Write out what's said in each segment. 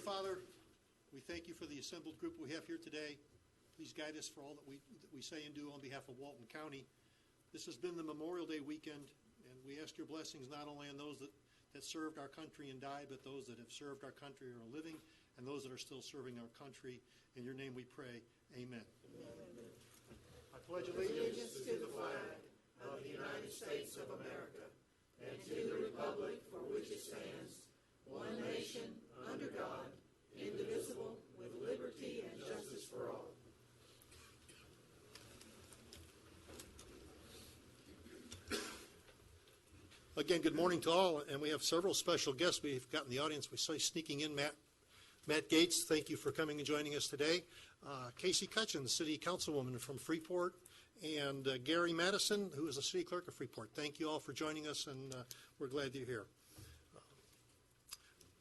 Father, we thank you for the assembled group we have here today. Please guide us for all that we say and do on behalf of Walton County. This has been the Memorial Day weekend, and we ask your blessings not only on those that served our country and died, but those that have served our country and are living, and those that are still serving our country. In your name we pray. Amen. Amen. I pledge allegiance to the flag of the United States of America and to the republic for which it stands, one nation, under God, indivisible, with liberty and justice for all. Again, good morning to all, and we have several special guests we've got in the audience. We saw you sneaking in, Matt Gates, thank you for coming and joining us today. Casey Cutchins, City Councilwoman from Freeport, and Gary Madison, who is the City Clerk of Freeport. Thank you all for joining us, and we're glad you're here.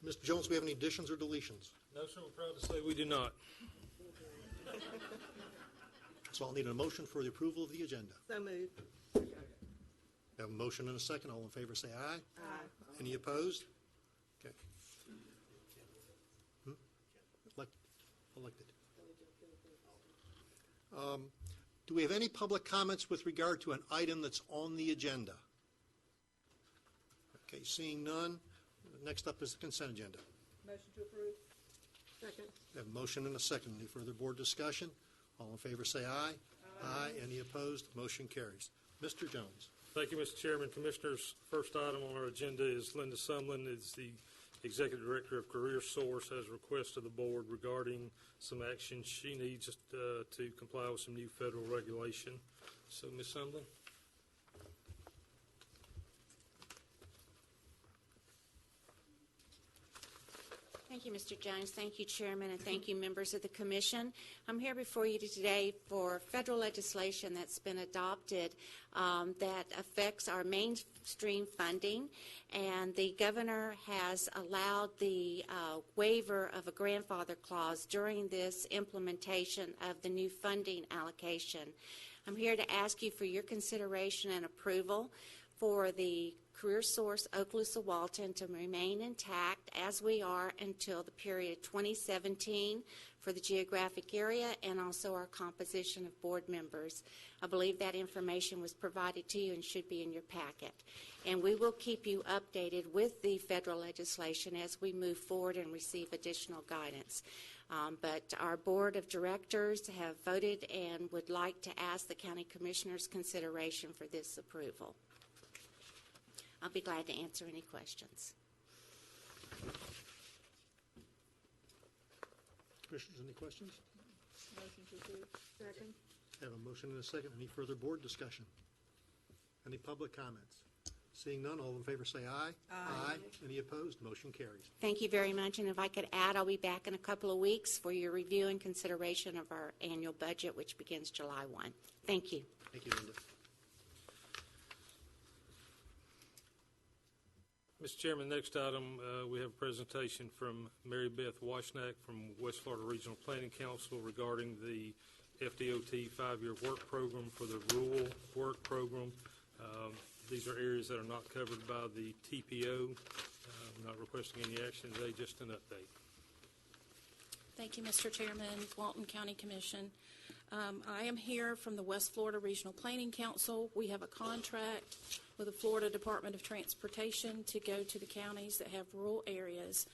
Mr. Jones, do we have any additions or deletions? No, sir. We're proud to say we do not. So I'll need a motion for the approval of the agenda. So moved. We have a motion and a second. All in favor say aye. Aye. Any opposed? Okay. Elected. Do we have any public comments with regard to an item that's on the agenda? Okay, seeing none. Next up is the consent agenda. Motion to approve. Second. We have a motion and a second. Any further board discussion? All in favor say aye. Aye. Any opposed? Motion carries. Mr. Jones. Thank you, Mr. Chairman. Commissioners, first item on our agenda is Linda Sumlin, is the Executive Director of Career Source, has a request of the board regarding some action she needs to comply with some new federal regulation. So, Ms. Sumlin. Thank you, Mr. Jones. Thank you, Chairman, and thank you, members of the Commission. I'm here before you today for federal legislation that's been adopted that affects our mainstream funding, and the governor has allowed the waiver of a grandfather clause during this implementation of the new funding allocation. I'm here to ask you for your consideration and approval for the Career Source Okaloosa Walton to remain intact as we are until the period 2017 for the geographic area and also our composition of board members. I believe that information was provided to you and should be in your packet. And we will keep you updated with the federal legislation as we move forward and receive additional guidance. But our board of directors have voted and would like to ask the county commissioners' consideration for this approval. I'll be glad to answer any questions. Commissioners, any questions? Motion to approve. Second. I have a motion and a second. Any further board discussion? Any public comments? Seeing none, all in favor say aye. Aye. Any opposed? Motion carries. Thank you very much. And if I could add, I'll be back in a couple of weeks for your review and consideration of our annual budget, which begins July 1. Thank you. Thank you, Linda. Mr. Chairman, next item, we have a presentation from Mary Beth Washnack from West Florida Regional Planning Council regarding the FDOT 5-year work program for the rural work program. These are areas that are not covered by the TPO. I'm not requesting any action today, just an update. Thank you, Mr. Chairman, Walton County Commission. I am here from the West Florida Regional Planning Council. We have a contract with the Florida Department of Transportation to go to the counties that have rural areas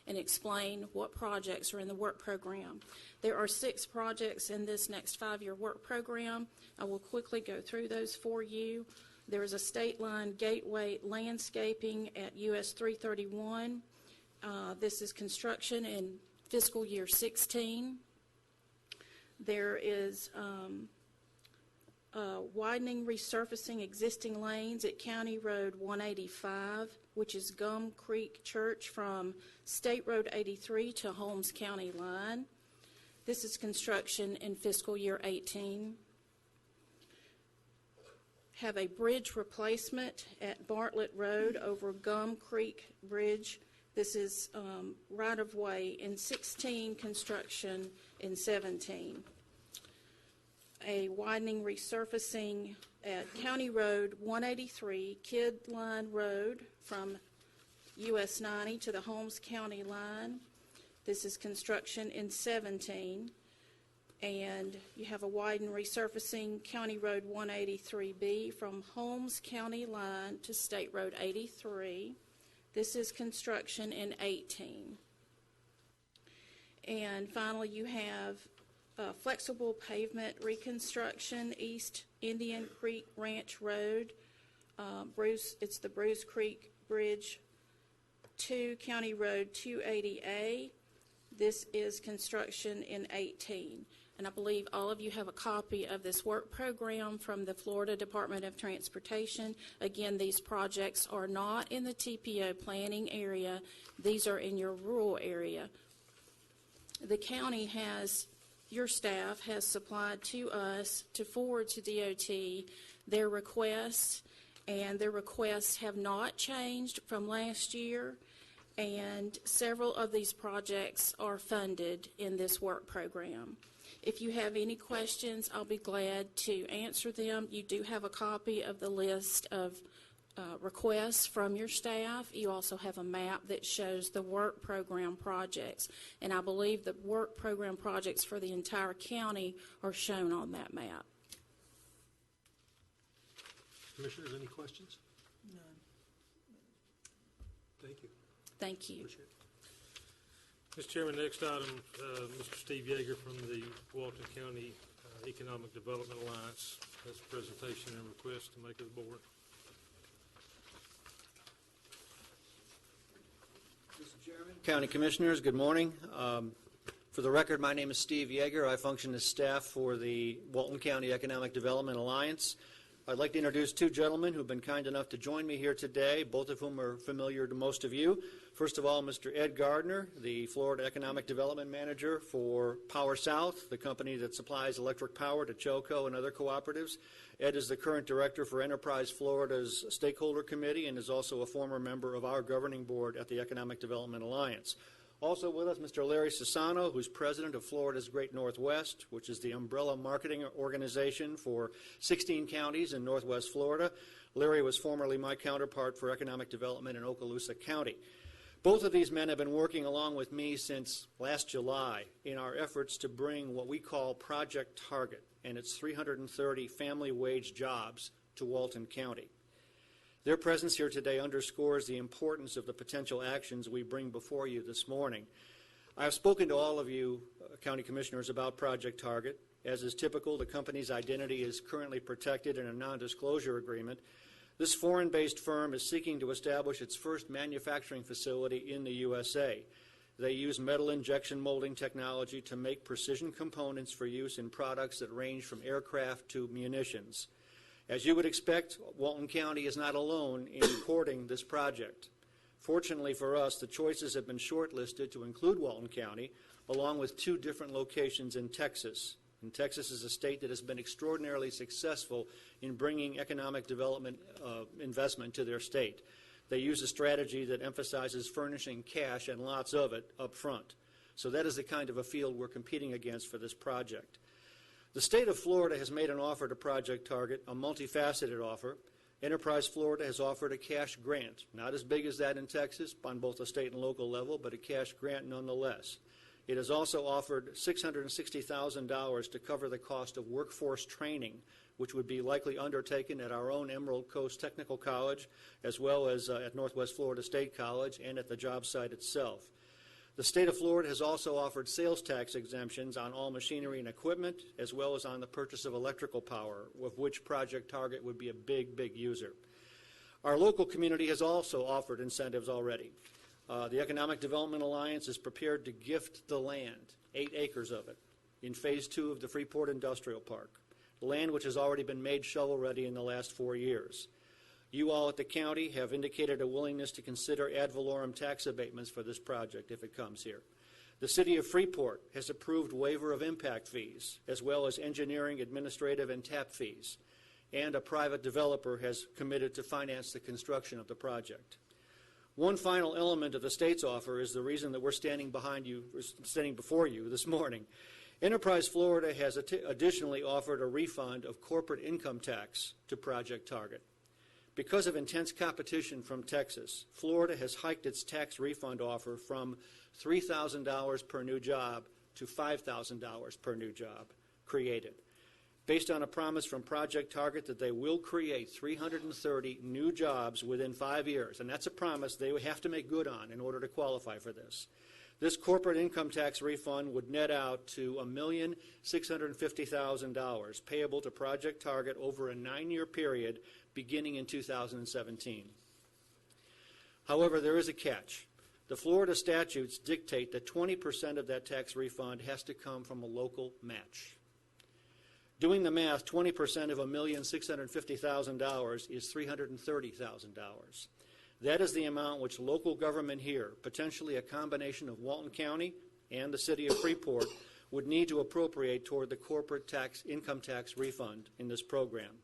and explain what projects are in the work program. There are 6 projects in this next 5-year work program. I will quickly go through those for you. There is a state line gateway landscaping at US 331. This is construction in fiscal year 16. There is widening, resurfacing existing lanes at County Road 185, which is Gum Creek Church from State Road 83 to Holmes County line. This is construction in fiscal year 18. Have a bridge replacement at Bartlett Road over Gum Creek Bridge. This is right-of-way in 16, construction in 17. A widening resurfacing at County Road 183, Kid Line Road from US 90 to the Holmes County line. This is construction in 17. And you have a widened resurfacing County Road 183B from Holmes County line to State Road 83. This is construction in 18. And finally, you have flexible pavement reconstruction, East Indian Creek Ranch Road. It's the Bruce Creek Bridge to County Road 280A. This is construction in 18. And I believe all of you have a copy of this work program from the Florida Department of Transportation. Again, these projects are not in the TPO planning area. These are in your rural area. The county has, your staff has supplied to us to forward to DOT their requests, and their requests have not changed from last year, and several of these projects are funded in this work program. If you have any questions, I'll be glad to answer them. You do have a copy of the list of requests from your staff. You also have a map that shows the work program projects. And I believe the work program projects for the entire county are shown on that map. Commissioners, any questions? None. Thank you. Thank you. Appreciate it. Mr. Chairman, next item, Mr. Steve Yeager from the Walton County Economic Development Alliance has a presentation and request to make to the board. Mr. Chairman, County Commissioners, good morning. For the record, my name is Steve Yeager. I function as staff for the Walton County Economic Development Alliance. I'd like to introduce two gentlemen who have been kind enough to join me here today, both of whom are familiar to most of you. First of all, Mr. Ed Gardner, the Florida Economic Development Manager for Power South, the company that supplies electric power to Choco and other cooperatives. Ed is the current director for Enterprise Florida's Stakeholder Committee and is also a former member of our governing board at the Economic Development Alliance. Also with us, Mr. Larry Sassano, who's president of Florida's Great Northwest, which is the umbrella marketing organization for 16 counties in Northwest Florida. Larry was formerly my counterpart for economic development in Okaloosa County. Both of these men have been working along with me since last July in our efforts to bring what we call Project Target and its 330 family wage jobs to Walton County. Their presence here today underscores the importance of the potential actions we bring before you this morning. I have spoken to all of you, County Commissioners, about Project Target. As is typical, the company's identity is currently protected in a non-disclosure agreement. This foreign-based firm is seeking to establish its first manufacturing facility in the USA. They use metal injection molding technology to make precision components for use in products that range from aircraft to munitions. As you would expect, Walton County is not alone in courting this project. Fortunately for us, the choices have been shortlisted to include Walton County, along with two different locations in Texas. And Texas is a state that has been extraordinarily successful in bringing economic development investment to their state. They use a strategy that emphasizes furnishing cash and lots of it up front. So that is the kind of a field we're competing against for this project. The state of Florida has made an offer to Project Target, a multifaceted offer. Enterprise Florida has offered a cash grant, not as big as that in Texas on both the state and local level, but a cash grant nonetheless. It has also offered $660,000 to cover the cost of workforce training, which would be likely undertaken at our own Emerald Coast Technical College, as well as at Northwest Florida State College and at the job site itself. The state of Florida has also offered sales tax exemptions on all machinery and equipment, as well as on the purchase of electrical power, of which Project Target would be a big, big user. Our local community has also offered incentives already. The Economic Development Alliance is prepared to gift the land, 8 acres of it, in Phase 2 of the Freeport Industrial Park, land which has already been made shovel-ready in the last 4 years. You all at the county have indicated a willingness to consider ad valorem tax abatements for this project if it comes here. The city of Freeport has approved waiver of impact fees, as well as engineering, administrative, and TAP fees. And a private developer has committed to finance the construction of the project. One final element of the state's offer is the reason that we're standing before you this morning. Enterprise Florida has additionally offered a refund of corporate income tax to Project Target. Because of intense competition from Texas, Florida has hiked its tax refund offer from $3,000 per new job to $5,000 per new job created, based on a promise from Project Target that they will create 330 new jobs within 5 years. And that's a promise they have to make good on in order to qualify for this. This corporate income tax refund would net out to $1,650,000 payable to Project Target over a 9-year period beginning in 2017. However, there is a catch. The Florida statutes dictate that 20% of that tax refund has to come from a local match. Doing the math, 20% of $1,650,000 is $330,000. That is the amount which local government here, potentially a combination of Walton County and the city of Freeport, would need to appropriate toward the corporate income tax refund in this program.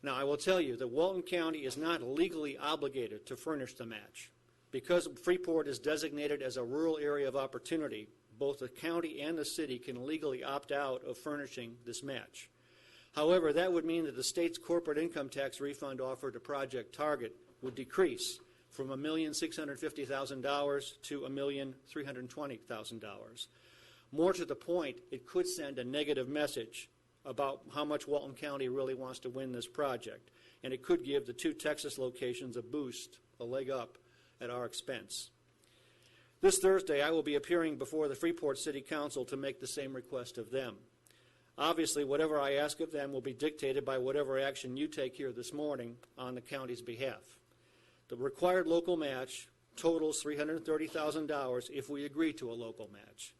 Now, I will tell you that Walton County is not legally obligated to furnish the match. Because Freeport is designated as a rural area of opportunity, both the county and the city can legally opt out of furnishing this match. However, that would mean that the state's corporate income tax refund offered to Project Target would decrease from $1,650,000 to $1,320,000. More to the point, it could send a negative message about how much Walton County really wants to win this project, and it could give the 2 Texas locations a boost, a leg up, at our expense. This Thursday, I will be appearing before the Freeport City Council to make the same request of them. Obviously, whatever I ask of them will be dictated by whatever action you take here this morning on the county's behalf. The required local match totals $330,000 if we agree to a local match.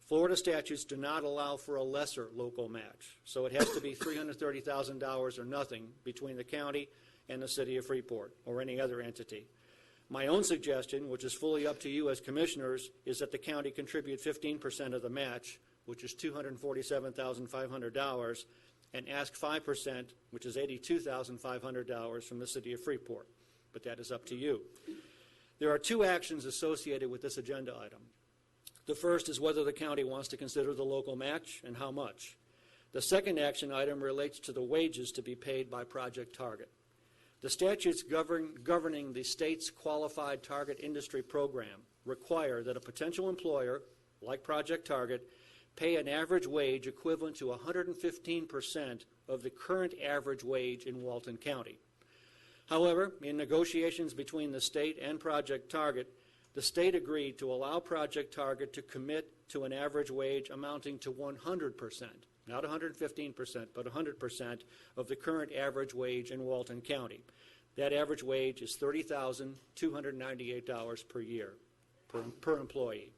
Florida statutes do not allow for a lesser local match, so it has to be $330,000 or nothing between the county and the city of Freeport or any other entity. My own suggestion, which is fully up to you as commissioners, is that the county contribute 15% of the match, which is $247,500, and ask 5%, which is $82,500 from the city of Freeport. But that is up to you. There are 2 actions associated with this agenda item. The first is whether the county wants to consider the local match and how much. The second action item relates to the wages to be paid by Project Target. The statutes governing the state's Qualified Target Industry Program require that a potential employer, like Project Target, pay an average wage equivalent to 115% of the current average wage in Walton County. However, in negotiations between the state and Project Target, the state agreed to allow Project Target to commit to an average wage amounting to 100%, not 115%, but 100% of the current average wage in Walton County. That average wage is $30,298 per year per employee.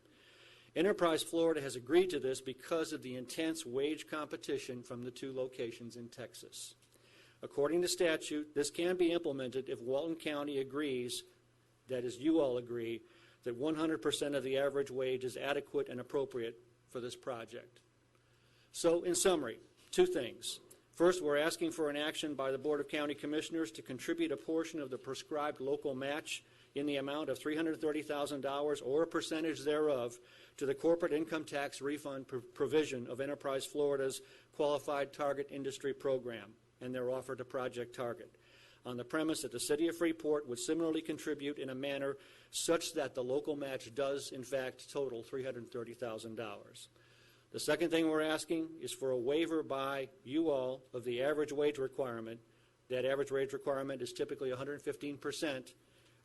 Enterprise Florida has agreed to this because of the intense wage competition from the 2 locations in Texas. According to statute, this can be implemented if Walton County agrees, that is, you all agree, that 100% of the average wage is adequate and appropriate for this project. So, in summary, 2 things. First, we're asking for an action by the Board of County Commissioners to contribute a portion of the prescribed local match in the amount of $330,000 or a percentage thereof to the corporate income tax refund provision of Enterprise Florida's Qualified Target Industry Program and their offer to Project Target, on the premise that the city of Freeport would similarly contribute in a manner such that the local match does, in fact, total $330,000. The second thing we're asking is for a waiver by you all of the average wage requirement. That average wage requirement is typically 115%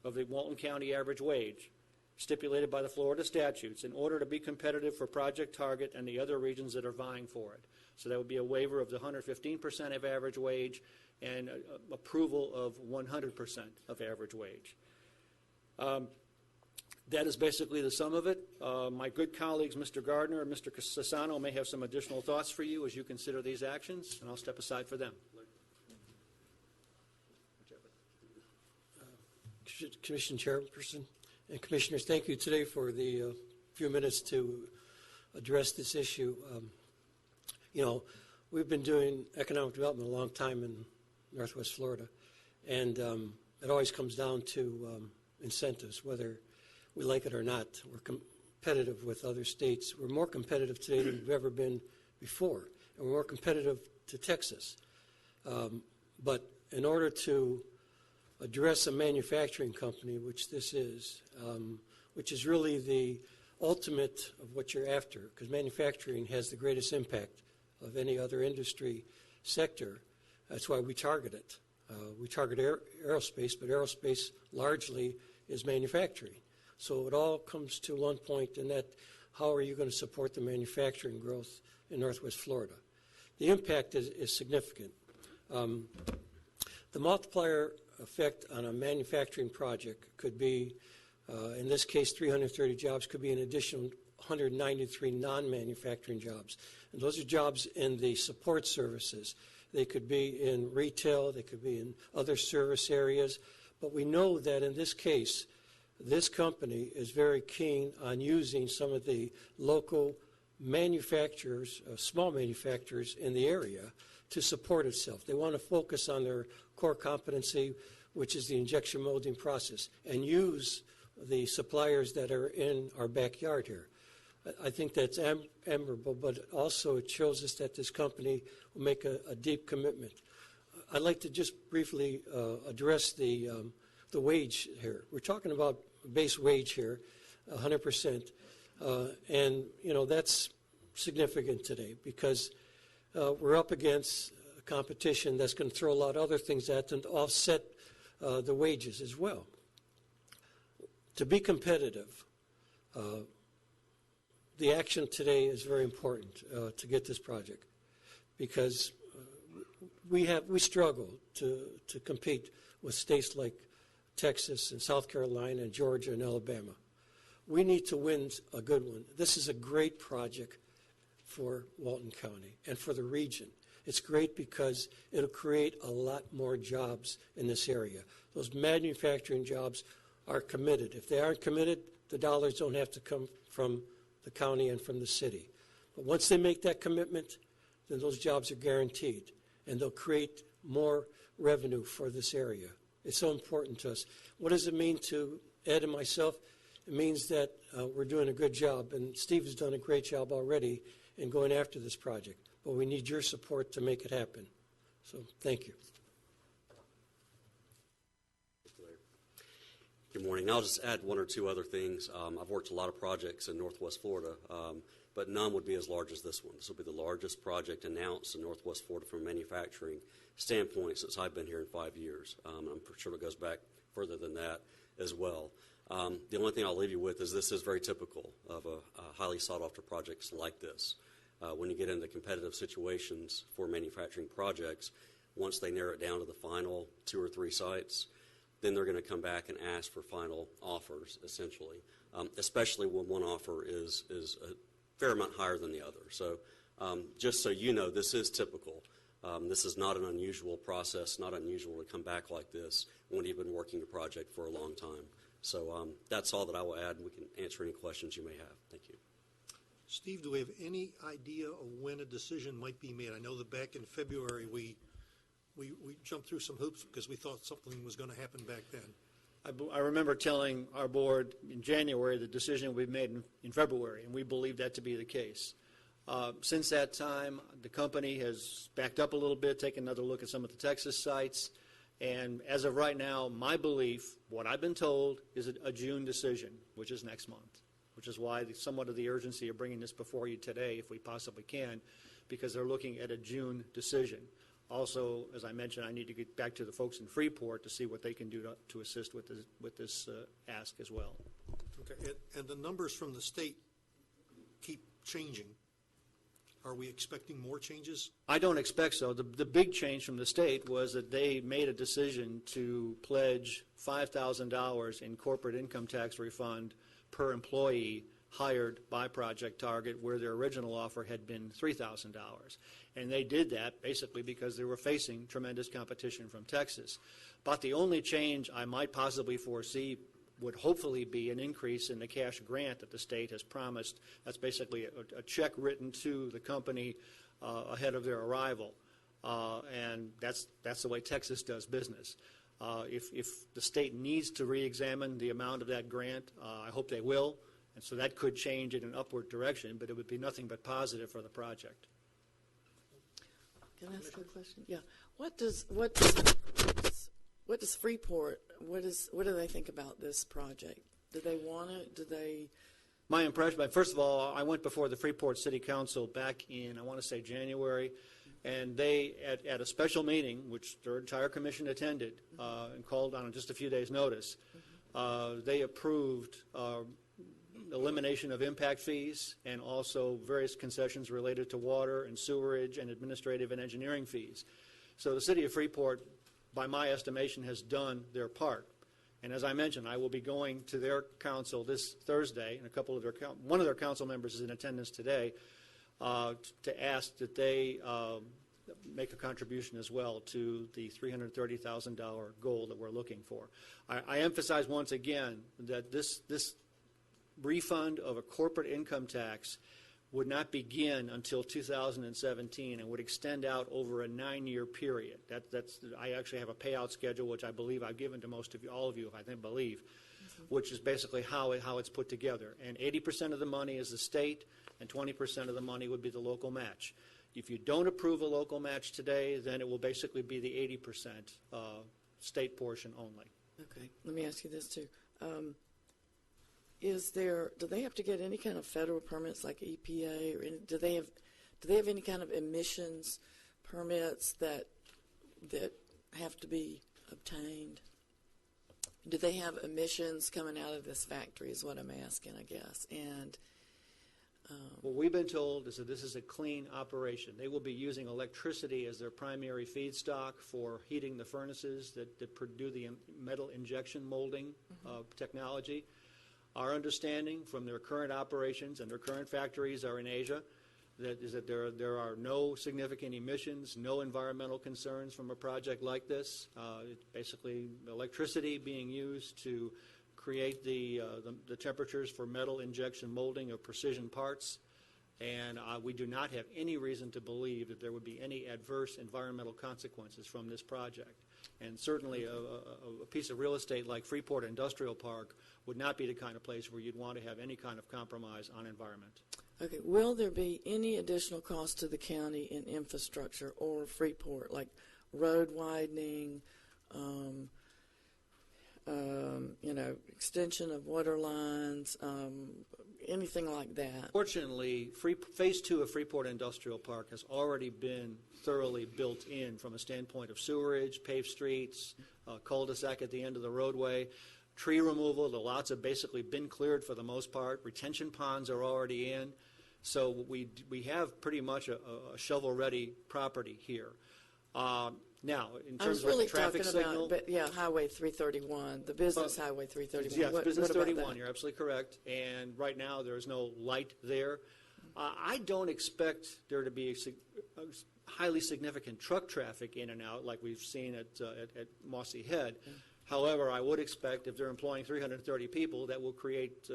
of the Walton County average wage, stipulated by the Florida statutes, in order to be competitive for Project Target and the other regions that are vying for it. So that would be a waiver of the 115% of average wage and approval of 100% of average wage. That is basically the sum of it. My good colleagues, Mr. Gardner and Mr. Sassano, may have some additional thoughts for you as you consider these actions, and I'll step aside for them. Commission Chairperson and Commissioners, thank you today for the few minutes to address this issue. We've been doing economic development a long time in Northwest Florida, and it always comes down to incentives, whether we like it or not. We're competitive with other states. We're more competitive today than we've ever been before, and we're more competitive to Texas. But in order to address a manufacturing company, which this is, which is really the ultimate of what you're after, because manufacturing has the greatest impact of any other industry sector. That's why we target it. We target aerospace, but aerospace largely is manufacturing. So it all comes to one point, and that how are you going to support the manufacturing growth in Northwest Florida? The impact is significant. The multiplier effect on a manufacturing project could be, in this case, 330 jobs, could be an additional 193 non-manufacturing jobs. And those are jobs in the support services. They could be in retail, they could be in other service areas. But we know that in this case, this company is very keen on using some of the local manufacturers, small manufacturers in the area to support itself. They want to focus on their core competency, which is the injection molding process, and use the suppliers that are in our backyard here. I think that's admirable, but also it shows us that this company will make a deep commitment. I'd like to just briefly address the wage here. We're talking about base wage here, 100%, and that's significant today because we're up against a competition that's going to throw a lot of other things at them to offset the wages as well. To be competitive, the action today is very important to get this project because we struggle to compete with states like Texas and South Carolina and Georgia and Alabama. We need to win a good one. This is a great project for Walton County and for the region. It's great because it'll create a lot more jobs in this area. Those manufacturing jobs are committed. If they aren't committed, the dollars don't have to come from the county and from the city. But once they make that commitment, then those jobs are guaranteed, and they'll create more revenue for this area. It's so important to us. What does it mean to Ed and myself? It means that we're doing a good job, and Steve has done a great job already in going after this project. But we need your support to make it happen. So thank you. Good morning. I'll just add one or two other things. I've worked a lot of projects in Northwest Florida, but none would be as large as this one. This will be the largest project announced in Northwest Florida from a manufacturing standpoint since I've been here in 5 years. I'm sure it goes back further than that as well. The only thing I'll leave you with is this is very typical of a highly sought-after projects like this. When you get into competitive situations for manufacturing projects, once they narrow it down to the final 2 or 3 sites, then they're going to come back and ask for final offers, essentially, especially when one offer is a fair amount higher than the other. So just so you know, this is typical. This is not an unusual process, not unusual to come back like this when you've been working a project for a long time. So that's all that I will add, and we can answer any questions you may have. Thank you. Steve, do we have any idea of when a decision might be made? I know that back in February we jumped through some hoops because we thought something was going to happen back then. I remember telling our board in January the decision will be made in February, and we believe that to be the case. Since that time, the company has backed up a little bit, taken another look at some of the Texas sites, and as of right now, my belief, what I've been told, is a June decision, which is next month, which is why somewhat of the urgency of bringing this before you today, if we possibly can, because they're looking at a June decision. Also, as I mentioned, I need to get back to the folks in Freeport to see what they can do to assist with this ask as well. Okay, and the numbers from the state keep changing. Are we expecting more changes? I don't expect so. The big change from the state was that they made a decision to pledge $5,000 in corporate income tax refund per employee hired by Project Target, where their original offer had been $3,000. And they did that basically because they were facing tremendous competition from Texas. But the only change I might possibly foresee would hopefully be an increase in the cash grant that the state has promised. That's basically a check written to the company ahead of their arrival. And that's the way Texas does business. If the state needs to re-examine the amount of that grant, I hope they will. And so that could change in an upward direction, but it would be nothing but positive for the project. Can I ask a question? Yeah. What does Freeport, what do they think about this project? Do they want it? Do they? My impression, but first of all, I went before the Freeport City Council back in, I want to say January, and they, at a special meeting, which their entire commission attended, and called on just a few days' notice, they approved elimination of impact fees and also various concessions related to water and sewerage and administrative and engineering fees. So the city of Freeport, by my estimation, has done their part. And as I mentioned, I will be going to their council this Thursday, and one of their council members is in attendance today, to ask that they make a contribution as well to the $330,000 goal that we're looking for. I emphasize once again that this refund of a corporate income tax would not begin until 2017 and would extend out over a 9-year period. I actually have a payout schedule, which I believe I've given to most of you, all of you, I think, believe, which is basically how it's put together. And 80% of the money is the state, and 20% of the money would be the local match. If you don't approve a local match today, then it will basically be the 80% state portion only. Okay, let me ask you this too. Do they have to get any kind of federal permits like EPA, or do they have any kind of emissions permits that have to be obtained? Do they have emissions coming out of this factory is what I'm asking, I guess. And what we've been told is that this is a clean operation. They will be using electricity as their primary feedstock for heating the furnaces that do the metal injection molding technology. Our understanding from their current operations and their current factories are in Asia is that there are no significant emissions, no environmental concerns from a project like this. It's basically electricity being used to create the temperatures for metal injection molding of precision parts. And we do not have any reason to believe that there would be any adverse environmental consequences from this project. And certainly a piece of real estate like Freeport Industrial Park would not be the kind of place where you'd want to have any kind of compromise on environment. okay, will there be any additional cost to the county in infrastructure or Freeport, like road widening, extension of water lines, anything like that? Fortunately, Phase 2 of Freeport Industrial Park has already been thoroughly built in from a standpoint of sewerage, paved streets, cul-de-sac at the end of the roadway, tree removal. The lots have basically been cleared for the most part. Retention ponds are already in. So we have pretty much a shovel-ready property here. Now, in terms of the traffic signal, but Highway 331, the business Highway 331. Yes, Business what about 31, that? you're absolutely correct. And right now, there is no light there. I don't expect there to be a highly significant truck traffic in and out like we've seen at Mossy Head. However, I would expect if they're employing 330 people, that will create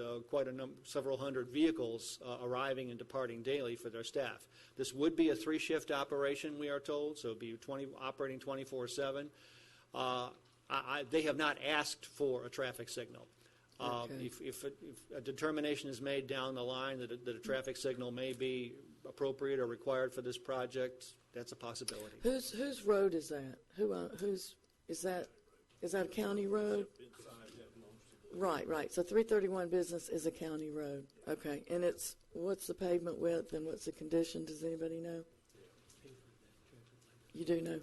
several hundred vehicles arriving and departing daily for their staff. This would be a 3-shift operation, we are told, so it would be operating 24/7. They have not asked for a traffic signal. Okay. If a determination is made down the line that a traffic signal may be appropriate or required for this project, that's a possibility. Whose road is that? Is that? Is that a county road? Right. So 331 Business is a county road. Okay. And what's the pavement width and what's the condition? Does anybody know? You do know?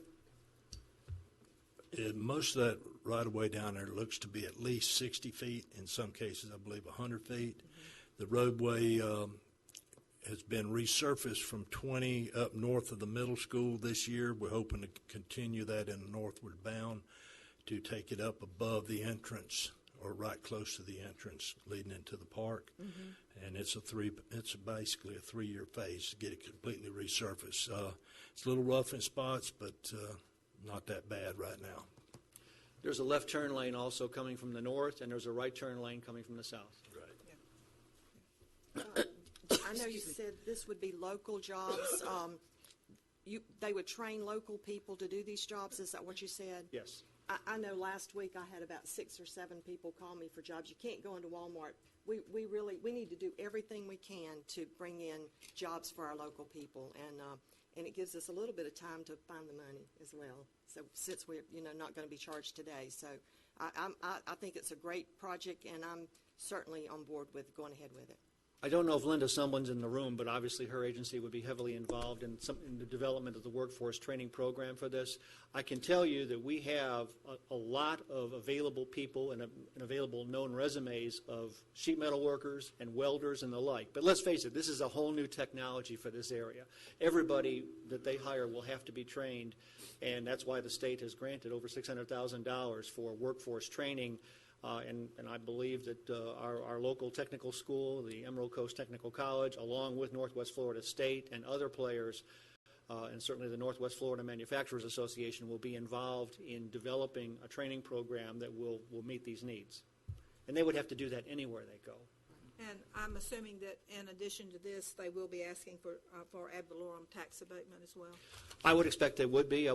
Most of that right-of-way down there looks to be at least 60 feet. In some cases, I believe 100 feet. The roadway has been resurfaced from 20 up north of the middle school this year. We're hoping to continue that in the northward bound to take it up above the entrance or right close to the entrance leading into the park. And it's basically a 3-year phase to get it completely resurfaced. It's a little rough in spots, but not that bad right now. There's a left turn lane also coming from the north, and there's a right turn lane coming from the south. Right. I know you said this would be local jobs. They would train local people to do these jobs. Is that what you said? Yes. I know last week I had about 6 or 7 people call me for jobs. You can't go into Walmart we need to do everything we can to bring in jobs for our local people, and it gives us a little bit of time to find the money as well. So since we're not going to be charged today, so I think it's a great project, and I'm certainly on board with going ahead with it. I don't know if Linda Someone's in the room, but obviously her agency would be heavily involved in the development of the workforce training program for this. I can tell you that we have a lot of available people and available known resumes of sheet metal workers and welders and the like. But let's face it, this is a whole new technology for this area. Everybody that they hire will have to be trained, and that's why the state has granted over $600,000 for workforce training. And I believe that our local technical school, the Emerald Coast Technical College, along with Northwest Florida State and other players, and certainly the Northwest Florida Manufacturers Association, will be involved in developing a training program that will meet these needs. And they would have to do that anywhere they go. And I'm assuming that in addition to this, they will be asking for ad valorem tax abatement as well? I would expect they would be.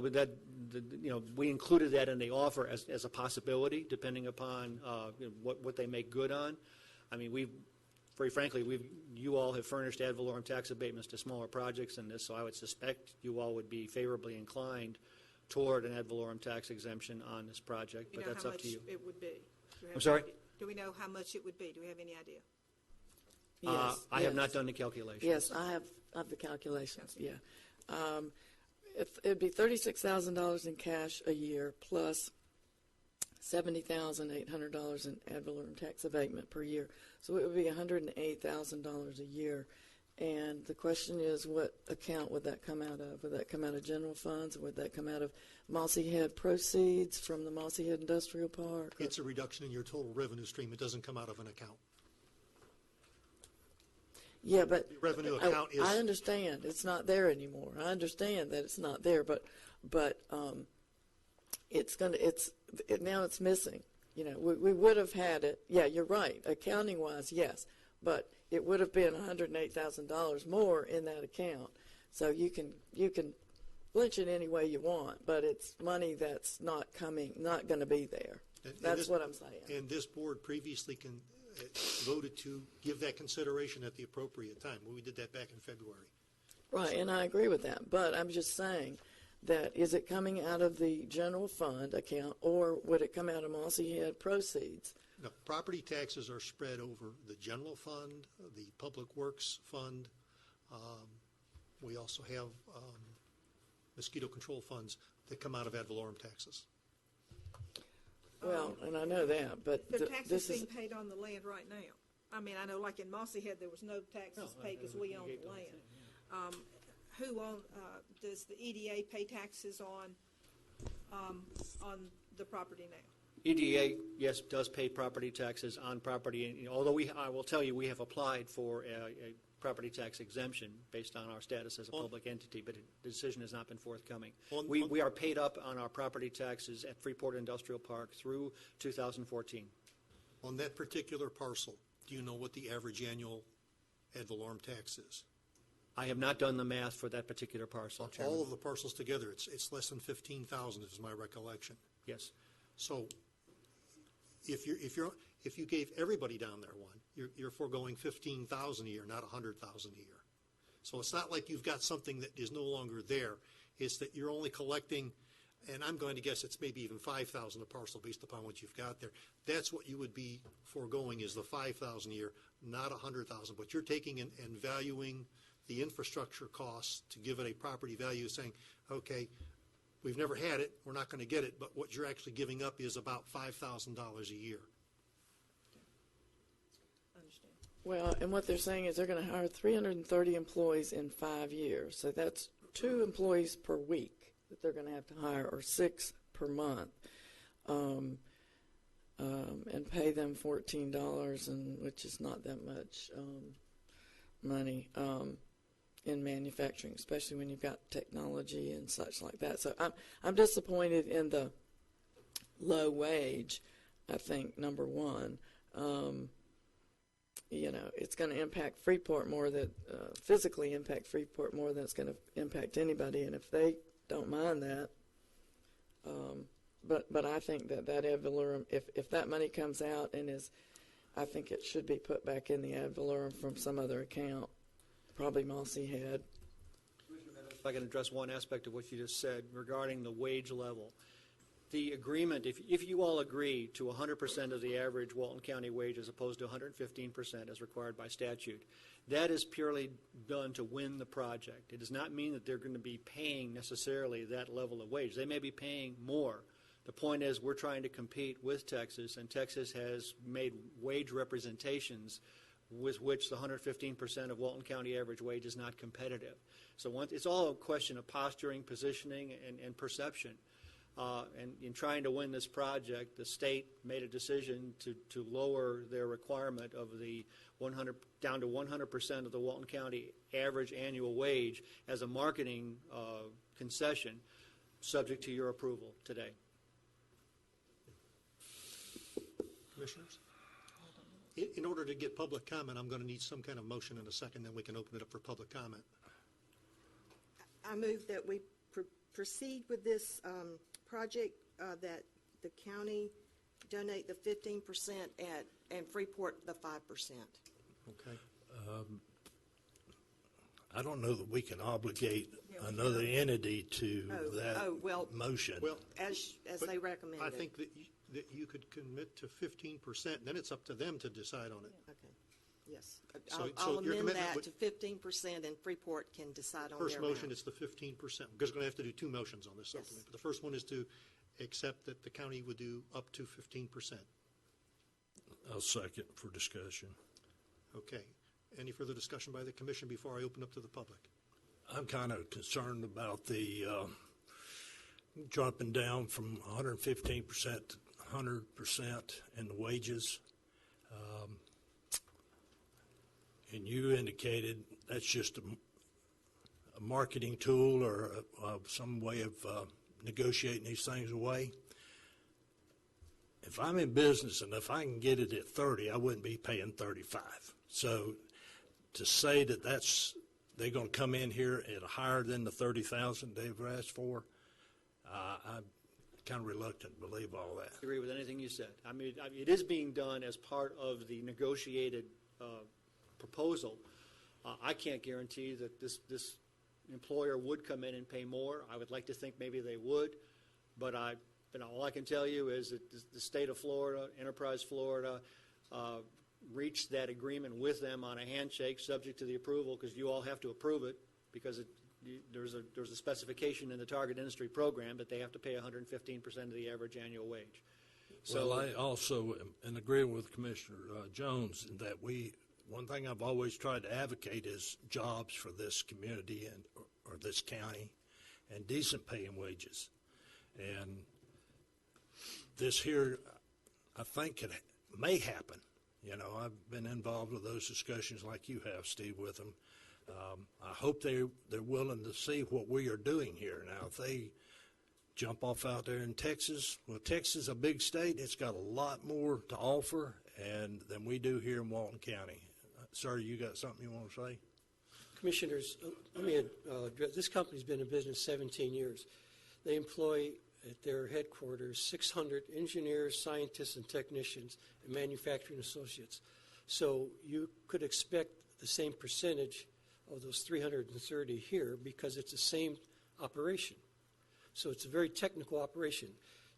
We included that in the offer as a possibility, depending upon what they make good on. I mean, very frankly, you all have furnished ad valorem tax abatements to smaller projects in this, so I would suspect you all would be favorably inclined toward an ad valorem tax exemption on this project, but that's up to you. Do you know how much it would be? I'm sorry? Do we know how much it would be? Do we have any idea? Yes, I have not done the calculations. Yes, I have the calculations, yeah. It'd be $36,000 in cash a year plus $70,800 in ad valorem tax abatement per year. So it would be $108,000 a year. And the question is, what account would that come out of? Would that come out of general funds, or would that come out of Mossy Head proceeds from the Mossy Head Industrial Park? It's a reduction in your total revenue stream. It doesn't come out of an account. Yeah, but The revenue account is. I understand it's not there anymore. I understand that it's not there, but now it's missing. We would have had it. Yeah, you're right. Accounting wise, yes, but it would have been $108,000 more in that account. So you can flinch it any way you want, but it's money that's not going to be there. That's what I'm saying. And this board previously voted to give that consideration at the appropriate time. We did that back in February. Right, and I agree with that. But I'm just saying that is it coming out of the general fund account, or would it come out of Mossy Head proceeds? No, property taxes are spread over the general fund, the public works fund. We also have mosquito control funds that come out of ad valorem taxes. Well, and I know that, but The tax this is is being paid on the land right now. I mean, I know like in Mossy Head, there was no taxes paid because we own the land. Does the EDA pay taxes on the property now? EDA, yes, does pay property taxes on property, and although I will tell you, we have applied for a property tax exemption based on our status as a public entity, but the decision has not been forthcoming. We are paid up on our property taxes at Freeport Industrial Park through 2014. On that particular parcel, do you know what the average annual ad valorem tax is? I have not done the math for that particular parcel, Chairman. All of the parcels together, it's less than 15,000 is my recollection. Yes. So if you gave everybody down there one, you're foregoing 15,000 a year, not 100,000 a year. So it's not like you've got something that is no longer there. It's that you're only collecting, and I'm going to guess it's maybe even 5,000 a parcel based upon what you've got there. That's what you would be foregoing, is the 5,000 a year, not 100,000. But you're taking and valuing the infrastructure costs to give it a property value, saying, okay, we've never had it, we're not going to get it, but what you're actually giving up is about $5,000 a year. Understand. well, and what they're saying is they're going to hire 330 employees in 5 years. So that's 2 employees per week that they're going to have to hire, or 6 per month, and pay them $14, which is not that much money in manufacturing, especially when you've got technology and such like that. So I'm disappointed in the low wage. I think number one, it's going to impact Freeport more than physically impact Freeport more than it's going to impact anybody. And if they don't mind that, but I think that ad valorem, if that money comes out and is, I think it should be put back in the ad valorem from some other account. Probably Mossy had. If I can address one aspect of what you just said regarding the wage level. The agreement, if you all agree to 100% of the average Walton County wage as opposed to 115% as required by statute, that is purely done to win the project. It does not mean that they're going to be paying necessarily that level of wage. They may be paying more. The point is we're trying to compete with Texas, and Texas has made wage representations with which the 115% of Walton County average wage is not competitive. So it's all a question of posturing, positioning, and perception. And in trying to win this project, the state made a decision to lower their requirement of the 100 down to 100% of the Walton County average annual wage as a marketing concession, subject to your approval today. Commissioners? In order to get public comment, I'm going to need some kind of motion in a second, then we can open it up for public comment. I move that we proceed with this project, that the county donate the 15% and Freeport the 5%. Okay. I don't know that we can obligate another entity to that motion. Well, As they recommended. I think that you could commit to 15%, and then it's up to them to decide on it. Okay, yes. So I'll your amend commitment that to 15%, and Freeport can decide on First their motion amount. is the 15%, because we're going to have to do two motions on this Yes. supplement. But the first one is to accept that the county would do up to 15%. I'll second for discussion. Okay. Any further discussion by the commission before I open up to the public? I'm kind of concerned about the dropping down from 115% to 100% in the wages. And you indicated that's just a marketing tool or some way of negotiating these things away. If I'm in business and if I can get it at 30, I wouldn't be paying 35. So to say that they're going to come in here at higher than the 30,000 they've asked for, I'm kind of reluctant to believe all that. I agree with anything you said. I mean, it is being done as part of the negotiated proposal. I can't guarantee that this employer would come in and pay more. I would like to think maybe they would, but all I can tell you is that the state of Florida, Enterprise Florida, reached that agreement with them on a handshake, subject to the approval, because you all have to approve it, because there's a specification in the target industry program that they have to pay 115% of the average annual wage. So I also am in agreement with Commissioner Jones in that one thing I've always tried to advocate is jobs for this community or this county and decent paying wages. And this here, I think, may happen. You know, I've been involved with those discussions like you have, Steve, with them. I hope they're willing to see what we are doing here. Now, if they jump off out there in Texas, well, Texas is a big state. It's got a lot more to offer than we do here in Walton County. Sir, you got something you want to say? Commissioners, let me address, this company's been in business 17 years. They employ at their headquarters 600 engineers, scientists, and technicians, and manufacturing associates. So you could expect the same percentage of those 330 here because it's the same operation. So it's a very technical operation.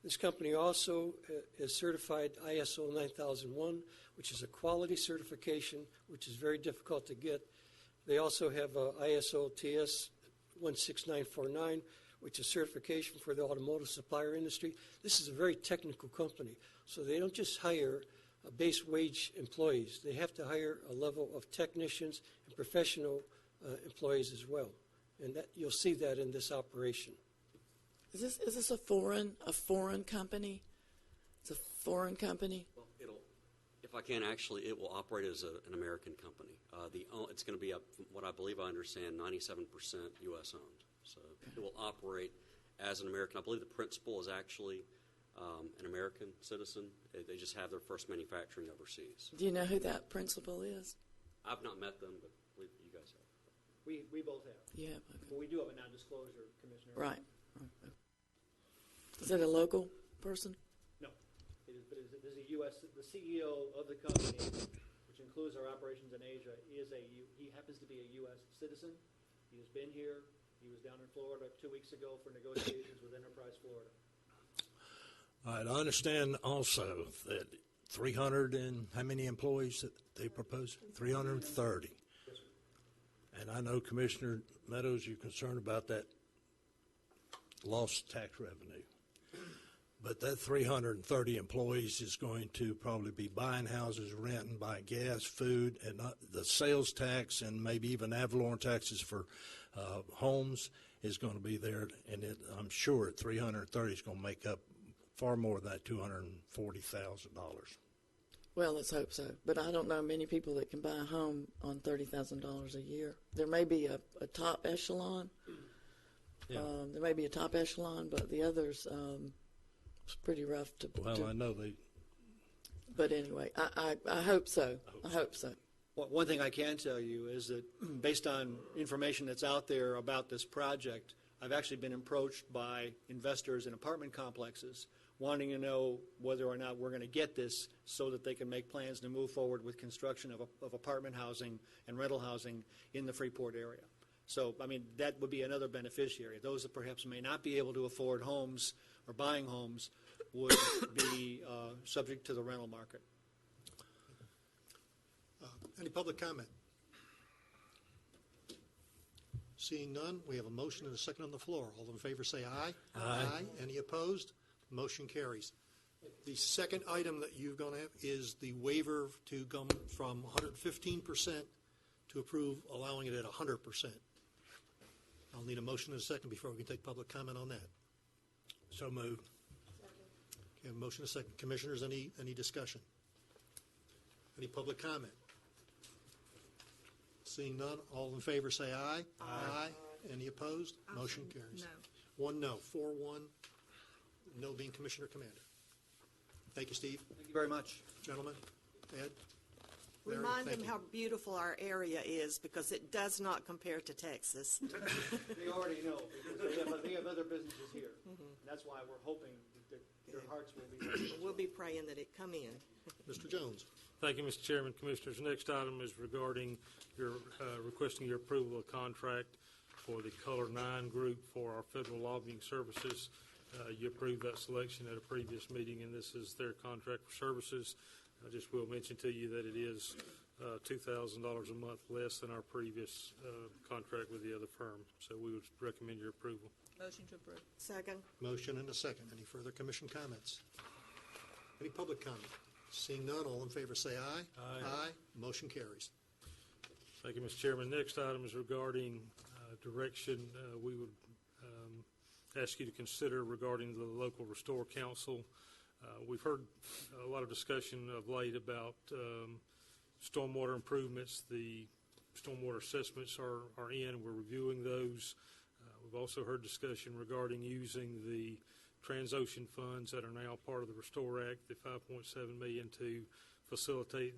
This company also is certified ISO 9001, which is a quality certification, which is very difficult to get. They also have ISO TS 16949, which is certification for the automotive supplier industry. This is a very technical company. So they don't just hire base wage employees. They have to hire a level of technicians and professional employees as well. And you'll see that in this operation. Is this a foreign company? It's a foreign company? Well, if I can, actually, it will operate as an American company. It's going to be, from what I believe I understand, 97% U.S. owned. So it will operate as an American. I believe the principal is actually an American citizen. They just have their first manufacturing overseas. Do you know who that principal is? I've not met them, but I believe you guys have. We both have. Yeah. But we do have a non-disclosure, Commissioner. Right. Is it a local person? No. It is there's a U.S., the CEO of the company, which includes our operations in Asia, he happens to be a U.S. citizen. He has been here. He was down in Florida 2 weeks ago for negotiations with Enterprise Florida. All right, I understand also that 300 and how many employees that they propose? 330. And I know Commissioner Meadows, you're concerned about that lost tax revenue. But that 330 employees is going to probably be buying houses, renting, buying gas, food, and not the sales tax and maybe even ad valorem taxes for homes is going to be there. And I'm sure 330 is going to make up far more than that $240,000. Well, let's hope so. But I don't know many people that can buy a home on $30,000 a year. There may be a top echelon. Yeah. There may be a top echelon, but the others, it's pretty rough to. Well, I know they. But anyway, I hope so. I hope so. One thing I can tell you is that based on information that's out there about this project, I've actually been approached by investors in apartment complexes wanting to know whether or not we're going to get this so that they can make plans to move forward with construction of apartment housing and rental housing in the Freeport area. So, I mean, that would be another beneficiary. Those that perhaps may not be able to afford homes or buying homes would be subject to the rental market. Any public comment? Seeing none, we have a motion and a second on the floor. All in favor say aye. Aye. Any opposed? Motion carries. The second item that you're going to have is the waiver to come from 115% to approve allowing it at 100%. I'll need a motion and a second before we can take public comment on that. So moved. Okay, a motion and a second. Commissioners, any discussion? Any public comment? Seeing none, all in favor say aye. Aye. Any opposed? Motion carries. No. 1 no, 4-1, no being Commissioner Commander. Thank you, Steve. Thank you very much. Gentlemen, Ed? Larry, Remind thank them you. how beautiful our area is, because it does not compare to Texas. They already know because they have other businesses here. That's why we're hoping that their hearts will be. We'll be praying that it come in. Mr. Jones? Thank you, Mr. Chairman, Commissioners. Next item is regarding your requesting your approval of contract for the Color 9 group for our federal lobbying services. You approved that selection at a previous meeting, and this is their contract for services. I just will mention to you that it is $2,000 a month less than our previous contract with the other firm. So we would recommend your approval. Motion to approve. Second. Motion and a second. Any further commission comments? Any public comment? Seeing none, all in favor say aye. Aye. Motion carries. Thank you, Mr. Chairman. Next item is regarding direction we would ask you to consider regarding the local Restore Council. We've heard a lot of discussion of late about stormwater improvements. The stormwater assessments are in. We're reviewing those. We've also heard discussion regarding using the Transocean funds that are now part of the Restore Act, the $5.7 million, to facilitate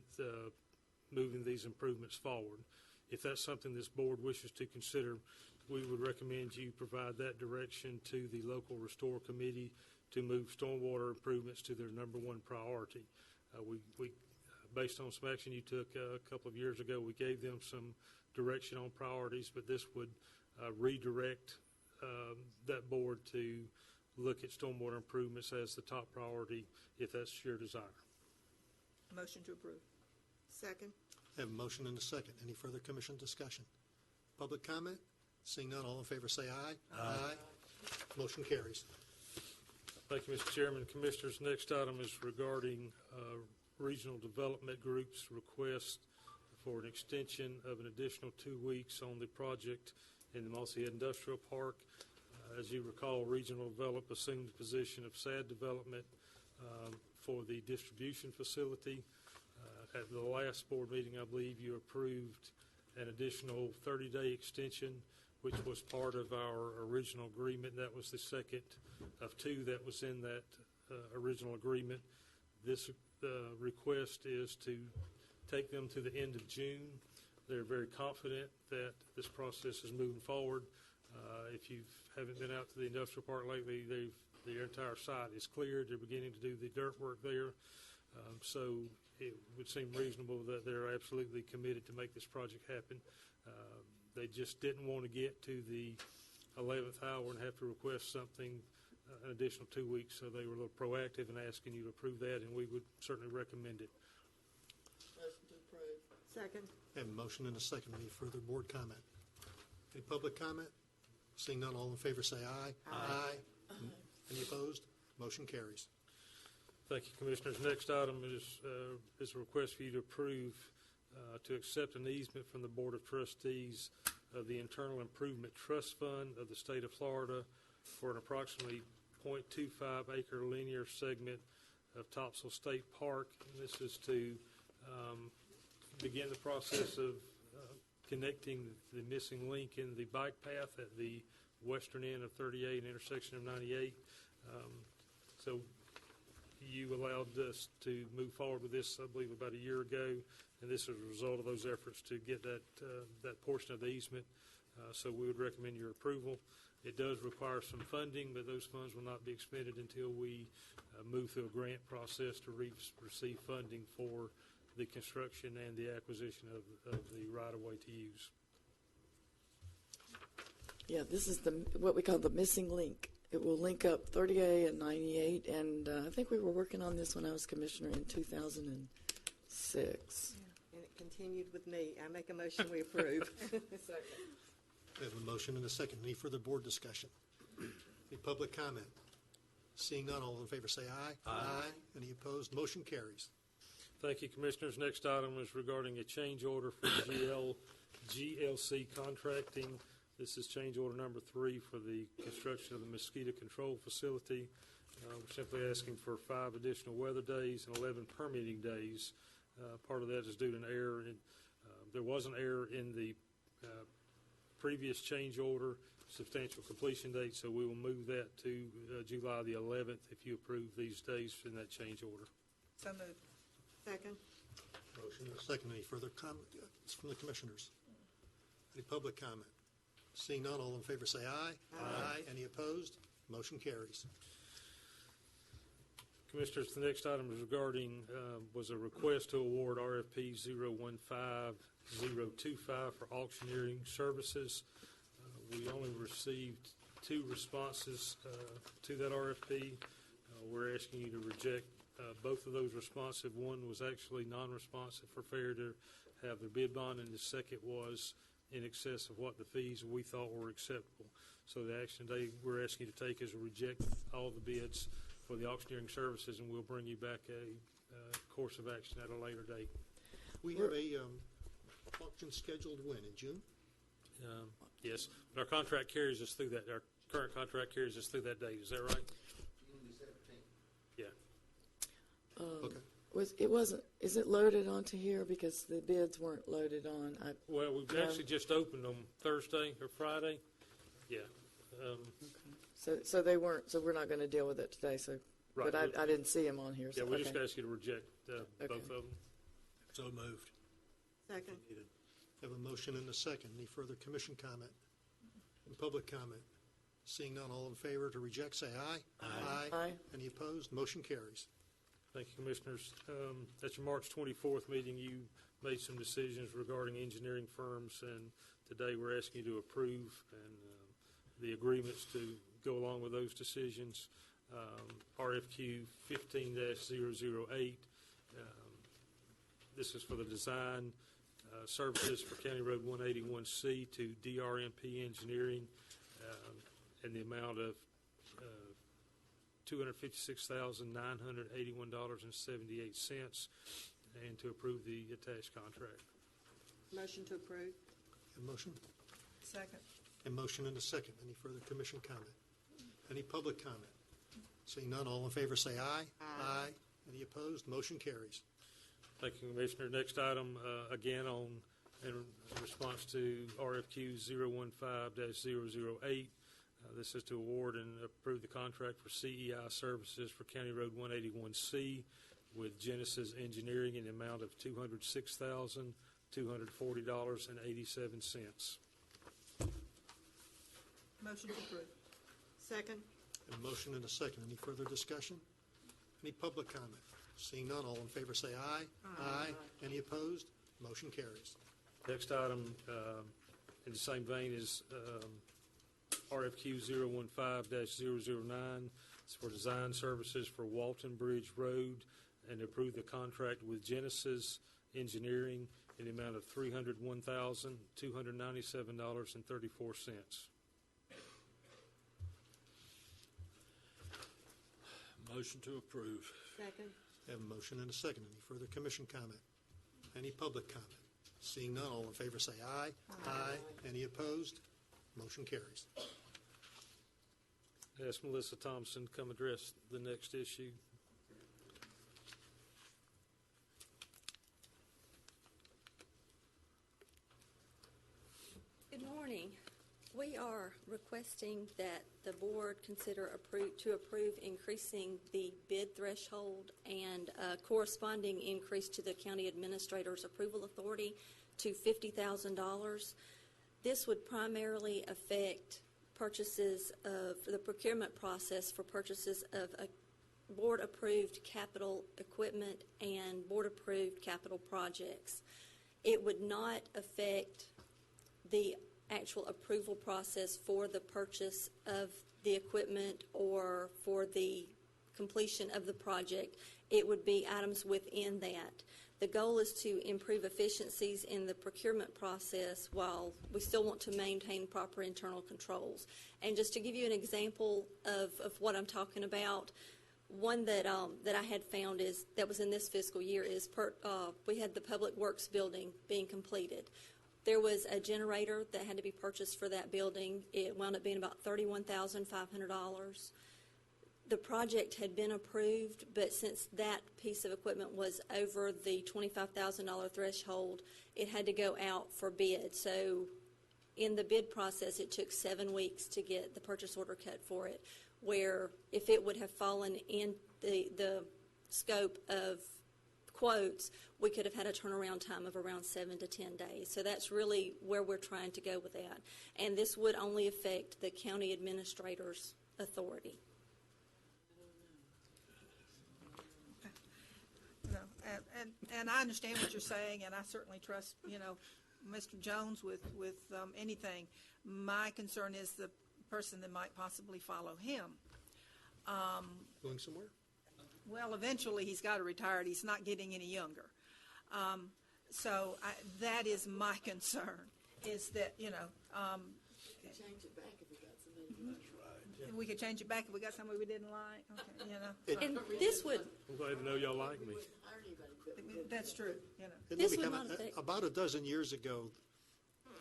moving these improvements forward. If that's something this board wishes to consider, we would recommend you provide that direction to the local Restore Committee to move stormwater improvements to their number one priority. We based on some action you took a couple of years ago, we gave them some direction on priorities, but this would redirect that board to look at stormwater improvements as the top priority if that's your desire. Motion to approve. Second. Have a motion and a second. Any further commission discussion? Public comment? Seeing none, all in favor say aye. Aye. Motion carries. Thank you, Mr. Chairman. Commissioners, next item is regarding Regional Development Group's request for an extension of an additional 2 weeks on the project in the Mossy Head Industrial Park. As you recall, Regional Develop assumed the position of SAD development for the distribution facility. At the last board meeting, I believe you approved an additional 30-day extension, which was part of our original agreement. That was the second of two that was in that original agreement. This request is to take them to the end of June. They're very confident that this process is moving forward. If you haven't been out to the industrial park lately, their entire site is cleared. They're beginning to do the dirt work there. So it would seem reasonable that they're absolutely committed to make this project happen. They just didn't want to get to the 11th hour and have to request something an additional 2 weeks, so they were a little proactive in asking you to approve that, and we would certainly recommend it. Motion to approve. Second. Have a motion and a second. Any further board comment? Any public comment? Seeing none, all in favor say aye. Aye. Any opposed? Motion carries. Thank you, Commissioners. Next item is a request for you to approve to accept an easement from the Board of Trustees of the Internal Improvement Trust Fund of the State of Florida for an approximately 0.25 acre linear segment of Topsail State Park. And this is to begin the process of connecting the missing link in the bike path at the western end of 38 and intersection of 98. So you allowed us to move forward with this, I believe, about a year ago, and this is a result of those efforts to get that portion of the easement. So we would recommend your approval. It does require some funding, but those funds will not be expended until we move through a grant process to receive funding for the construction and the acquisition of the right-of-way to use. Yeah, this is what we call the missing link. It will link up 38 and 98, and I think we were working on this when I was commissioner in 2006. And it continued with me. I make a motion we approve. We have a motion and a second. Any further board discussion? Any public comment? Seeing none, all in favor say aye. Aye. Any opposed? Motion carries. Thank you, Commissioners. Next item is regarding a change order for GLC Contracting. This is change order number 3 for the construction of the mosquito control facility. We're simply asking for 5 additional weather days and 11 permitting days. Part of that is due to an error. There was an error in the previous change order substantial completion date, so we will move that to July the 11th if you approve these days in that change order. So moved. Second. Motion and a second. Any further comments from the commissioners? Any public comment? Seeing none, all in favor say aye. Aye. Any opposed? Motion carries. Commissioners, the next item is regarding was a request to award RFP 015025 for auctioneering services. We only received 2 responses to that RFP. We're asking you to reject both of those responsive. One was actually non-responsive for failure to have their bid bond, and the second was in excess of what the fees we thought were acceptable. So the action today we're asking you to take is to reject all the bids for the auctioneering services, and we'll bring you back a course of action at a later date. We have a auction scheduled when, in June? Yes, but our contract carries us through that. Our current contract carries us through that date. Is that right? June 17th. Yeah. Okay. Is it loaded onto here because the bids weren't loaded on? Well, we've actually just opened them Thursday or Friday. Yeah. So they weren't. So we're not going to deal with it today. So, Right. but I didn't see them on here. So, Yeah, we okay. just ask you to reject both of them. So moved. Second. Have a motion and a second. Any further commission comment and public comment? Seeing none, all in favor to reject, say aye. Aye. Aye. Any opposed? Motion carries. Thank you, Commissioners. At your March 24th meeting, you made some decisions regarding engineering firms, and today we're asking you to approve and the agreements to go along with those decisions. RFQ 15-008. This is for the design services for County Road 181C to DRMP Engineering in the amount of $256,981.78, and to approve the attached contract. Motion to approve. A motion? Second. A motion and a second. Any further commission comment? Any public comment? Seeing none, all in favor say aye. Aye. Any opposed? Motion carries. Thank you, Commissioner. Next item, again in response to RFQ 015-008. This is to award and approve the contract for CEI services for County Road 181C with Genesis Engineering in the amount of $206,240.87. Motion to approve. Second. A motion and a second. Any further discussion? Any public comment? Seeing none, all in favor say aye. Aye. Any opposed? Motion carries. Next item, in the same vein, is RFQ 015-009. It's for design services for Walton Bridge Road, and approve the contract with Genesis Engineering in the amount of $301,297.34. Motion to approve. Second. Have a motion and a second. Any further commission comment? Any public comment? Seeing none, all in favor say aye. Aye. Any opposed? Motion carries. Ask Melissa Thompson to come address the next issue. Good morning. We are requesting that the board consider approve increasing the bid threshold and corresponding increase to the county administrator's approval authority to $50,000. This would primarily affect purchases of the procurement process for purchases of a board-approved capital equipment and board-approved capital projects. It would not affect the actual approval process for the purchase of the equipment or for the completion of the project. It would be items within that. The goal is to improve efficiencies in the procurement process while we still want to maintain proper internal controls. And just to give you an example of what I'm talking about, one that I had found is that was in this fiscal year is we had the Public Works building being completed. There was a generator that had to be purchased for that building. It wound up being about $31,500. The project had been approved, but since that piece of equipment was over the $25,000 threshold, it had to go out for bid. So in the bid process, it took 7 weeks to get the purchase order cut for it, where if it would have fallen in the scope of quotes, we could have had a turnaround time of around 7 to 10 days. So that's really where we're trying to go with that. And this would only affect the county administrator's authority. And I understand what you're saying, and I certainly trust, Mr. Jones with anything. My concern is the person that might possibly follow him. Going somewhere? Well, eventually he's got to retire. He's not getting any younger. So that is my concern, is that, Change it back if we got somebody. we could change it back if we got somebody we didn't like. Okay, And this would, I'm glad to know y'all like me. That's true, It This may would become- not affect- About a dozen years ago,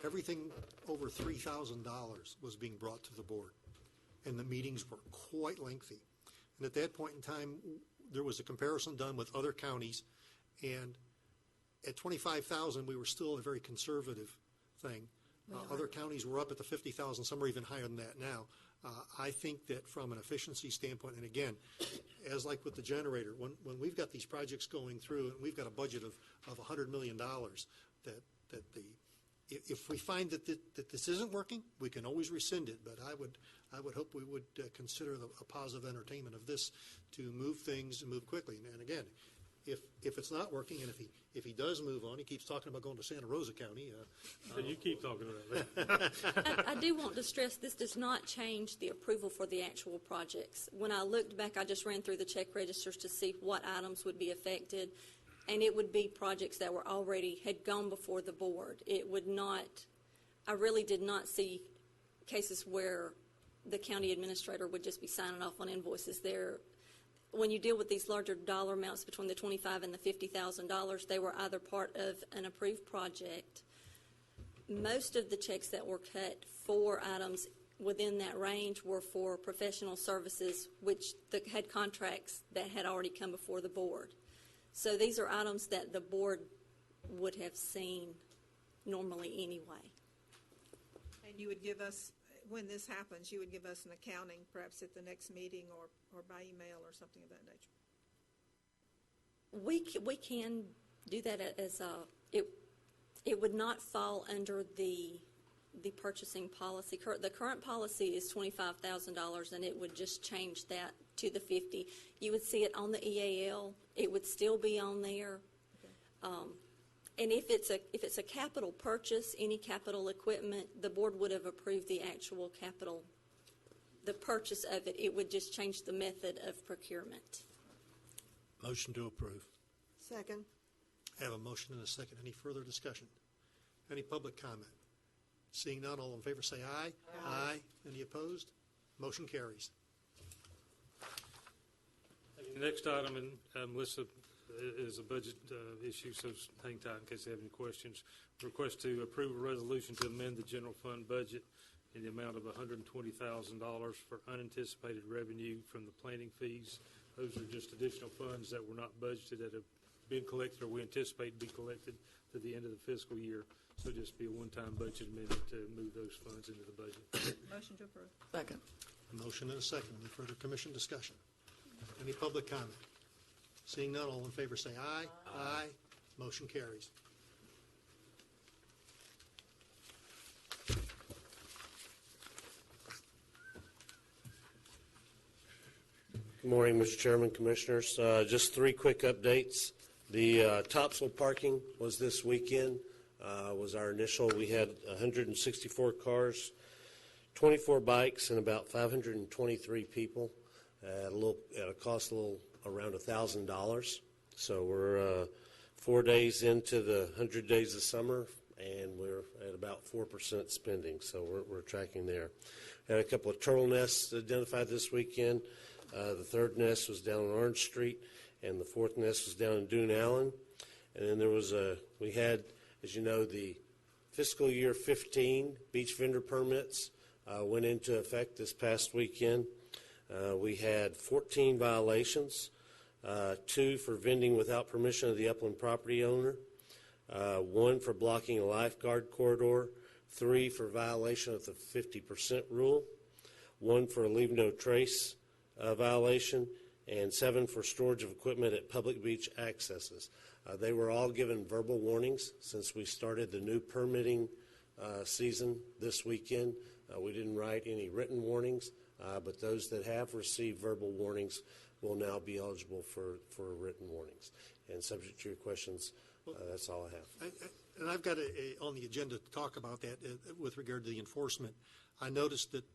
everything over $3,000 was being brought to the board, and the meetings were quite lengthy. And at that point in time, there was a comparison done with other counties, and at $25,000, we were still a very conservative thing. Other counties were up at the $50,000, some are even higher than that now. I think that from an efficiency standpoint, and again, as like with the generator, when we've got these projects going through, and we've got a budget of $100 million, if we find that this isn't working, we can always rescind it. But I would hope we would consider a positive entertainment of this to move things and move quickly. And again, if it's not working, and if he does move on, he keeps talking about going to Santa Rosa County. So you keep talking about that. I do want to stress this does not change the approval for the actual projects. When I looked back, I just ran through the check registers to see what items would be affected, and it would be projects that were had gone before the board. It would not, I really did not see cases where the county administrator would just be signing off on invoices there. When you deal with these larger dollar amounts between the $25,000 and the $50,000, they were either part of an approved project. Most of the checks that were cut for items within that range were for professional services, which had contracts that had already come before the board. So these are items that the board would have seen normally anyway. And you would give us, when this happens, you would give us an accounting perhaps at the next meeting or by email or something of that nature. We can do that as it would not fall under the the purchasing policy. The current policy is $25,000, and it would just change that to the 50. You would see it on the EAL. It would still be on there. And if it's a capital purchase, any capital equipment, the board would have approved the actual capital, the purchase of it. It would just change the method of procurement. Motion to approve. Second. I have a motion and a second. Any further discussion? Any public comment? Seeing none, all in favor say aye. Aye. Any opposed? Motion carries. The next item, and Melissa, is a budget issue, so hang tight in case you have any questions. Request to approve a resolution to amend the general fund budget in the amount of $120,000 for unanticipated revenue from the planning fees. Those are just additional funds that were not budgeted that have been collected or we anticipate to be collected to the end of the fiscal year. So just be a one-time budget amendment to move those funds into the budget. Motion to approve. Second. A motion and a second. Any further commission discussion? Any public comment? Seeing none, all in favor say aye. Aye. Motion carries. Good morning, Mr. Chairman, Commissioners. Just three quick updates. The Topsail parking was this weekend, was our initial. We had 164 cars, 24 bikes, and about 523 people at a cost a little around $1,000. So we're 4 days into the 100 days of summer, and we're at about 4% spending. So we're tracking there. Had a couple of turtle nests identified this weekend. The third nest was down on Orange Street, and the fourth nest was down in Dune Allen. And then we had, as you know, the fiscal year 15 beach vendor permits went into effect this past weekend. We had 14 violations, 2 for vending without permission of the upland property owner, 1 for blocking a lifeguard corridor, 3 for violation of the 50% rule, 1 for a leave no trace violation, and 7 for storage of equipment at public beach accesses. They were all given verbal warnings since we started the new permitting season this weekend. We didn't write any written warnings, but those that have received verbal warnings will now be eligible for written warnings. And subject to your questions, that's all I have. And I've got on the agenda to talk about that with regard to the enforcement. I noticed that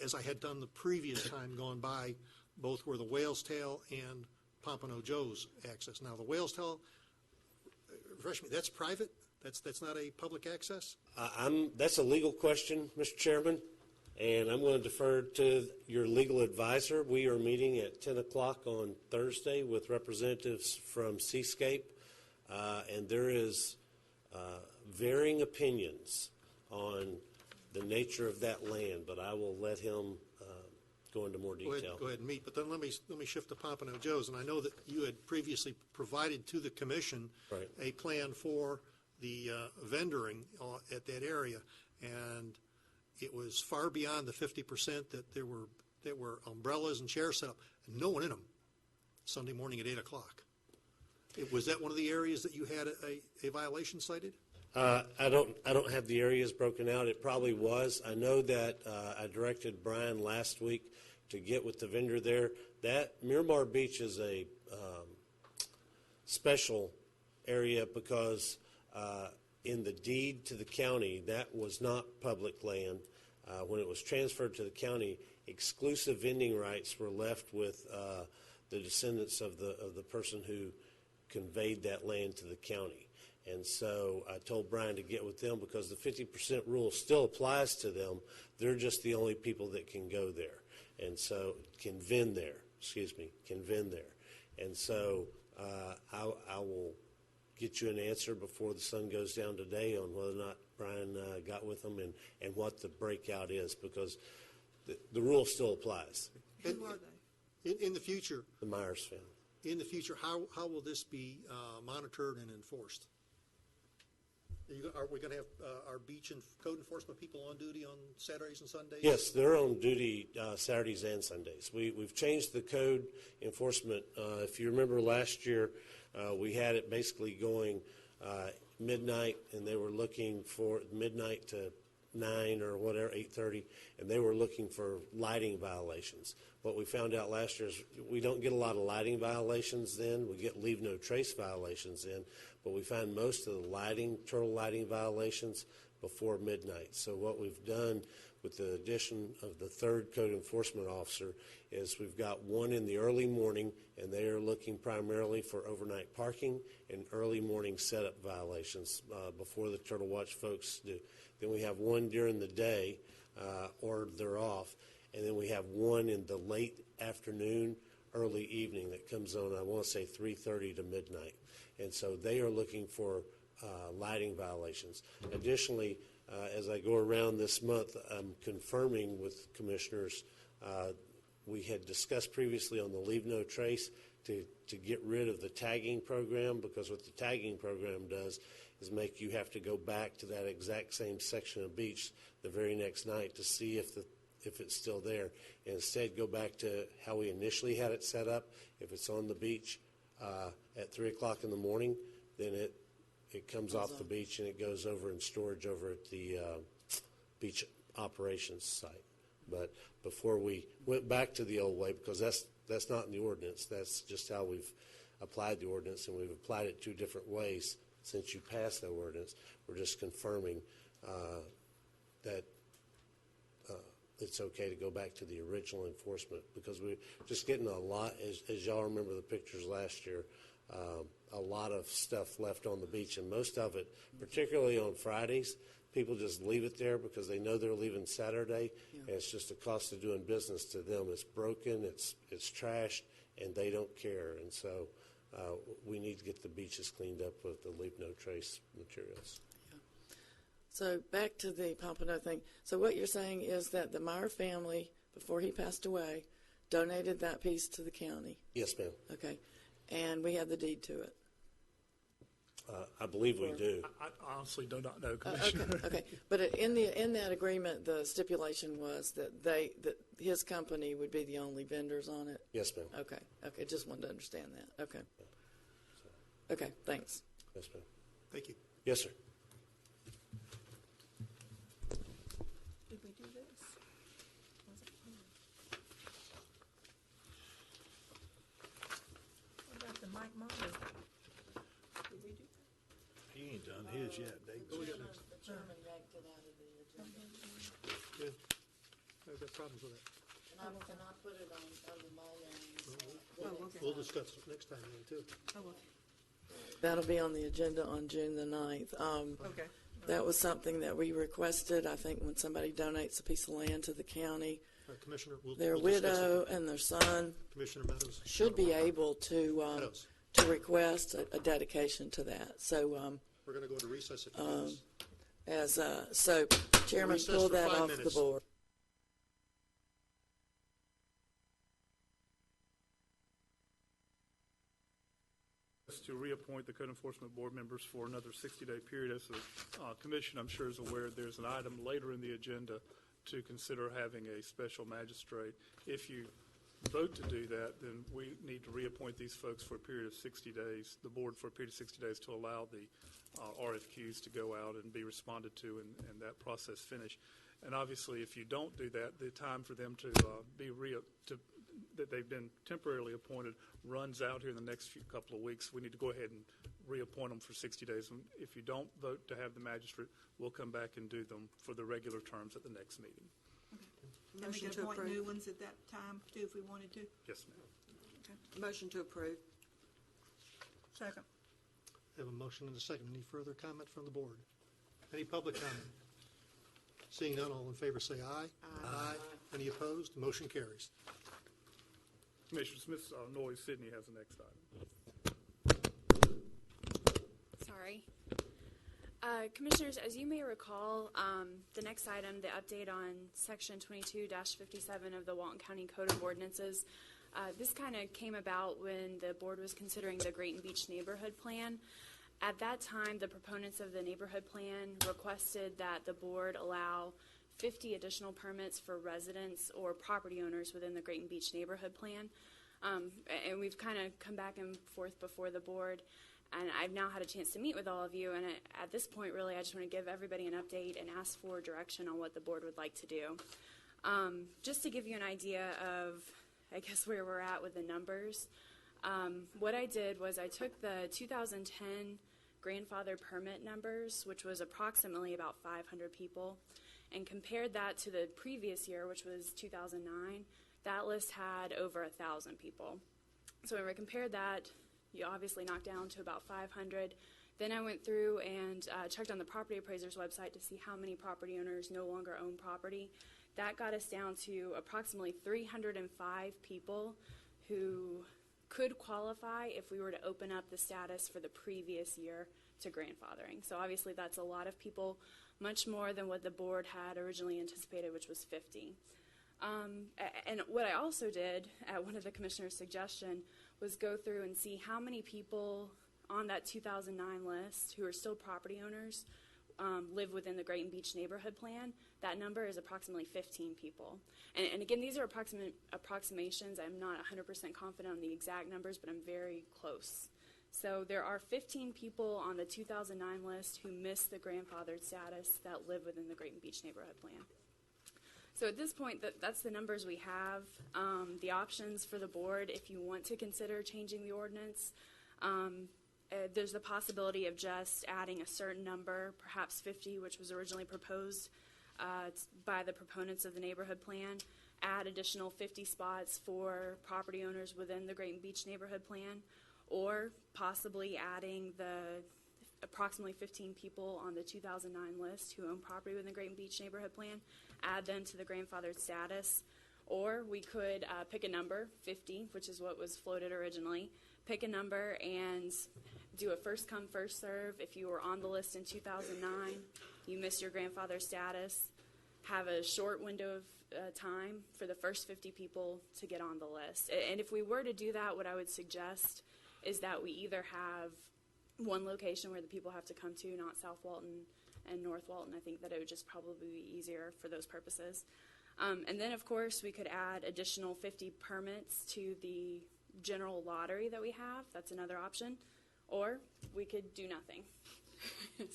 as I had done the previous time gone by, both were the Whale's Tail and Pompano Joe's access. Now, the Whale's Tail, refresh me, that's private? That's not a public access? That's a legal question, Mr. Chairman, and I'm going to defer to your legal advisor. We are meeting at 10 o'clock on Thursday with representatives from Seascape, and there is varying opinions on the nature of that land, but I will let him go into more detail. Go ahead and meet, but then let me shift to Pompano Joe's, and I know that you had previously provided to the commission a plan for the vendoring at that area, and it was far beyond the 50% that there were umbrellas and chairs set up, and no one in them Sunday morning at 8 o'clock. Was that one of the areas that you had a violation cited? I don't have the areas broken out. It probably was. I know that I directed Brian last week to get with the vendor there. That Miramar Beach is a special area because in the deed to the county, that was not public land. When it was transferred to the county, exclusive vending rights were left with the descendants of the person who conveyed that land to the county. And so I told Brian to get with them because the 50% rule still applies to them. They're just the only people that can go there. And so can vend there. And so I will get you an answer before the sun goes down today on whether or not Brian got with them and what the breakout is, because the rule still applies. Who are they? In the future, the Myers family. In the future, how will this be monitored and enforced? Are we going to have our beach and code enforcement people on duty on Saturdays and Sundays? Yes, they're on duty Saturdays and Sundays. We've changed the code enforcement. If you remember last year, we had it basically going midnight, and they were looking for midnight to 9 or whatever, 8:30, and they were looking for lighting violations. What we found out last year is we don't get a lot of lighting violations then. We get leave no trace violations in, but we find most of the turtle lighting violations before midnight. So what we've done with the addition of the third code enforcement officer is we've got one in the early morning, and they are looking primarily for overnight parking and early morning setup violations before the Turtle Watch folks do. Then we have one during the day, or they're off, and then we have one in the late afternoon, early evening that comes on, I want to say 3:30 to midnight. And so they are looking for lighting violations. Additionally, as I go around this month, I'm confirming with commissioners, we had discussed previously on the leave no trace to get rid of the tagging program, because what the tagging program does is make you have to go back to that exact same section of beach the very next night to see if it's still there. And instead, go back to how we initially had it set up. If it's on the beach at 3 o'clock in the morning, then it comes off the beach and it goes over in storage over at the beach operations site. But before we went back to the old way, because that's not in the ordinance, that's just how we've applied the ordinance, and we've applied it 2 different ways since you passed the ordinance. We're just confirming that it's okay to go back to the original enforcement, because we're just getting a lot, as y'all remember the pictures last year, a lot of stuff left on the beach, and most of it, particularly on Fridays, people just leave it there because they know they're leaving Saturday, and it's just a cost of doing business to them. It's broken, it's trashed, and they don't care. And so we need to get the beaches cleaned up with the leave no trace materials. So back to the Pompano thing. So what you're saying is that the Meyer family, before he passed away, donated that piece to the county? Yes, ma'am. Okay. And we have the deed to it? I believe we do. I honestly do not know, Commissioner. Okay. But in that agreement, the stipulation was that his company would be the only vendors on it? Yes, ma'am. Okay. Just wanted to understand that. Okay. Okay, thanks. Yes, ma'am. Thank you. Yes, sir. Did we do this? What about the Mike Marley? Did we do that? He ain't done his yet, Dave. The chairman yanked it out of the agenda. Yeah. I've got problems with that. And I put it on under my Okay. We'll discuss it next time, too. Oh, okay. That'll be on the agenda on June the 9th. Okay. That was something that we requested, I think, when somebody donates a piece of land to the county. Commissioner, Their we'll discuss widow it. and their son Commissioner Meadows. should be able to Meadows. request a dedication to that. So We're going to go into recess if you please. so Chairman, Recess pull for that 5 off the minutes. board. To reappoint the code enforcement board members for another 60-day period. As the commission, I'm sure, is aware, there's an item later in the agenda to consider having a special magistrate. If you vote to do that, then we need to reappoint these folks for a period of 60 days, the board for a period of 60 days to allow the RFQs to go out and be responded to and that process finish. And obviously, if you don't do that, the time for them to that they've been temporarily appointed runs out here in the next couple of weeks. We need to go ahead and reappoint them for 60 days. And if you don't vote to have the magistrate, we'll come back and do them for the regular terms at the next meeting. Can we appoint new ones at that time, too, if we wanted to? Yes, ma'am. Motion to approve. Second. Have a motion and a second. Any further comment from the board? Any public comment? Seeing none, all in favor say aye. Aye. Any opposed? Motion carries. Commissioner Smith, Noy Sidney has the next item. Sorry. Commissioners, as you may recall, the next item, the update on Section 22-57 of the Walton County Code of Ordinances, this kind of came about when the board was considering the Grayton Beach Neighborhood Plan. At that time, the proponents of the neighborhood plan requested that the board allow 50 additional permits for residents or property owners within the Grayton Beach Neighborhood Plan. And we've kind of come back and forth before the board. and I've now had a chance to meet with all of you, and at this point, really, I just want to give everybody an update and ask for direction on what the board would like to do. Just to give you an idea of, I guess, where we're at with the numbers, what I did was I took the 2010 grandfather permit numbers, which was approximately about 500 people, and compared that to the previous year, which was 2009. That list had over 1,000 people. So when we compared that, you obviously knocked down to about 500. Then I went through and checked on the property appraiser's website to see how many property owners no longer own property. That got us down to approximately 305 people who could qualify if we were to open up the status for the previous year to grandfathering. So obviously that's a lot of people, much more than what the board had originally anticipated, which was 50. And what I also did, at one of the commissioner's suggestion, was go through and see how many people on that 2009 list who are still property owners live within the Grayton Beach Neighborhood Plan. That number is approximately 15 people. And again, these are approximations. I'm not 100% confident on the exact numbers, but I'm very close. So there are 15 people on the 2009 list who missed the grandfathered status that live within the Grayton Beach Neighborhood Plan. So at this point, that's the numbers we have. The options for the board, if you want to consider changing the ordinance, there's the possibility of just adding a certain number, perhaps 50, which was originally proposed by the proponents of the neighborhood plan, add additional 50 spots for property owners within the Grayton Beach Neighborhood Plan, or possibly adding the approximately 15 people on the 2009 list who own property within the Grayton Beach Neighborhood Plan, add them to the grandfathered status. Or we could pick a number, 50, which is what was floated originally, pick a number and do a first come, first serve. If you were on the list in 2009, you missed your grandfather status, have a short window of time for the first 50 people to get on the list. And if we were to do that, what I would suggest is that we either have one location where the people have to come to, not South Walton and North Walton. I think that it would just probably be easier for those purposes. And then, of course, we could add additional 50 permits to the general lottery that we have. That's another option. Or we could do nothing.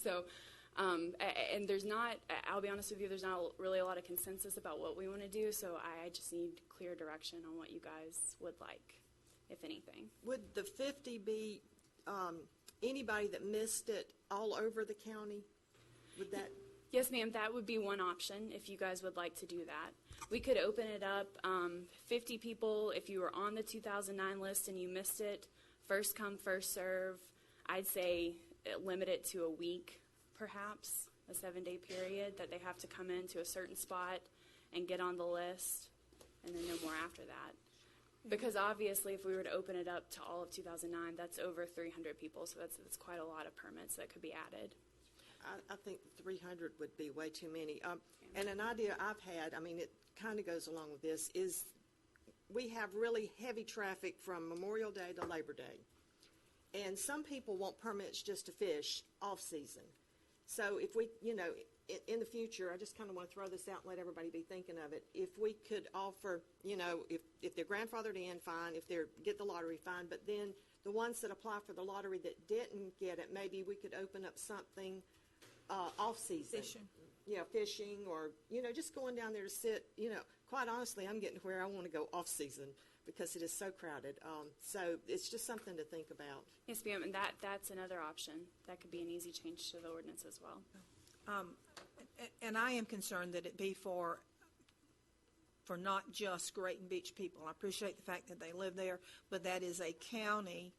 So, and there's not, I'll be honest with you, there's not really a lot of consensus about what we want to do, so I just need clear direction on what you guys would like, if anything. Would the 50 be anybody that missed it all over the county? Would that? Yes, ma'am, that would be one option if you guys would like to do that. We could open it up, 50 people, if you were on the 2009 list and you missed it, first come, first serve. I'd say limit it to a week, perhaps, a 7-day period that they have to come into a certain spot and get on the list, and then no more after that. Because obviously, if we were to open it up to all of 2009, that's over 300 people, so that's quite a lot of permits that could be added. I think 300 would be way too many. And an idea I've had, I mean, it kind of goes along with this, is we have really heavy traffic from Memorial Day to Labor Day. And some people want permits just to fish off-season. So if we, you know, in the future, I just kind of want to throw this out and let everybody be thinking of it. If we could offer, you know, if they're grandfathered in, fine. If they're get the lottery, fine. But then the ones that apply for the lottery that didn't get it, maybe we could open up something off-season. Fishing. Yeah, fishing, or, you know, just going down there to sit. You know, quite honestly, I'm getting to where I want to go off-season because it is so crowded. So it's just something to think about. Yes, ma'am, and that's another option. That could be an easy change to the ordinance as well. And I am concerned that it be for not just Grayton Beach people. I appreciate the fact that they live there, but that is a county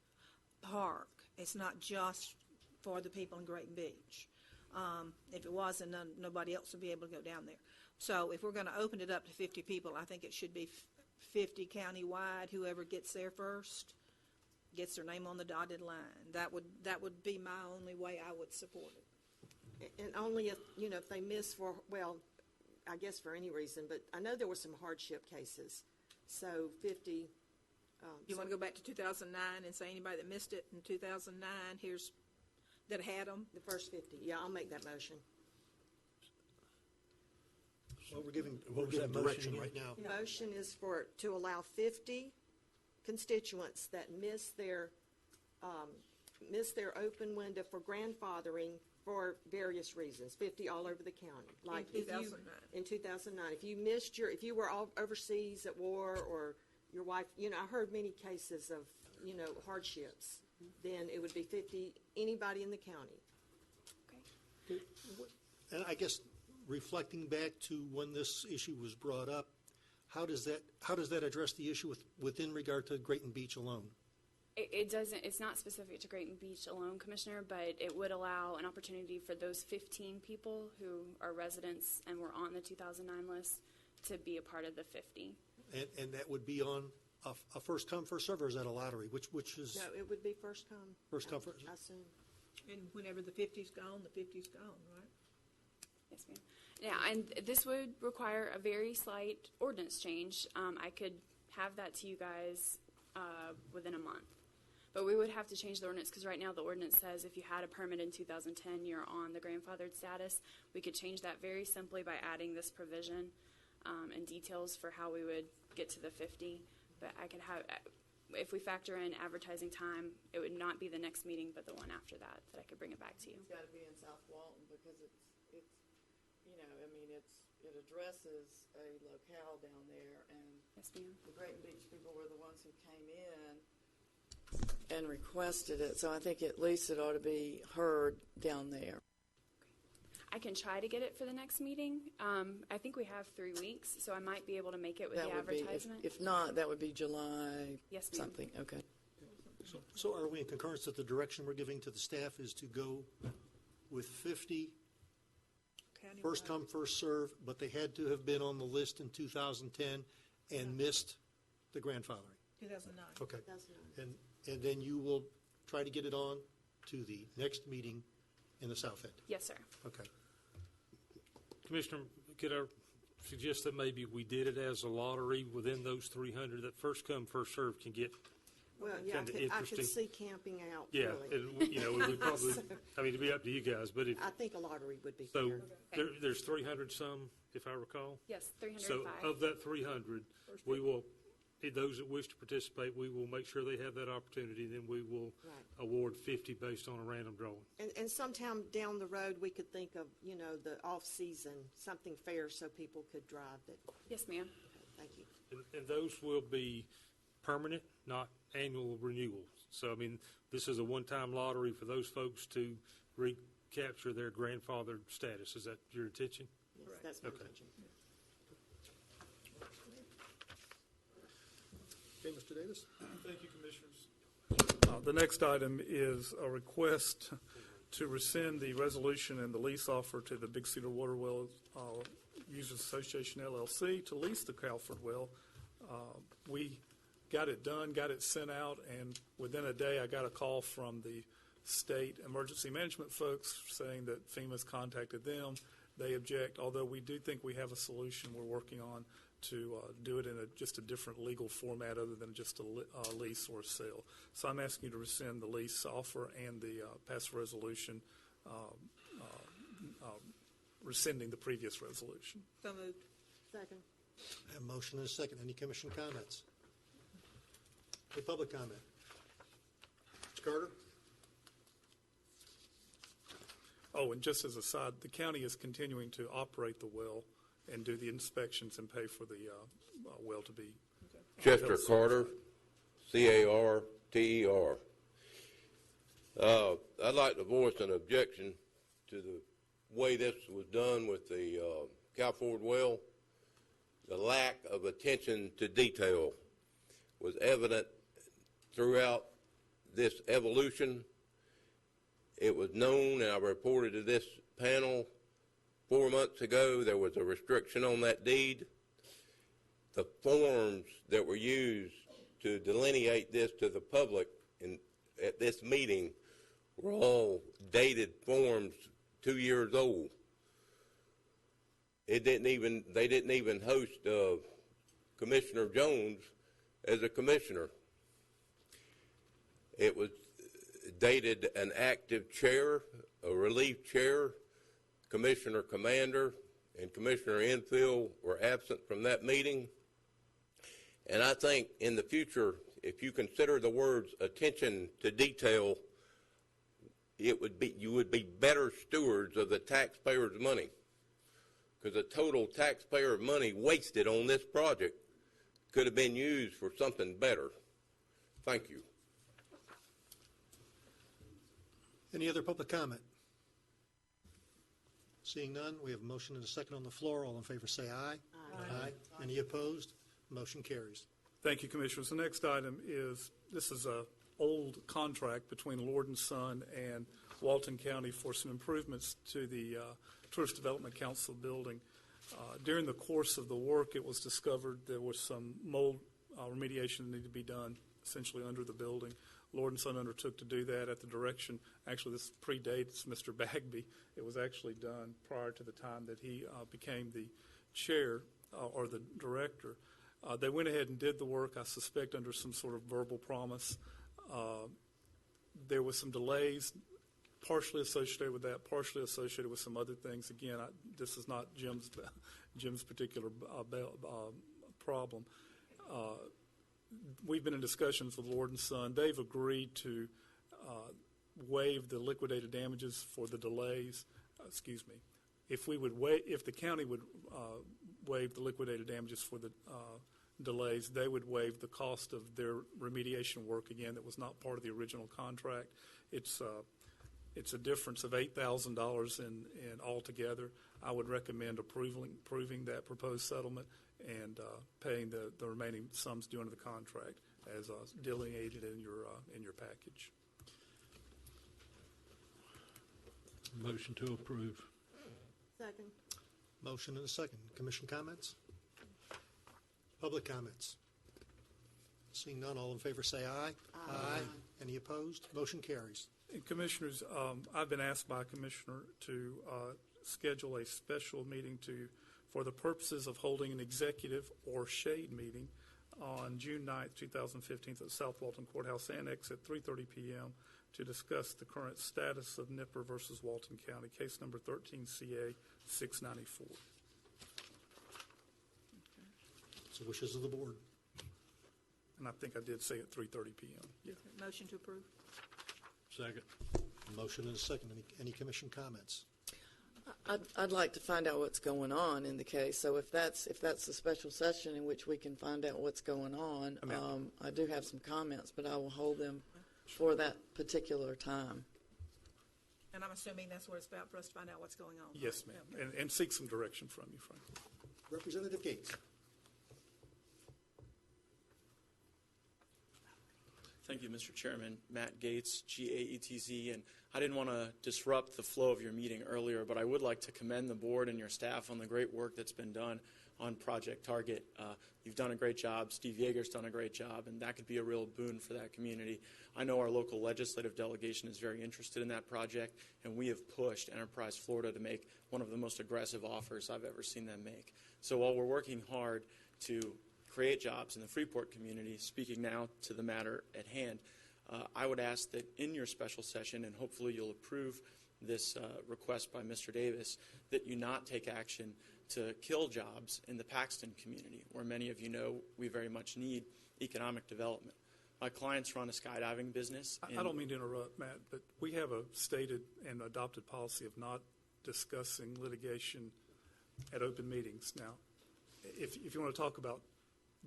park. It's not just for the people in Grayton Beach. If it wasn't, nobody else would be able to go down there. So if we're going to open it up to 50 people, I think it should be 50 county-wide. Whoever gets there first gets their name on the dotted line. That would be my only way I would support it. And only if, you know, if they miss for, well, I guess for any reason, but I know there were some hardship cases. So 50. You want to go back to 2009 and say anybody that missed it in 2009, that had them? The first 50. Yeah, I'll make that motion. Well, we're giving direction right now. The motion is to allow 50 constituents that miss their missed their open window for grandfathering for various reasons, 50 all over the county. Like In if you- 2009. In 2009. If you were all overseas at war or your wife, I heard many cases of, hardships, then it would be 50, anybody in the county. And I guess reflecting back to when this issue was brought up, how does that address the issue within regard to Grayton Beach alone? It doesn't, it's not specific to Grayton Beach alone, Commissioner, but it would allow an opportunity for those 15 people who are residents and were on the 2009 list to be a part of the 50. And that would be on a first come, first serve, or is that a lottery? Which is? No, it would be first come. First come, first. I assume. And whenever the 50's gone, the 50's gone, right? Yes, ma'am. Yeah, and this would require a very slight ordinance change. I could have that to you guys within a month. But we would have to change the ordinance because right now the ordinance says if you had a permit in 2010, you're on the grandfathered status. We could change that very simply by adding this provision and details for how we would get to the 50. But I could have, if we factor in advertising time, it would not be the next meeting, but the one after that I could bring it back to you. It's got to be in South Walton because it addresses a locale down there, and yes, ma'am. The Grayton Beach people were the ones who came in and requested it, so I think at least it ought to be heard down there. I can try to get it for the next meeting. I think we have 3 weeks, so I might be able to make it with the advertisement. If not, that would be July Yes, ma'am. something. Okay. So are we in concurrence that the direction we're giving to the staff is to go with 50 first come, first serve, but they had to have been on the list in 2010 and missed the grandfathering? 2009. Okay. And then you will try to get it on to the next meeting in the South End? Yes, sir. Okay. Commissioner, could I suggest that maybe we did it as a lottery within those 300, that first come, first serve can get Well, yeah, kind of I interesting. could see camping out, Yeah, really. and, we would probably, it'd be up to you guys, but if, I think a lottery would be so fair. there's 300 some, if I recall? Yes, So 305. of that 300, we will, those that wish to participate, we will make sure they have that opportunity, then we will Right. award 50 based on a random drawing. And sometime down the road, we could think of, the off-season, something fair so people could drive that. Yes, ma'am. Thank you. And those will be permanent, not annual renewals. So, I mean, this is a one-time lottery for those folks to recapture their grandfathered status. Is that your intention? Yes, that's my Okay. intention. Okay, Mr. Davis? Thank you, Commissioners. The next item is a request to rescind the resolution and the lease offer to the Big Cedar Water Well Users Association LLC to lease the Crawford Well. We got it done, got it sent out, and within a day I got a call from the state emergency management folks saying that FEMA's contacted them. They object, although we do think we have a solution we're working on to do it in just a different legal format other than just a lease or a sale. So I'm asking you to rescind the lease offer and the pass resolution rescinding the previous resolution. So moved. Second. I have a motion and a second. Any commission comments? Any public comment? Mr. Carter? Oh, and just as a side, the county is continuing to operate the well and do the inspections and pay for the well to be. Chester Carter, C-A-R-T-E-R. I'd like to voice an objection to the way this was done with the Crawford well. The lack of attention to detail was evident throughout this evolution. It was known, and I reported to this panel 4 months ago, there was a restriction on that deed. The forms that were used to delineate this to the public at this meeting were all dated forms 2 years old. They didn't even host Commissioner Jones as a commissioner. It was dated an active chair, a relief chair, Commissioner Commander, and Commissioner Enfield were absent from that meeting. And I think in the future, if you consider the words attention to detail you would be better stewards of the taxpayers' money, because the total taxpayer money wasted on this project could have been used for something better. Thank you. Any other public comment? Seeing none, we have a motion and a second on the floor. All in favor say aye. Aye. Any opposed? Motion carries. Thank you, Commissioners. The next item is, this is a old contract between Lord & Son and Walton County for some improvements to the Tourist Development Council building. During the course of the work, it was discovered there was some mold remediation that needed to be done essentially under the building. Lord & Son undertook to do that at the direction, actually this predates Mr. Bagby. It was actually done prior to the time that he became the chair or the director. They went ahead and did the work, I suspect, under some sort of verbal promise. There was some delays, partially associated with that, partially associated with some other things. Again, this is not Jim's particular problem. We've been in discussions with Lord & Son. They've agreed to waive the liquidated damages for the delays. If the county would waive the liquidated damages for the delays, they would waive the cost of their remediation work, again, that was not part of the original contract. It's a difference of $8,000 in altogether. I would recommend approving that proposed settlement and paying the remaining sums due under the contract as delineated in your package. Motion to approve. Second. Motion and a second. Commission comments? Public comments? Seeing none, all in favor say aye. Aye. Any opposed? Motion carries. And Commissioners, I've been asked by a commissioner to schedule a special meeting for the purposes of holding an executive or shade meeting on June 9th, 2015 at the South Walton Courthouse Annex at 3:30 p.m. to discuss the current status of Nipper versus Walton County, case number 13CA 694. So wishes of the board. And I think I did say at 3:30 p.m. Yeah. Motion to approve. Second. Motion and a second. Any commission comments? I'd like to find out what's going on in the case. So if that's a special session in which we can find out what's going on, I do have some comments, but I will hold them for that particular time. And I'm assuming that's what it's about, for us to find out what's going on. Yes, ma'am, and seek some direction from you, Frank. Representative Gates. Thank you, Mr. Chairman. Matt Gates, GAETZ, and I didn't want to disrupt the flow of your meeting earlier, but I would like to commend the board and your staff on the great work that's been done on Project Target. You've done a great job. Steve Yeager's done a great job, and that could be a real boon for that community. I know our local legislative delegation is very interested in that project, and we have pushed Enterprise Florida to make one of the most aggressive offers I've ever seen them make. So while we're working hard to create jobs in the Freeport community, speaking now to the matter at hand, I would ask that in your special session, and hopefully you'll approve this request by Mr. Davis, that you not take action to kill jobs in the Paxton community, where many of you know we very much need economic development. My clients run a skydiving business. I don't mean to interrupt, Matt, but we have a stated and adopted policy of not discussing litigation at open meetings. Now, if you want to talk about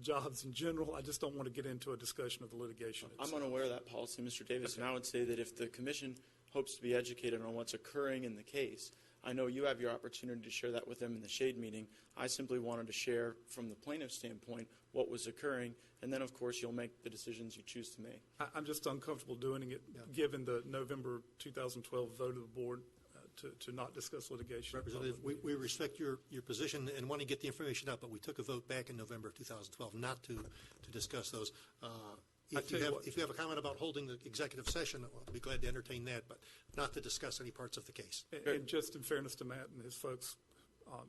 jobs in general, I just don't want to get into a discussion of the litigation itself. I'm unaware of that policy, Mr. Davis, and I would say that if the commission hopes to be educated on what's occurring in the case, I know you have your opportunity to share that with them in the shade meeting. I simply wanted to share from the plaintiff's standpoint what was occurring, and then, of course, you'll make the decisions you choose to make. I'm just uncomfortable doing it, given the November 2012 vote of the board to not discuss litigation. Representative, we respect your position and want to get the information out, but we took a vote back in November 2012 not to discuss those. If you have a comment about holding the executive session, I'll be glad to entertain that, but not to discuss any parts of the case. And just in fairness to Matt and his folks,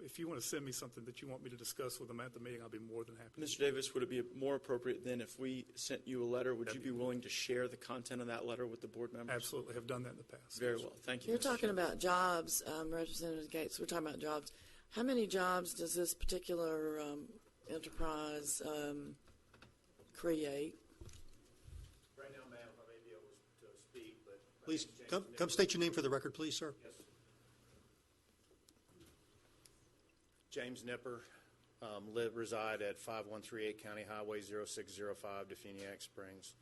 if you want to send me something that you want me to discuss with them at the meeting, I'll be more than happy. Mr. Davis, would it be more appropriate then if we sent you a letter? Would you be willing to share the content of that letter with the board members? Absolutely. Have done that in the past. Very well. Thank you. You're talking about jobs, Representative Gates. We're talking about jobs. How many jobs does this particular enterprise create? Right now, ma'am, I may be able to speak, but Please, come state your name for the record, please, sir. James Nipper, reside at 5138 County Highway 0605, Defeniak Springs.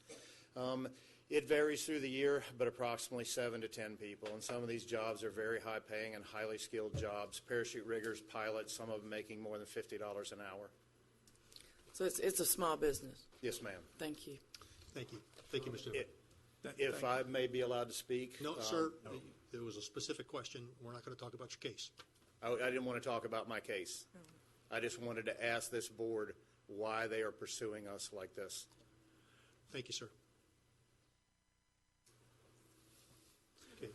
It varies through the year, but approximately 7 to 10 people. And some of these jobs are very high-paying and highly skilled jobs. Parachute riggers, pilots, some of them making more than $50 an hour. So it's a small business. Yes, ma'am. Thank you. Thank you. Thank you, Mr. If I may be allowed to speak. No, sir, there was a specific question. We're not going to talk about your case. I didn't want to talk about my case. I just wanted to ask this board why they are pursuing us like this. Thank you, sir. Okay,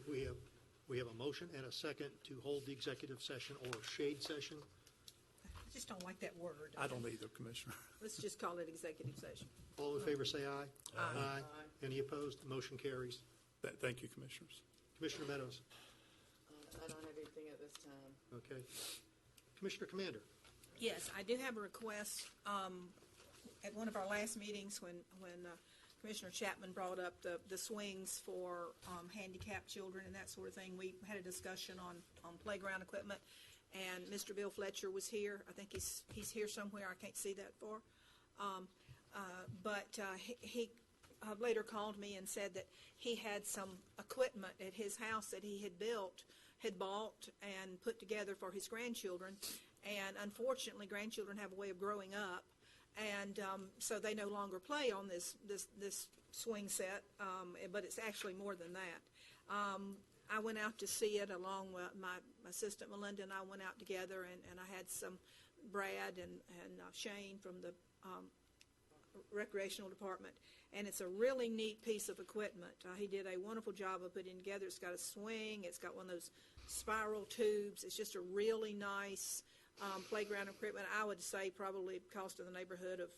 we have a motion and a second to hold the executive session or shade session. I just don't like that word. I don't either, Commissioner. Let's just call it executive session. All in favor, say aye. Aye. Any opposed? The motion carries. Thank you, Commissioners. Commissioner Meadows. I don't have anything at this time. Okay. Commissioner Commander. Yes, I do have a request. At one of our last meetings, when Commissioner Chapman brought up the swings for handicapped children and that sort of thing, we had a discussion on playground equipment, and Mr. Bill Fletcher was here. I think he's here somewhere. I can't see that far. But he later called me and said that he had some equipment at his house that he had bought and put together for his grandchildren. And unfortunately, grandchildren have a way of growing up, and so they no longer play on this swing set, but it's actually more than that. I went out to see it along with my assistant Melinda, and I went out together, and I had some Brad and Shane from the recreational department, and it's a really neat piece of equipment. He did a wonderful job of putting it together. It's got a swing. It's got one of those spiral tubes. It's just a really nice playground equipment. I would say probably cost in the neighborhood of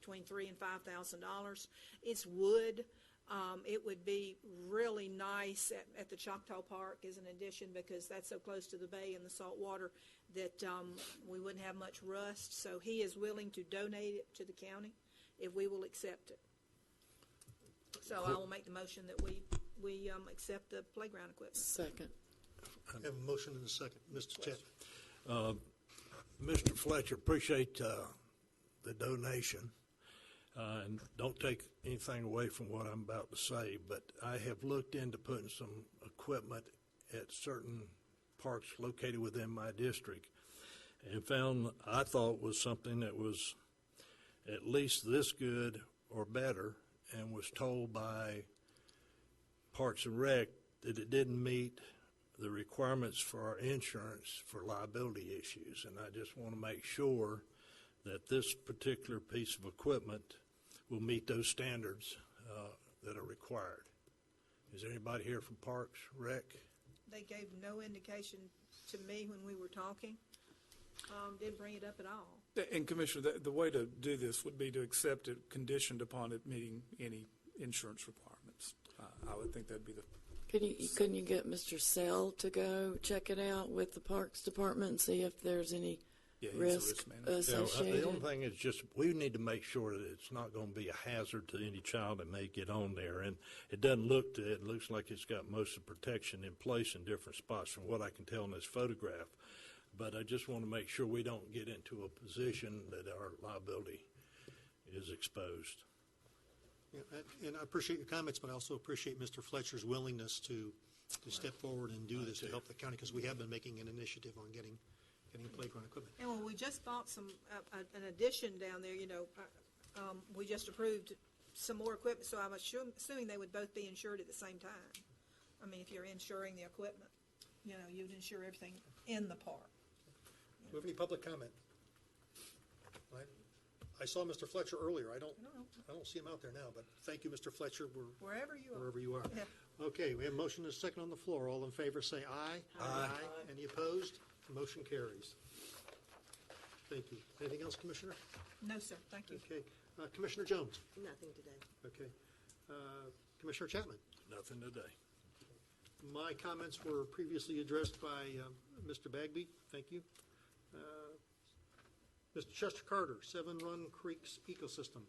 between $3,000 and $5,000. It's wood. It would be really nice at the Choctaw Park as an addition, because that's so close to the bay and the salt water that we wouldn't have much rust. So he is willing to donate it to the county if we will accept it. So I will make the motion that we accept the playground equipment. Second. I have a motion and a second. Mr. Chapman. Mr. Fletcher, appreciate the donation. And don't take anything away from what I'm about to say, but I have looked into putting some equipment at certain parks located within my district and found I thought was something that was at least this good or better, and was told by Parks and Rec that it didn't meet the requirements for our insurance for liability issues. And I just want to make sure that this particular piece of equipment will meet those standards that are required. Is there anybody here from Parks, Rec? They gave no indication to me when we were talking. Didn't bring it up at all. And Commissioner, the way to do this would be to accept it conditioned upon it meeting any insurance requirements. I would think that'd be the... Couldn't you get Mr. Sell to go check it out with the Parks Department and see if there's any risk associated? The only thing is just we need to make sure that it's not going to be a hazard to any child that may get on there. And it doesn't look to it. It looks like it's got most of the protection in place in different spots from what I can tell in this photograph. But I just want to make sure we don't get into a position that our liability is exposed. Yeah, and I appreciate your comments, but I also appreciate Mr. Fletcher's willingness to step forward and do this to help the county, because we have been making an initiative on getting playground equipment. And when we just bought an addition down there, we just approved some more equipment, so I'm assuming they would both be insured at the same time. I mean, if you're insuring the equipment, you'd insure everything in the park. Do we have any public comment? I saw Mr. Fletcher earlier. I don't see him out there now, but thank you, Mr. Fletcher. Wherever you are. Yeah. Okay, we have a motion and a second on the floor. All in favor say aye. Aye. Any opposed? The motion carries. Thank you. Anything else, Commissioner? No, sir. Thank you. Okay. Commissioner Jones? Nothing today. Okay. Commissioner Chapman? Nothing today. My comments were previously addressed by Mr. Bagby. Thank you. Mr. Chester Carter, Seven Run Creeks Ecosystem.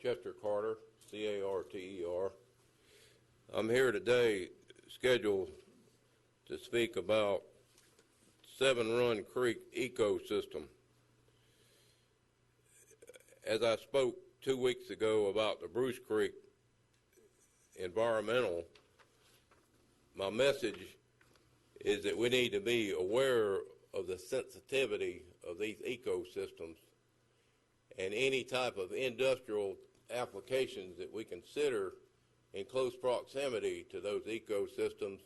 Chester Carter, C-A-R-T-E-R. I'm here today scheduled to speak about Seven Run Creek ecosystem. As I spoke 2 weeks ago about the Bruce Creek environmental, my message is that we need to be aware of the sensitivity of these ecosystems and any type of industrial applications that we consider in close proximity to those ecosystems,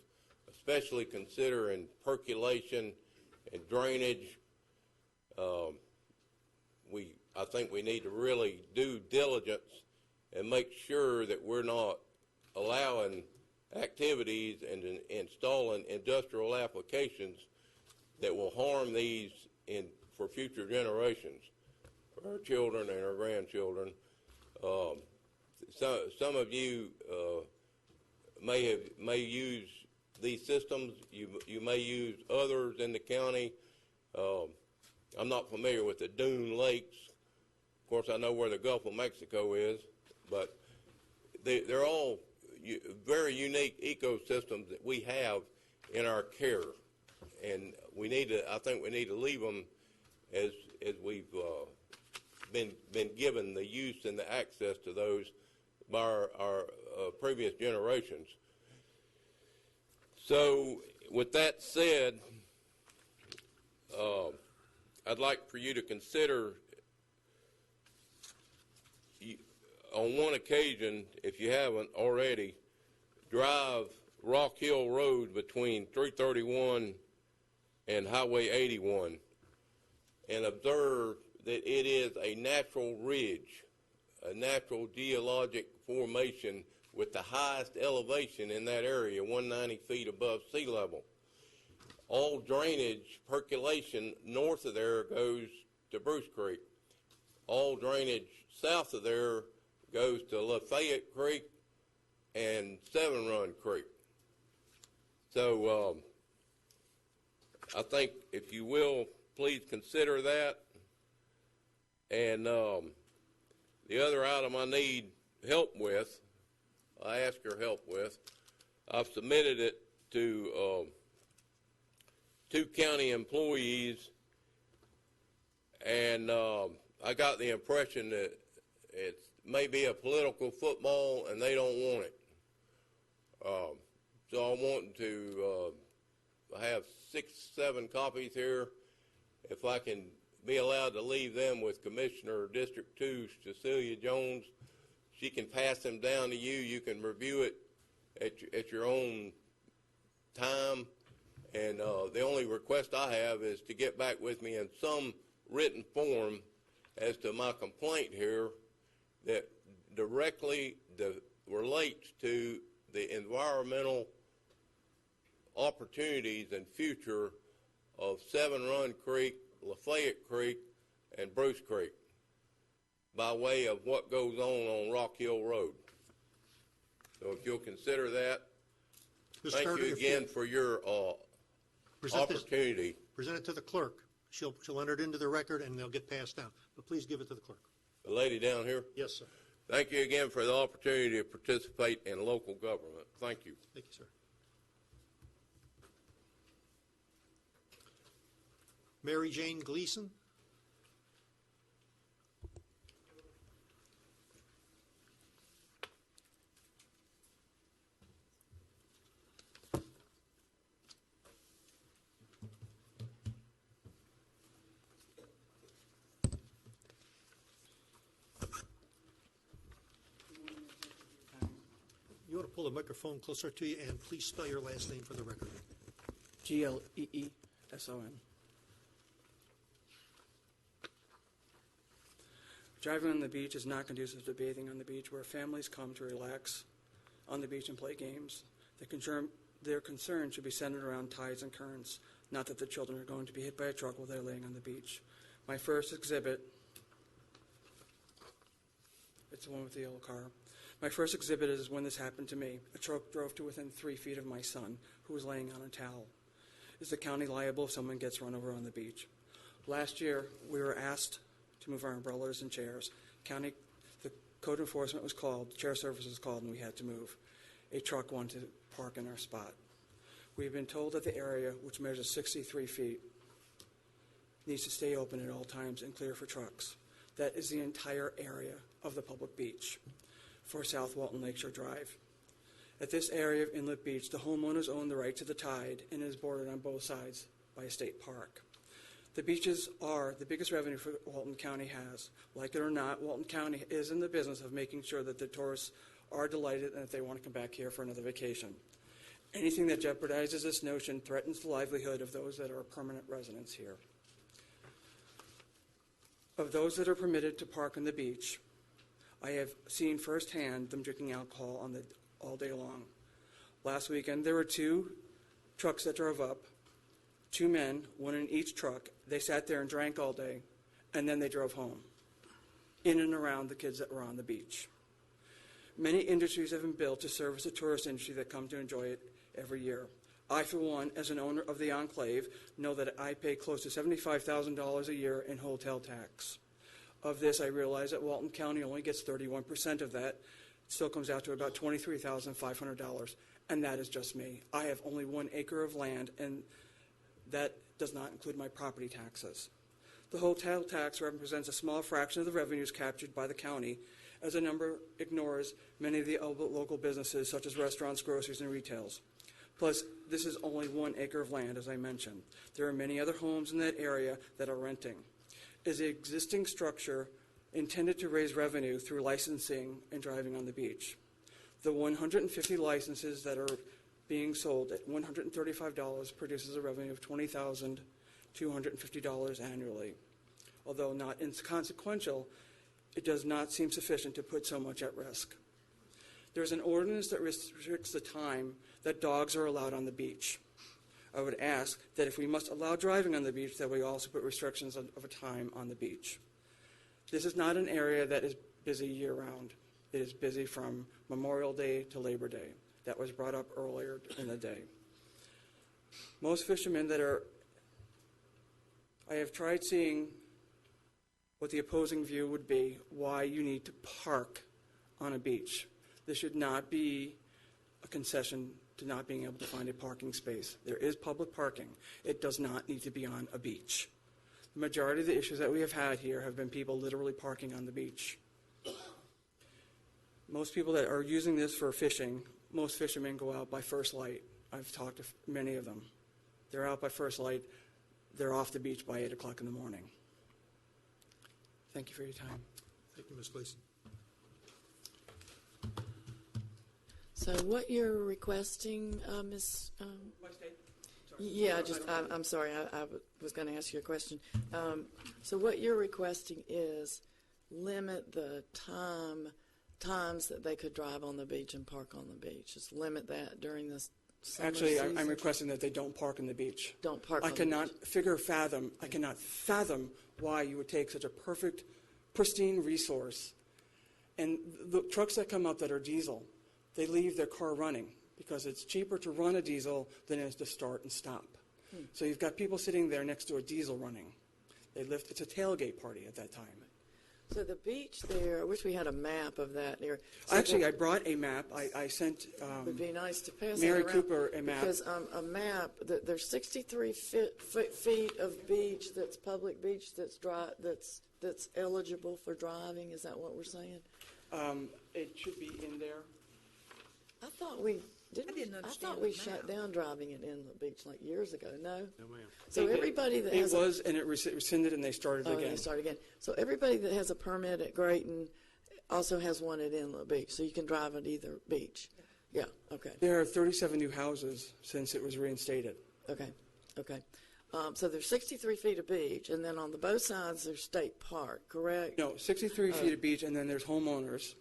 especially considering percolation and drainage. I think we need to really do diligence and make sure that we're not allowing activities and installing industrial applications that will harm these for future generations, for our children and our grandchildren. Some of you may use these systems. You may use others in the county. I'm not familiar with the Dune Lakes. Of course, I know where the Gulf of Mexico is, but they're all very unique ecosystems that we have in our care, and I think we need to leave them as we've been given the use and the access to those by our previous generations. So, with that said, I'd like for you to consider, on one occasion, if you haven't already, drive Rock Hill Road between 331 and Highway 81 and observe that it is a natural ridge, a natural geologic formation with the highest elevation in that area, 190 feet above sea level. All drainage, percolation north of there goes to Bruce Creek. All drainage south of there goes to Lafayette Creek and Seven Run Creek. So I think, if you will, please consider that. And the other item I need help with, I ask your help with, I've submitted it to 2 county employees, and I got the impression that it may be a political football and they don't want it. So I want to have 6, 7 copies here. If I can be allowed to leave them with Commissioner District 2, Cecilia Jones, she can pass them down to you. You can review it at your own time. And the only request I have is to get back with me in some written form as to my complaint here that directly relates to the environmental opportunities and future of Seven Run Creek, Lafayette Creek, and Bruce Creek by way of what goes on Rock Hill Road. So if you'll consider that, thank you again for your opportunity. Present it to the clerk. She'll enter it into the record, and they'll get passed down. But please give it to the clerk. The lady down here? Yes, sir. Thank you again for the opportunity to participate in local government. Thank you. Thank you, sir. Mary Jane Gleason. You want to pull the microphone closer to you, and please spell your last name for the record. Gleeson. Driving on the beach is not conducive to bathing on the beach, where families come to relax on the beach and play games. Their concern should be centered around tides and currents, not that the children are going to be hit by a truck while they're laying on the beach. My first exhibit, it's the one with the yellow car. My first exhibit is when this happened to me. A truck drove to within 3 feet of my son, who was laying on a towel. Is the county liable if someone gets run over on the beach? Last year, we were asked to move our umbrellas and chairs. The code enforcement was called, chair service was called, and we had to move. A truck wanted to park in our spot. We've been told that the area, which measures 63 feet, needs to stay open at all times and clear for trucks. That is the entire area of the public beach for South Walton Lakeshore Drive. At this area of Inlet Beach, the homeowners own the right to the tide and is bordered on both sides by a state park. The beaches are the biggest revenue for Walton County has. Like it or not, Walton County is in the business of making sure that the tourists are delighted and that they want to come back here for another vacation. Anything that jeopardizes this notion threatens the livelihood of those that are permanent residents here. Of those that are permitted to park on the beach, I have seen firsthand them drinking alcohol all day long. Last weekend, there were 2 trucks that drove up, 2 men, 1 in each truck. They sat there and drank all day, and then they drove home, in and around the kids that were on the beach. Many industries have been built to service the tourist industry that come to enjoy it every year. I, for one, as an owner of the Enclave, know that I pay close to $75,000 a year in hotel tax. Of this, I realize that Walton County only gets 31% of that. It still comes out to about $23,500, and that is just me. I have only 1 acre of land, and that does not include my property taxes. The hotel tax represents a small fraction of the revenues captured by the county, as the number ignores many of the local businesses, such as restaurants, groceries, and retails. Plus, this is only 1 acre of land, as I mentioned. There are many other homes in that area that are renting. Is the existing structure intended to raise revenue through licensing and driving on the beach? The 150 licenses that are being sold at $135 produces a revenue of $20,250 annually. Although not inconsequential, it does not seem sufficient to put so much at risk. There's an ordinance that restricts the time that dogs are allowed on the beach. I would ask that if we must allow driving on the beach, that we also put restrictions of a time on the beach. This is not an area that is busy year-round. It is busy from Memorial Day to Labor Day. That was brought up earlier in the day. Most fishermen I have tried seeing what the opposing view would be, why you need to park on a beach. This should not be a concession to not being able to find a parking space. There is public parking. It does not need to be on a beach. The majority of the issues that we have had here have been people literally parking on the beach. Most people that are using this for fishing, most fishermen go out by first light. I've talked to many of them. They're out by first light. They're off the beach by 8 o'clock in the morning. Thank you for your time. Thank you, Ms. Gleason. So what you're requesting, Ms. I'm sorry, I was going to ask you a question. So what you're requesting is limit the times that they could drive on the beach and park on the beach. Just limit that during the summer Actually, season. I'm requesting that they don't park on the beach. Don't park I on the cannot beach. I cannot fathom why you would take such a perfect, pristine resource. And the trucks that come up that are diesel, they leave their car running because it's cheaper to run a diesel than it is to start and stop. So you've got people sitting there next to a diesel running. It's a tailgate party at that time. So the beach there, I wish we had a map of that there. So Actually, I brought a map. I sent it would be nice to pass Mary that around, Cooper a map. Because a map, there's 63 feet of beach that's public beach that's dry, that's eligible for driving. Is that what we're saying? It should be in there. I thought we didn't I understand thought we the shut map. down driving at Inlet Beach like years ago. No. No, ma'am. So everybody that has It was, and it rescinded, and they started and again. they start again. So everybody that has a permit at Grayton also has one at Inlet Beach, so you can drive at either beach. Yeah. Okay. There are 37 new houses since it was reinstated. Okay. So there's 63 feet of beach, and then on the both sides there's state park, correct? No, 63 feet of beach, and then there's homeowners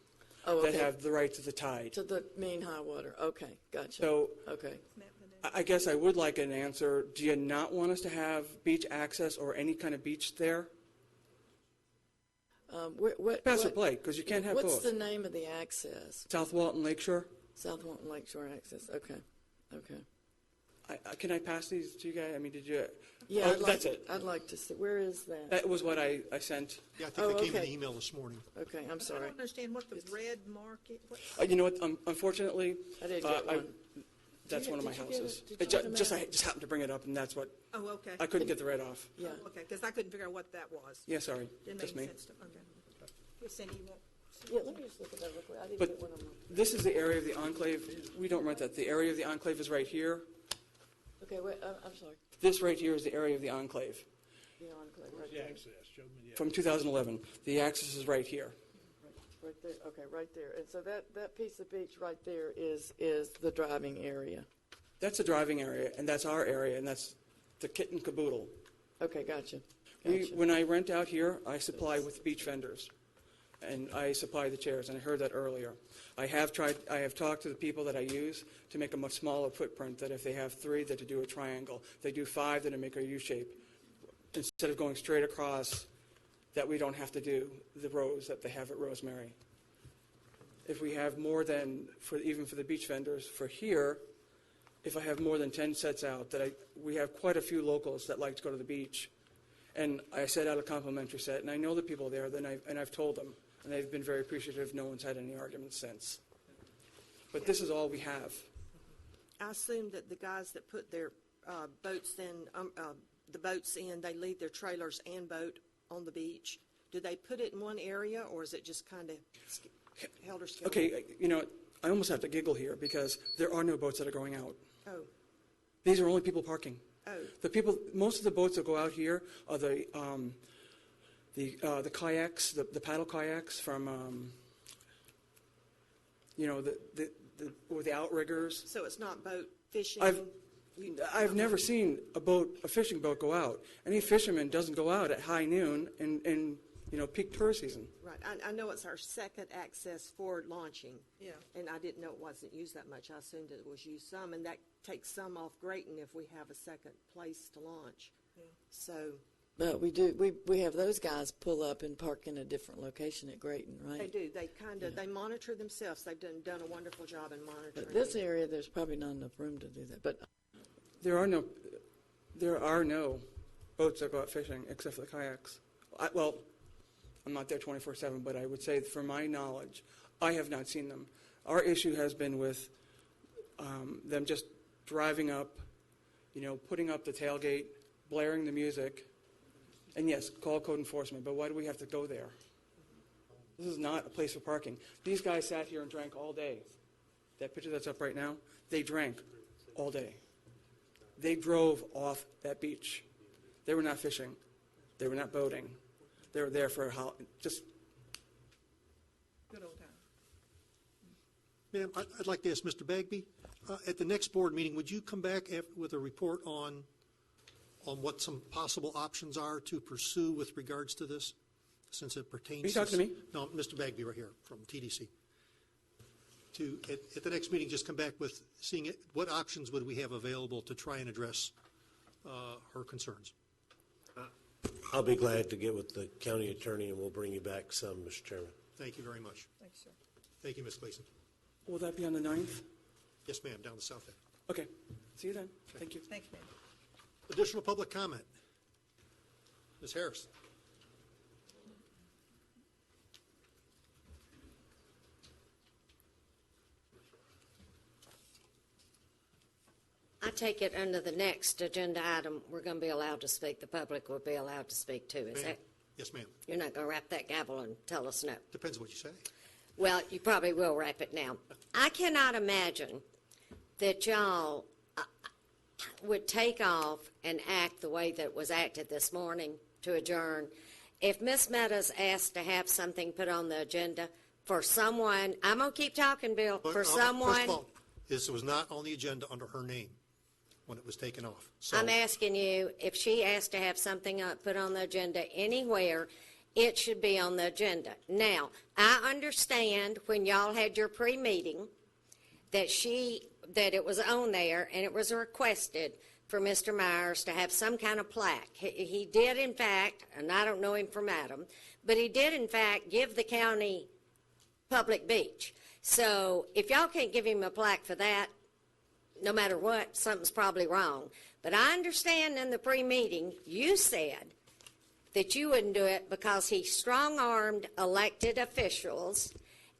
that have the right to the tide. To the mean high water. Okay, gotcha. So okay. I guess I would like an answer. Do you not want us to have beach access or any kind of beach there? Pass or play, because you can't have what's both. the name of the access? South Walton Lakeshore? South Walton Lakeshore access. Okay. Can I pass these to you guys? I mean, did you? Yeah, Oh, that's it. I'd like to see, where is that? That was what I sent. Yeah, I think that came in okay. the email this morning. Okay, I'm I sorry. don't understand what the red market, what, You know what, unfortunately, I didn't get one. that's Did one of my you get it? houses. Did you get a Just, map? I just happened to bring it up, and that's what, oh, okay. I couldn't get the red off. Yeah. Okay, because I couldn't figure out what that was. Yeah, sorry, Didn't just make me. sense to, okay. Well, Cindy, you want? Yeah, let me just look at that real quick. I didn't But get one of them. this is the area of the enclave. We don't rent that. The area of the enclave is right here. Okay, wait, I'm sorry. This right here is the area of the enclave The enclave, right there. from 2011. The access is right here. Right there, okay, right there. And so that piece of beach right there is the driving area. That's the driving area, and that's our area, and that's the kit and caboodle. Okay, gotcha. When I rent out here, I supply with beach vendors, and I supply the chairs, and I heard that earlier. I have talked to the people that I use to make a much smaller footprint, that if they have 3, that to do a triangle. If they do 5, then to make a U shape. Instead of going straight across, that we don't have to do the rows that they have at Rosemary. If we have more than, even for the beach vendors, for here, if I have more than 10 sets out, we have quite a few locals that like to go to the beach. And I set out a complimentary set, and I know the people there, and I've told them, and they've been very appreciative. No one's had any arguments since. But this is all we have. I assume that the guys that put their boats in, they leave their trailers and boat on the beach. Do they put it in one area, or is it just kind of helter-skelter? Okay, I almost have to giggle here because there are no boats that are going out. Oh, These are only people parking. oh, Most of the boats that go out here are the kayaks, the paddle kayaks from, or the outriggers. so it's not boat fishing? I've never seen a fishing boat go out. Any fisherman doesn't go out at high noon in peak tourist season. Right, I know it's our second access for launching. Yeah. And I didn't know it wasn't used that much. I assumed it was used some, and that takes some off Grayton if we have a second place to launch. Yeah. So, But we have those guys pull up and park in a different location at Grayton, right? they do, they monitor themselves. They've done a wonderful job in monitoring. But this area, there's probably not enough room to do that. But There are no boats that go out fishing except for the kayaks. I'm not there 24/7, but I would say, from my knowledge, I have not seen them. Our issue has been with them just driving up, putting up the tailgate, blaring the music, and yes, call code enforcement, but why do we have to go there? This is not a place for parking. These guys sat here and drank all day. That picture that's up right now, they drank all day. They drove off that beach. They were not fishing. They were not boating. They were there for just. Good old time. Ma'am, I'd like to ask Mr. Bagby, at the next board meeting, would you come back with a report on what some possible options are to pursue with regards to this, since it pertains? Are you talking to me? No, Mr. Bagby right here from TDC. At the next meeting, just come back with what options would we have available to try and address her concerns. I'll be glad to get with the county attorney, and we'll bring you back some, Mr. Chairman. Thank you very much. Thanks, sir. Thank you, Ms. Gleason. Will that be on the 9th? Yes, ma'am, down the south end. Okay. See you then. Thank you. Thanks, man. Additional public comment. Ms. Harris. I take it under the next agenda item, we're going to be allowed to speak, the public will be allowed to speak too, is that? Yes, ma'am. You're not going to wrap that gavel and tell us no? Depends what you say. Well, you probably will wrap it now. I cannot imagine that y'all would take off and act the way that was acted this morning to adjourn. If Ms. Meadows asked to have something put on the agenda for someone, I'm going to keep talking, Bill, for someone. First of all, this was not on the agenda under her name when it was taken off. So I'm asking you, if she asked to have something put on the agenda anywhere, it should be on the agenda. Now, I understand when y'all had your pre-meeting that it was on there and it was requested for Mr. Myers to have some kind of plaque. He did, in fact, and I don't know him from Adam, but he did, in fact, give the county public beach. So if y'all can't give him a plaque for that, no matter what, something's probably wrong. But I understand in the pre-meeting, you said that you wouldn't do it because he strong-armed elected officials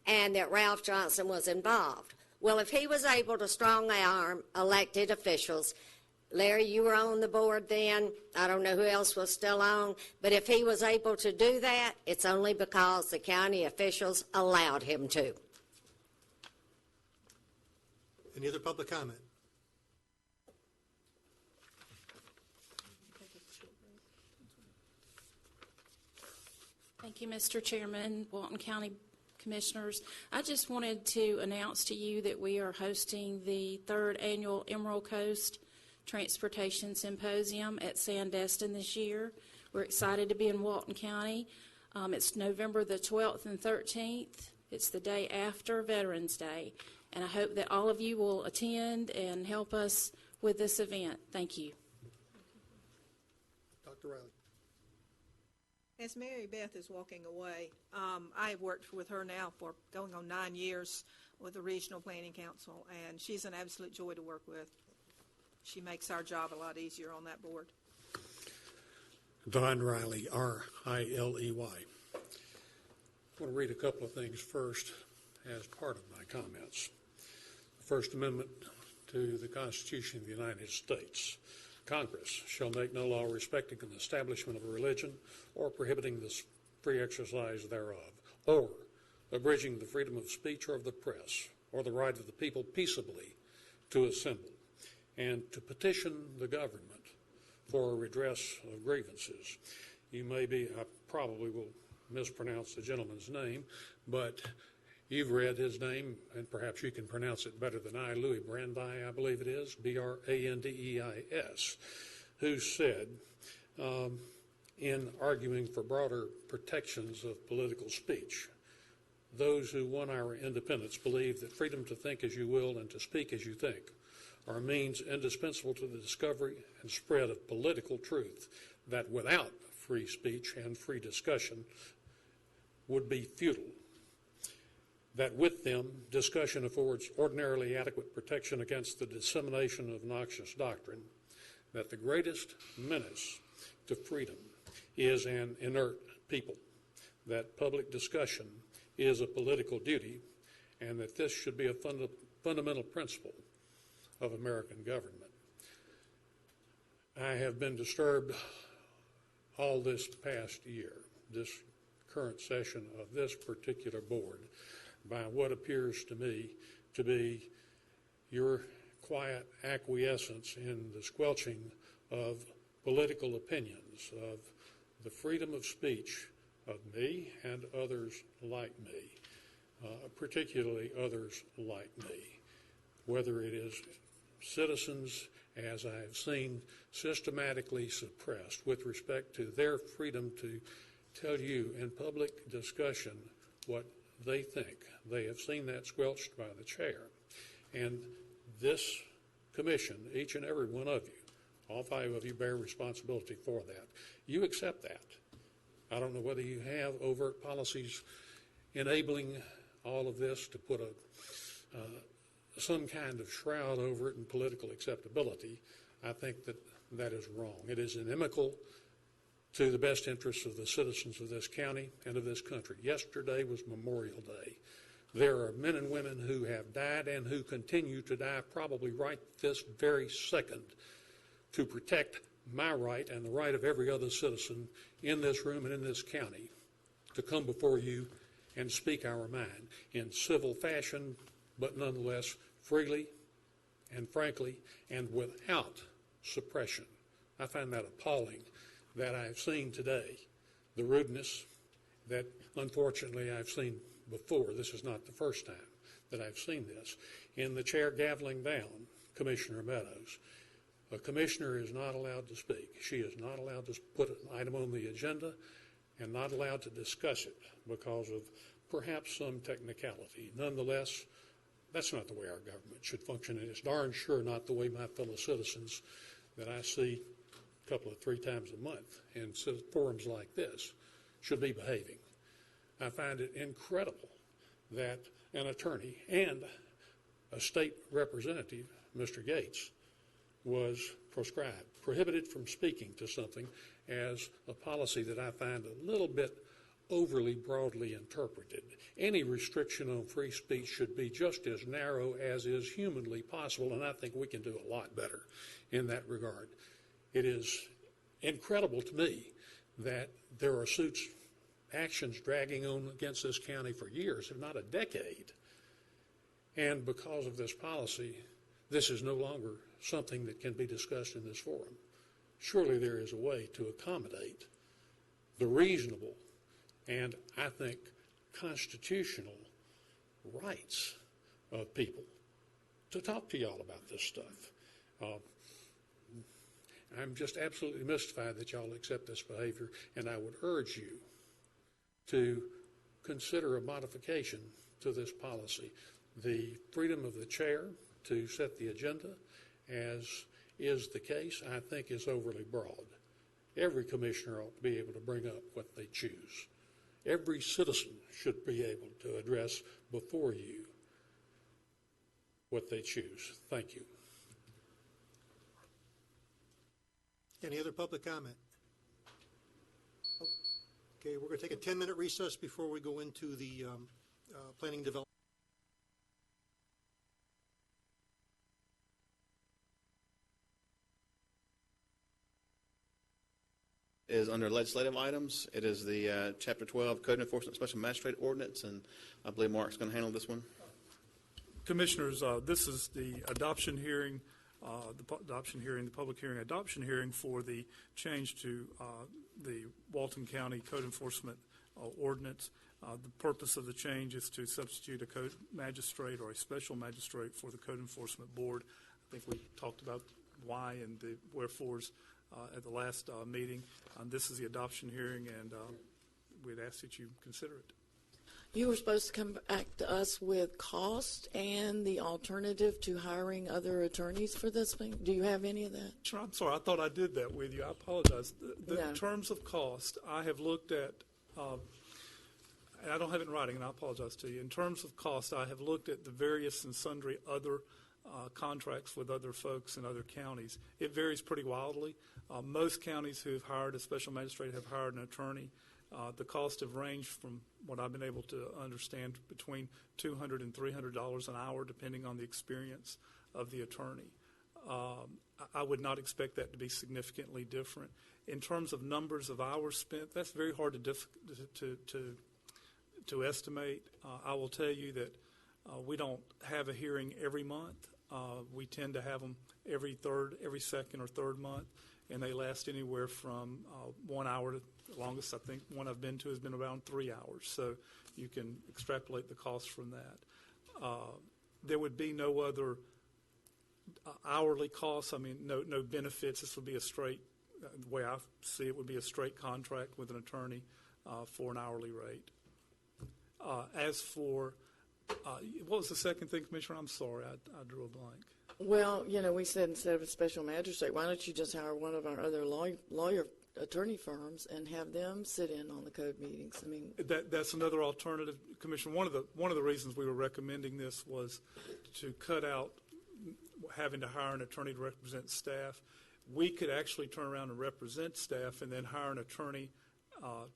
and that Ralph Johnson was involved. Well, if he was able to strong-arm elected officials, Larry, you were on the board then. I don't know who else was still on. But if he was able to do that, it's only because the county officials allowed him to. Any other public comment? Thank you, Mr. Chairman, Walton County Commissioners. I just wanted to announce to you that we are hosting the 3rd Annual Emerald Coast Transportation Symposium at Sandestin this year. We're excited to be in Walton County. It's November the 12th and 13th. It's the day after Veterans Day. And I hope that all of you will attend and help us with this event. Thank you. Dr. Riley. As Mary Beth is walking away, I have worked with her now for going on 9 years with the Regional Planning Council, and she's an absolute joy to work with. She makes our job a lot easier on that board. Don Riley, R-I-L-E-Y. I want to read a couple of things first as part of my comments. The First Amendment to the Constitution of the United States. Congress shall make no law respecting an establishment of a religion or prohibiting the free exercise thereof, or abridging the freedom of speech or of the press, or the right of the people peaceably to assemble, and to petition the government for a redress of grievances. You may be, I probably will mispronounce the gentleman's name, but you've read his name, and perhaps you can pronounce it better than I, Louis Brandeis, I believe it is, B-R-A-N-D-E-I-S, who said, in arguing for broader protections of political speech, those who won our independence believe that freedom to think as you will and to speak as you think are means indispensable to the discovery and spread of political truth that without free speech and free discussion would be futile. That with them, discussion affords ordinarily adequate protection against the dissemination of noxious doctrine, that the greatest menace to freedom is an inert people, that public discussion is a political duty, and that this should be a fundamental principle of American government. I have been disturbed all this past year, this current session of this particular board, by what appears to me to be your quiet acquiescence in the squelching of political opinions, of the freedom of speech of me and others like me, particularly others like me, whether it is citizens, as I have seen, systematically suppressed with respect to their freedom to tell you in public discussion what they think. They have seen that squelched by the chair. And this commission, each and every one of you, all 5 of you bear responsibility for that. You accept that. I don't know whether you have overt policies enabling all of this to put some kind of shroud over it in political acceptability. I think that that is wrong. It is inimical to the best interests of the citizens of this county and of this country. Yesterday was Memorial Day. There are men and women who have died and who continue to die probably right this very second to protect my right and the right of every other citizen in this room and in this county to come before you and speak our mind in civil fashion, but nonetheless freely and frankly and without suppression. I find that appalling that I've seen today, the rudeness that unfortunately I've seen before. This is not the first time that I've seen this. In the chair gaveling down Commissioner Meadows, a commissioner is not allowed to speak. She is not allowed to put an item on the agenda and not allowed to discuss it because of perhaps some technicality. Nonetheless, that's not the way our government should function, and it's darn sure not the way my fellow citizens that I see a couple of 3 times a month in forums like this should be behaving. I find it incredible that an attorney and a state representative Mr. Gates, was proscribed, prohibited from speaking to something as a policy that I find a little bit overly broadly interpreted. Any restriction on free speech should be just as narrow as is humanly possible, and I think we can do a lot better in that regard. It is incredible to me that there are actions dragging on against this county for years, if not a decade. And because of this policy, this is no longer something that can be discussed in this forum. Surely there is a way to accommodate the reasonable and, I think, constitutional rights of people to talk to y'all about this stuff. I'm just absolutely mystified that y'all accept this behavior, and I would urge you to consider a modification to this policy. The freedom of the chair to set the agenda, as is the case, I think is overly broad. Every commissioner ought to be able to bring up what they choose. Every citizen should be able to address before you what they choose. Thank you. Any other public comment? Okay, we're going to take a 10-minute recess before we go into the planning development. Is under legislative items. It is the Chapter 12 Code Enforcement Special Magistrate Ordinance, and I believe Mark's going to handle this one. Commissioners, this is the adoption hearing, the public hearing adoption hearing for the change to the Walton County Code Enforcement Ordinance. The purpose of the change is to substitute a code magistrate or a special magistrate for the Code Enforcement Board. I think we talked about why and the wherefores at the last meeting. This is the adoption hearing, and we'd ask that you consider it. You were supposed to come back to us with cost and the alternative to hiring other attorneys for this thing. Do you have any of that? Sure, I'm sorry. I thought I did that with you. I apologize. In terms of cost, I have looked at, and I don't have it in writing, and I apologize to you. In terms of cost, I have looked at the various and sundry other contracts with other folks in other counties. It varies pretty wildly. Most counties who have hired a special magistrate have hired an attorney. The cost have ranged from what I've been able to understand between $200 and $300 an hour, depending on the experience of the attorney. I would not expect that to be significantly different. In terms of numbers of hours spent, that's very hard to estimate. I will tell you that we don't have a hearing every month. We tend to have them every second or third month, and they last anywhere from 1 hour to the longest I think one I've been to has been around 3 hours. So you can extrapolate the cost from that. There would be no other hourly costs. I mean, no benefits. This would be a straight, the way I see it, would be a straight contract with an attorney for an hourly rate. As for what was the second thing, Commissioner? I'm sorry, I drew a blank. Well, we said instead of a special magistrate, why don't you just hire one of our other lawyer attorney firms and have them sit in on the code meetings? I mean, that's another alternative, Commissioner. One of the reasons we were recommending this was to cut out having to hire an attorney to represent staff. We could actually turn around and represent staff and then hire an attorney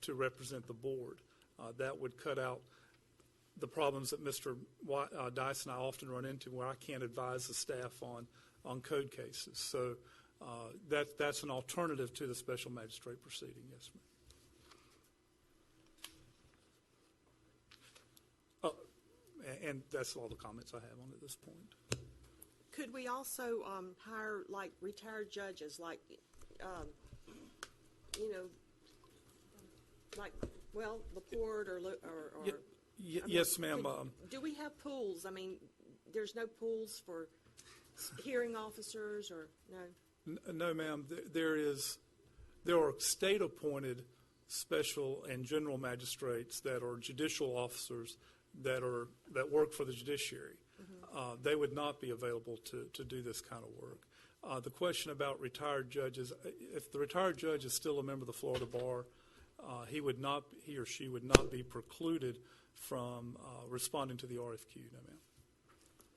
to represent the board. That would cut out the problems that Mr. Dice and I often run into, where I can't advise the staff on code cases. So that's an alternative to the special magistrate proceeding. Yes, ma'am. And that's all the comments I have on it at this point. Could we also hire like retired judges, like LaPorte or yes, ma'am. Do we have pools? I mean, there's no pools for hearing officers, or no? No, ma'am. There are state-appointed special and general magistrates that are judicial officers that work for the judiciary. Mm-hmm. They would not be available to do this kind of work. The question about retired judges, if the retired judge is still a member of the Florida Bar, he or she would not be precluded from responding to the RFQ. No, ma'am.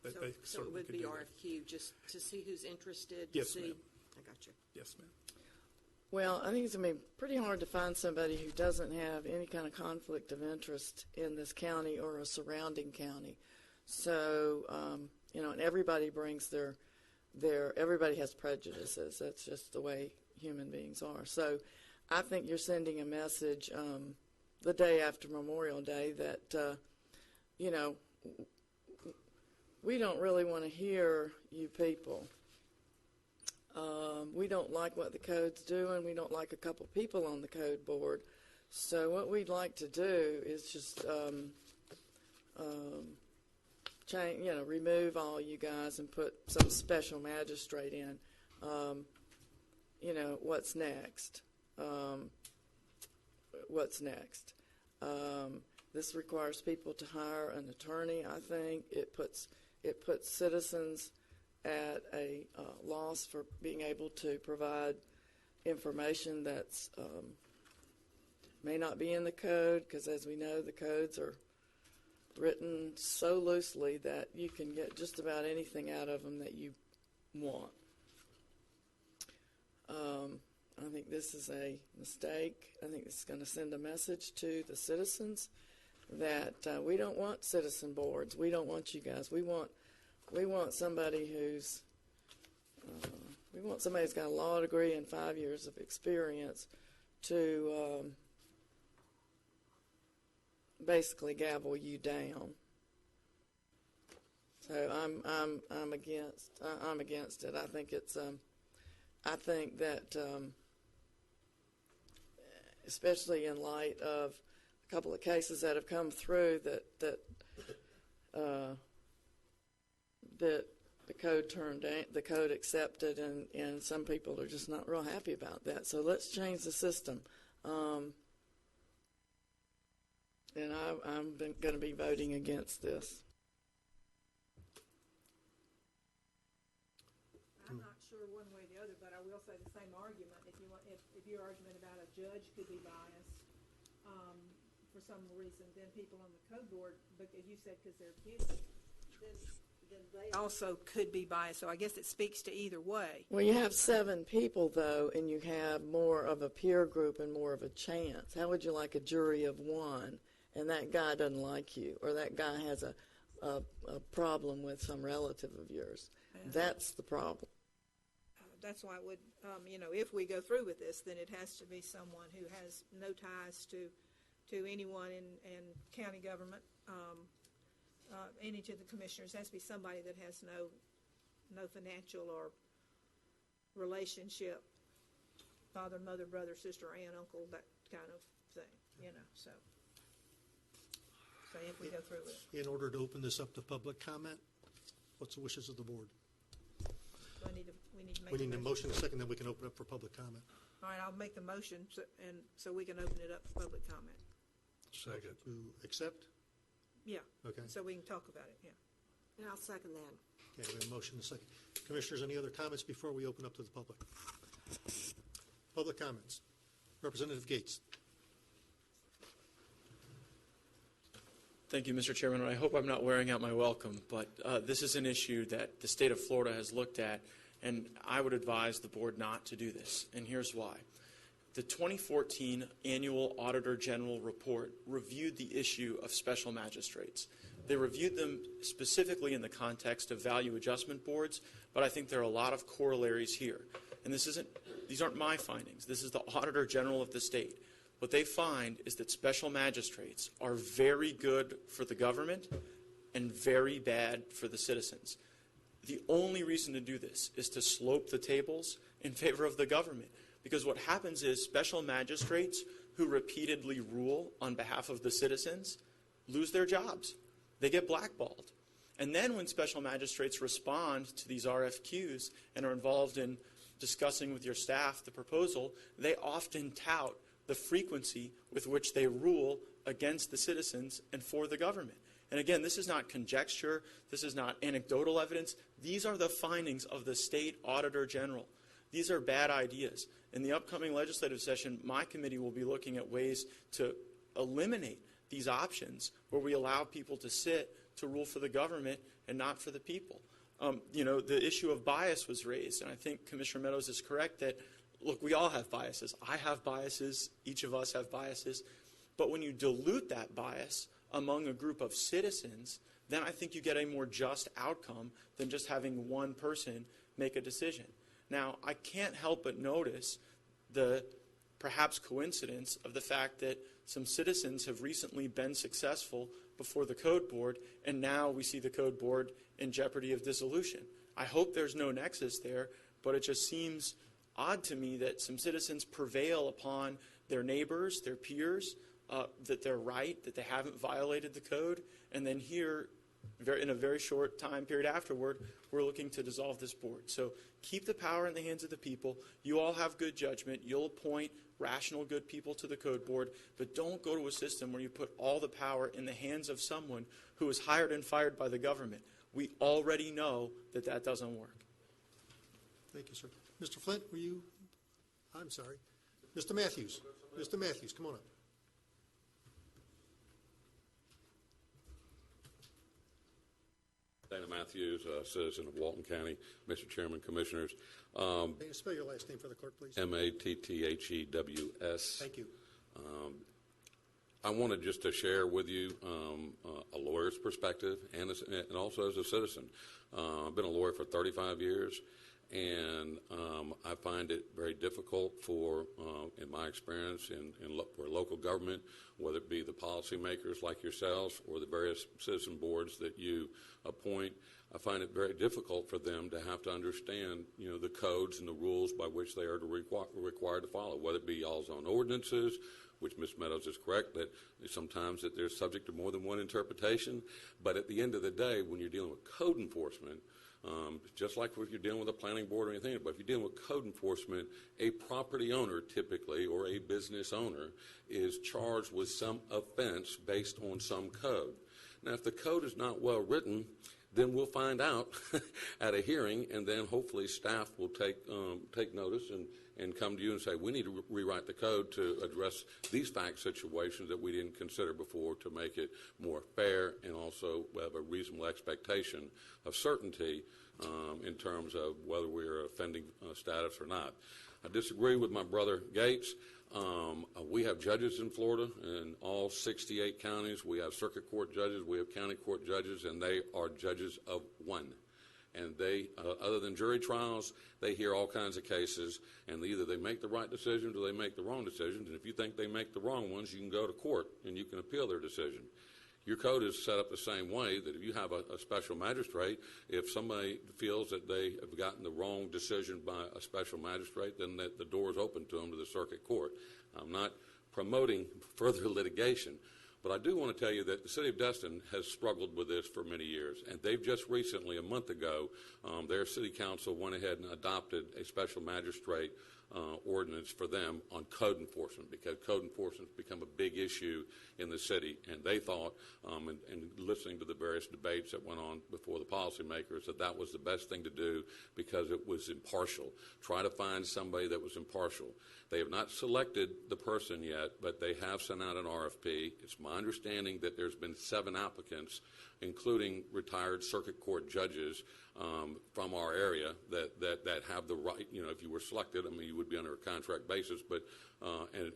They So it certainly would can be do that. RFQ, just to see who's interested? Yes, see? ma'am. I got you. Yes, ma'am. Well, I think it's going to be pretty hard to find somebody who doesn't have any kind of conflict of interest in this county or a surrounding county. So, and everybody brings everybody has prejudices. That's just the way human beings are. So I think you're sending a message the day after Memorial Day that, we don't really want to hear you people. We don't like what the code's doing. We don't like a couple people on the code board. So what we'd like to do is just remove all you guys and put some special magistrate in. What's next? What's next? This requires people to hire an attorney. I think it puts citizens at a loss for being able to provide information that's may not be in the code, because as we know, the codes are written so loosely that you can get just about anything out of them that you want. I think this is a mistake. I think this is going to send a message to the citizens that we don't want citizen boards. We don't want you guys. We want somebody who's got a law degree and 5 years of experience to basically gavel you down. So I'm against it. I think it's I think that especially in light of a couple of cases that have come through that the code accepted, and some people are just not real happy about that. So let's change the system. And I'm going to be voting against this. I'm not sure one way or the other, but I will say the same argument. If your argument about a judge could be biased for some reason, then people on the code board, because you said because they're kids, then they also could be biased. So I guess it speaks to either way. Well, you have 7 people, though, and you have more of a peer group and more of a chance. How would you like a jury of 1, and that guy doesn't like you, or that guy has a problem with some relative of yours? Yeah. That's the problem. That's why it would, if we go through with this, then it has to be someone who has no ties to anyone in county government, any to the commissioners. It has to be somebody that has no financial or relationship, father, mother, brother, sister, aunt, uncle, that kind of thing, So if we go through with it. In order to open this up to public comment, what's the wishes of the board? We need to make We need a motion, a second, then we can open up for public comment. All right, I'll make the motion, so we can open it up for public comment. Second. To accept? Yeah. Okay. So we can talk about it, yeah. And I'll second that. Okay, we have a motion, a second. Commissioners, any other comments before we open up to the public? Public comments. Representative Gates. Thank you, Mr. Chairman. I hope I'm not wearing out my welcome, but this is an issue that the state of Florida has looked at, and I would advise the board not to do this, and here's why. The 2014 Annual Auditor General Report reviewed the issue of special magistrates. They reviewed them specifically in the context of value adjustment boards, but I think there are a lot of corollaries here. And these aren't my findings. This is the Auditor General of the state. What they find is that special magistrates are very good for the government and very bad for the citizens. The only reason to do this is to slope the tables in favor of the government, because what happens is special magistrates who repeatedly rule on behalf of the citizens lose their jobs. They get blackballed. And then when special magistrates respond to these RFQs and are involved in discussing with your staff the proposal, they often tout the frequency with which they rule against the citizens and for the government. And again, this is not conjecture. This is not anecdotal evidence. These are the findings of the state auditor general. These are bad ideas. In the upcoming legislative session, my committee will be looking at ways to eliminate these options where we allow people to sit to rule for the government and not for the people. The issue of bias was raised, and I think Commissioner Meadows is correct that, look, we all have biases. I have biases. Each of us have biases. But when you dilute that bias among a group of citizens, then I think you get a more just outcome than just having one person make a decision. Now, I can't help but notice the perhaps coincidence of the fact that some citizens have recently been successful before the Code Board, and now we see the Code Board in jeopardy of dissolution. I hope there's no nexus there, but it just seems odd to me that some citizens prevail upon their neighbors, their peers, that they're right, that they haven't violated the code, and then here, in a very short time period afterward, we're looking to dissolve this board. So keep the power in the hands of the people. You all have good judgment. You'll appoint rational, good people to the Code Board, but don't go to a system where you put all the power in the hands of someone who is hired and fired by the government. We already know that that doesn't work. Thank you, sir. Mr. Flint, were you? I'm sorry. Mr. Matthews. Mr. Matthews, come on up. Dana Matthews, citizen of Walton County. Mr. Chairman, Commissioners. Can you spell your last name for the clerk, please? Matthews. Thank you. I wanted just to share with you a lawyer's perspective and also as a citizen. I've been a lawyer for 35 years, and I find it very difficult for, in my experience, for local government, whether it be the policymakers like yourselves or the various citizen boards that you appoint. I find it very difficult for them to have to understand, the codes and the rules by which they are required to follow, whether it be y'all's own ordinances, which Ms. Meadows is correct, that sometimes that they're subject to more than one interpretation. But at the end of the day, when you're dealing with code enforcement, just like if you're dealing with a planning board or anything, but if you're dealing with code enforcement, a property owner typically, or a business owner, is charged with some offense based on some code. Now, if the code is not well written, then we'll find out at a hearing, and then hopefully staff will take notice and come to you and say, we need to rewrite the code to address these fact situations that we didn't consider before to make it more fair and also have a reasonable expectation of certainty in terms of whether we're offending status or not. I disagree with my brother Gates. We have judges in Florida in all 68 counties. We have circuit court judges. We have county court judges, and they are judges of one. And they, other than jury trials, they hear all kinds of cases, and either they make the right decisions or they make the wrong decisions. And if you think they make the wrong ones, you can go to court and you can appeal their decision. Your code is set up the same way that if you have a special magistrate, if somebody feels that they have gotten the wrong decision by a special magistrate, then the door is open to them to the circuit court. I'm not promoting further litigation, but I do want to tell you that the city of Destin has struggled with this for many years, and they've just recently, a month ago, their city council went ahead and adopted a special magistrate ordinance for them on code enforcement, because code enforcement has become a big issue in the city, and they thought, and listening to the various debates that went on before the policymakers, that was the best thing to do because it was impartial. Try to find somebody that was impartial. They have not selected the person yet, but they have sent out an RFP. It's my understanding that there's been 7 applicants, including retired circuit court judges from our area that have the right, if you were selected, you would be under a contract basis, but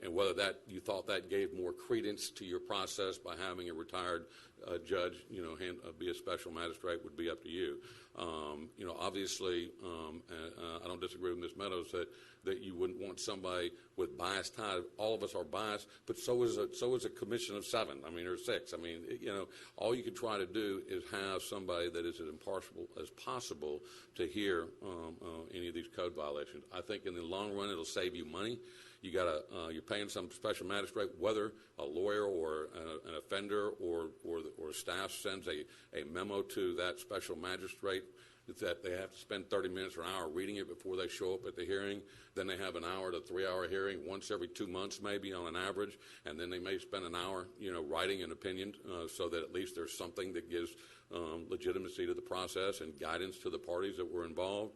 and whether that you thought that gave more credence to your process by having a retired judge, be a special magistrate would be up to you. Obviously, I don't disagree with Ms. Meadows that you wouldn't want somebody with bias tied. All of us are biased, but so is a commission of 7. Or 6. All you can try to do is have somebody that is as impartial as possible to hear any of these code violations. I think in the long run, it'll save you money. You're paying some special magistrate, whether a lawyer or an offender or staff sends a memo to that special magistrate that they have to spend 30 minutes or an hour reading it before they show up at the hearing. Then they have an hour to 3-hour hearing once every 2 months, maybe on an average, and then they may spend an hour, writing an opinion so that at least there's something that gives legitimacy to the process and guidance to the parties that were involved.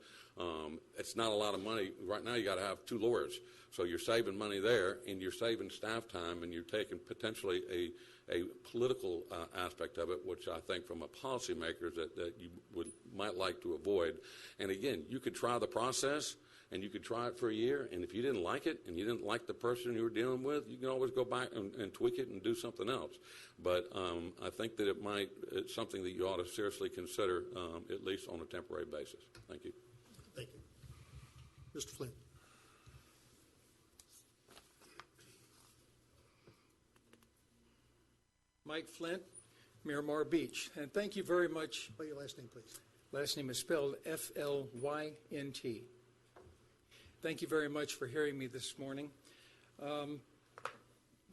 It's not a lot of money. Right now you got to have 2 lawyers. So you're saving money there, and you're saving staff time, and you're taking potentially a political aspect of it, which I think from a policymaker that you might like to avoid. And again, you could try the process, and you could try it for a year, and if you didn't like it and you didn't like the person you were dealing with, you can always go back and tweak it and do something else. But I think that it's something that you ought to seriously consider, at least on a temporary basis. Thank you. Thank you. Mr. Flynn. Mike Flint, Miramar Beach. And thank you very much. Spell your last name, please. Last name is spelled F-L-Y-N-T. Thank you very much for hearing me this morning.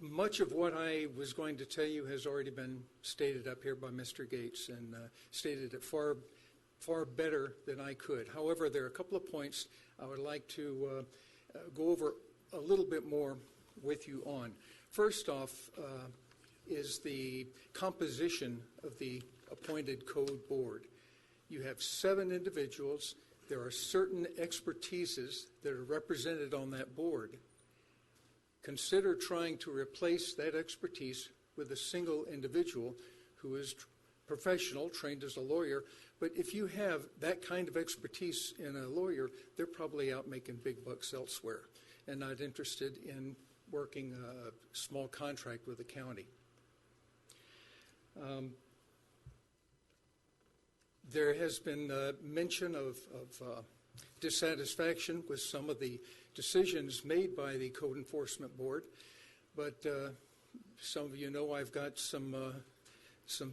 Much of what I was going to tell you has already been stated up here by Mr. Gates, and stated it far better than I could. However, there are a couple of points I would like to go over a little bit more with you on. First off is the composition of the appointed code board. You have 7 individuals. There are certain expertises that are represented on that board. Consider trying to replace that expertise with a single individual who is professional, trained as a lawyer. But if you have that kind of expertise in a lawyer, they're probably out making big bucks elsewhere and not interested in working a small contract with the county. There has been mention of dissatisfaction with some of the decisions made by the Code Enforcement Board, but some of you know I've got some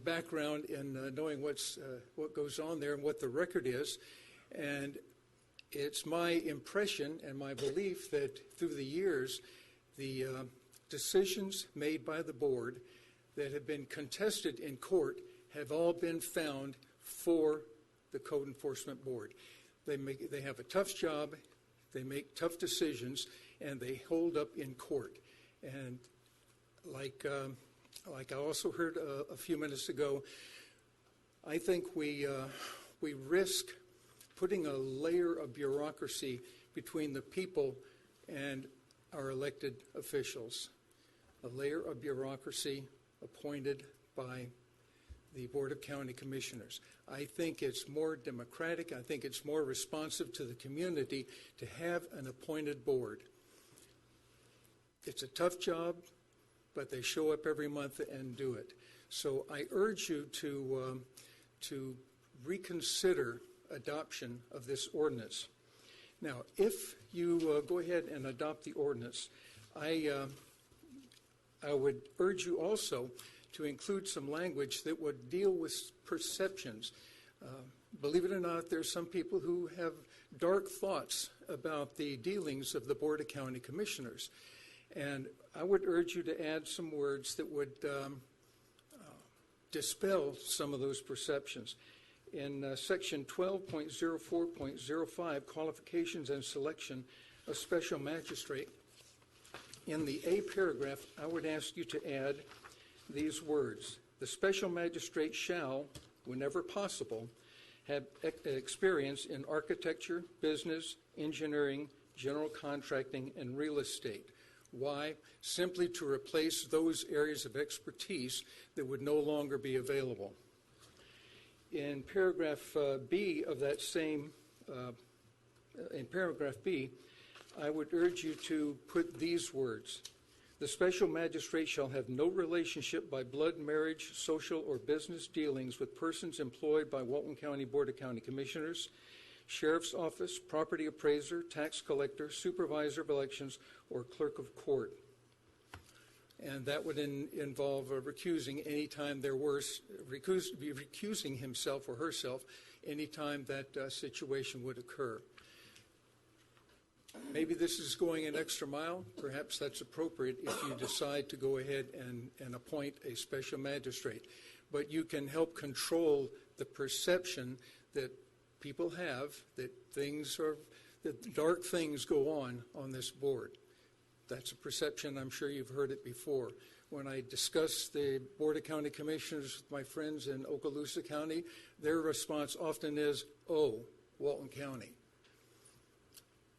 background in knowing what goes on there and what the record is, and it's my impression and my belief that through the years, the decisions made by the board that have been contested in court have all been found for the Code Enforcement Board. They have a tough job, they make tough decisions, and they hold up in court. And like I also heard a few minutes ago, I think we risk putting a layer of bureaucracy between the people and our elected officials, a layer of bureaucracy appointed by the Board of County Commissioners. I think it's more democratic. I think it's more responsive to the community to have an appointed board. It's a tough job, but they show up every month and do it. So I urge you to reconsider adoption of this ordinance. Now, if you go ahead and adopt the ordinance, I would urge you also to include some language that would deal with perceptions. Believe it or not, there are some people who have dark thoughts about the dealings of the Board of County Commissioners. And I would urge you to add some words that would dispel some of those perceptions. In section 12.04.05, qualifications and selection of special magistrate, in the A paragraph, I would ask you to add these words: the special magistrate shall, whenever possible, have experience in architecture, business, engineering, general contracting, and real estate. Why? Simply to replace those areas of expertise that would no longer be available. In paragraph B of that same, in paragraph B, I would urge you to put these words: the special magistrate shall have no relationship by blood, marriage, social, or business dealings with persons employed by Walton County Board of County Commissioners, Sheriff's Office, property appraiser, tax collector, supervisor of elections, or clerk of court. And that would involve recusing anytime there were, recusing himself or herself anytime that situation would occur. Maybe this is going an extra mile. Perhaps that's appropriate if you decide to go ahead and appoint a special magistrate. But you can help control the perception that people have that dark things go on this board. That's a perception. I'm sure you've heard it before. when I discuss the Board of County Commissioners with my friends in Okaloosa County, their response often is, "Oh, Walton County."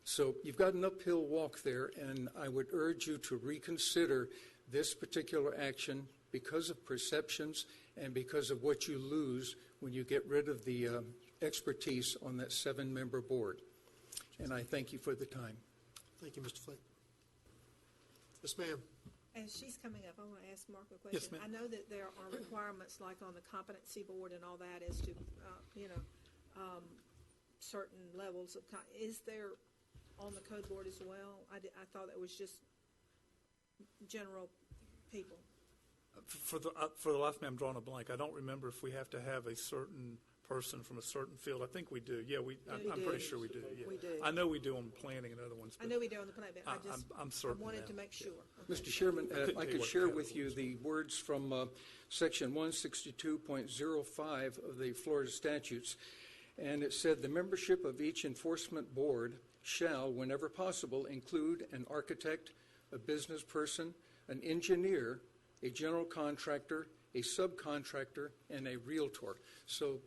So you've got an uphill walk there, and I would urge you to reconsider this particular action because of perceptions and because of what you lose when you get rid of the expertise on that 7-member board. And I thank you for the time. Thank you, Mr. Flake. Yes, ma'am. As she's coming up, I want to ask Mark a question. Yes, ma'am. I know that there are requirements like on the competency board and all that as to, certain levels of, is there on the code board as well? I thought it was just general people. For the life of me, I'm drawing a blank. I don't remember if we have to have a certain person from a certain field. I think we do. Yeah, I'm pretty sure we do. Yeah. We do. I know we do on planning and other ones. I know we do on the plan, but I'm certain. I wanted now. to make sure. Mr. Chairman, couldn't I tell you could what share the with you the words from Section 162.05 of the Florida statutes. And it said, the membership of each enforcement board shall, whenever possible, include an architect, a business person, an engineer, a general contractor, a subcontractor, and a realtor. So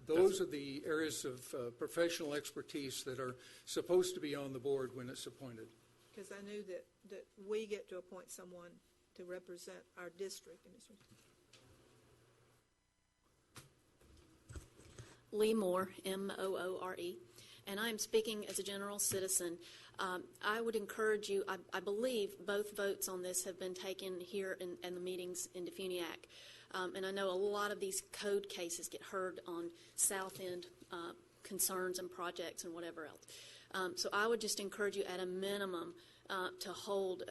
those are the areas of professional expertise that are supposed to be on the board when it's appointed. Because I knew that we get to appoint someone to represent our district in this. Lee Moore, Moore, and I am speaking as a general citizen. I would encourage you, I believe both votes on this have been taken here in the meetings in Defuniak. And I know a lot of these code cases get heard on South End concerns and projects and whatever else. So I would just encourage you at a minimum to hold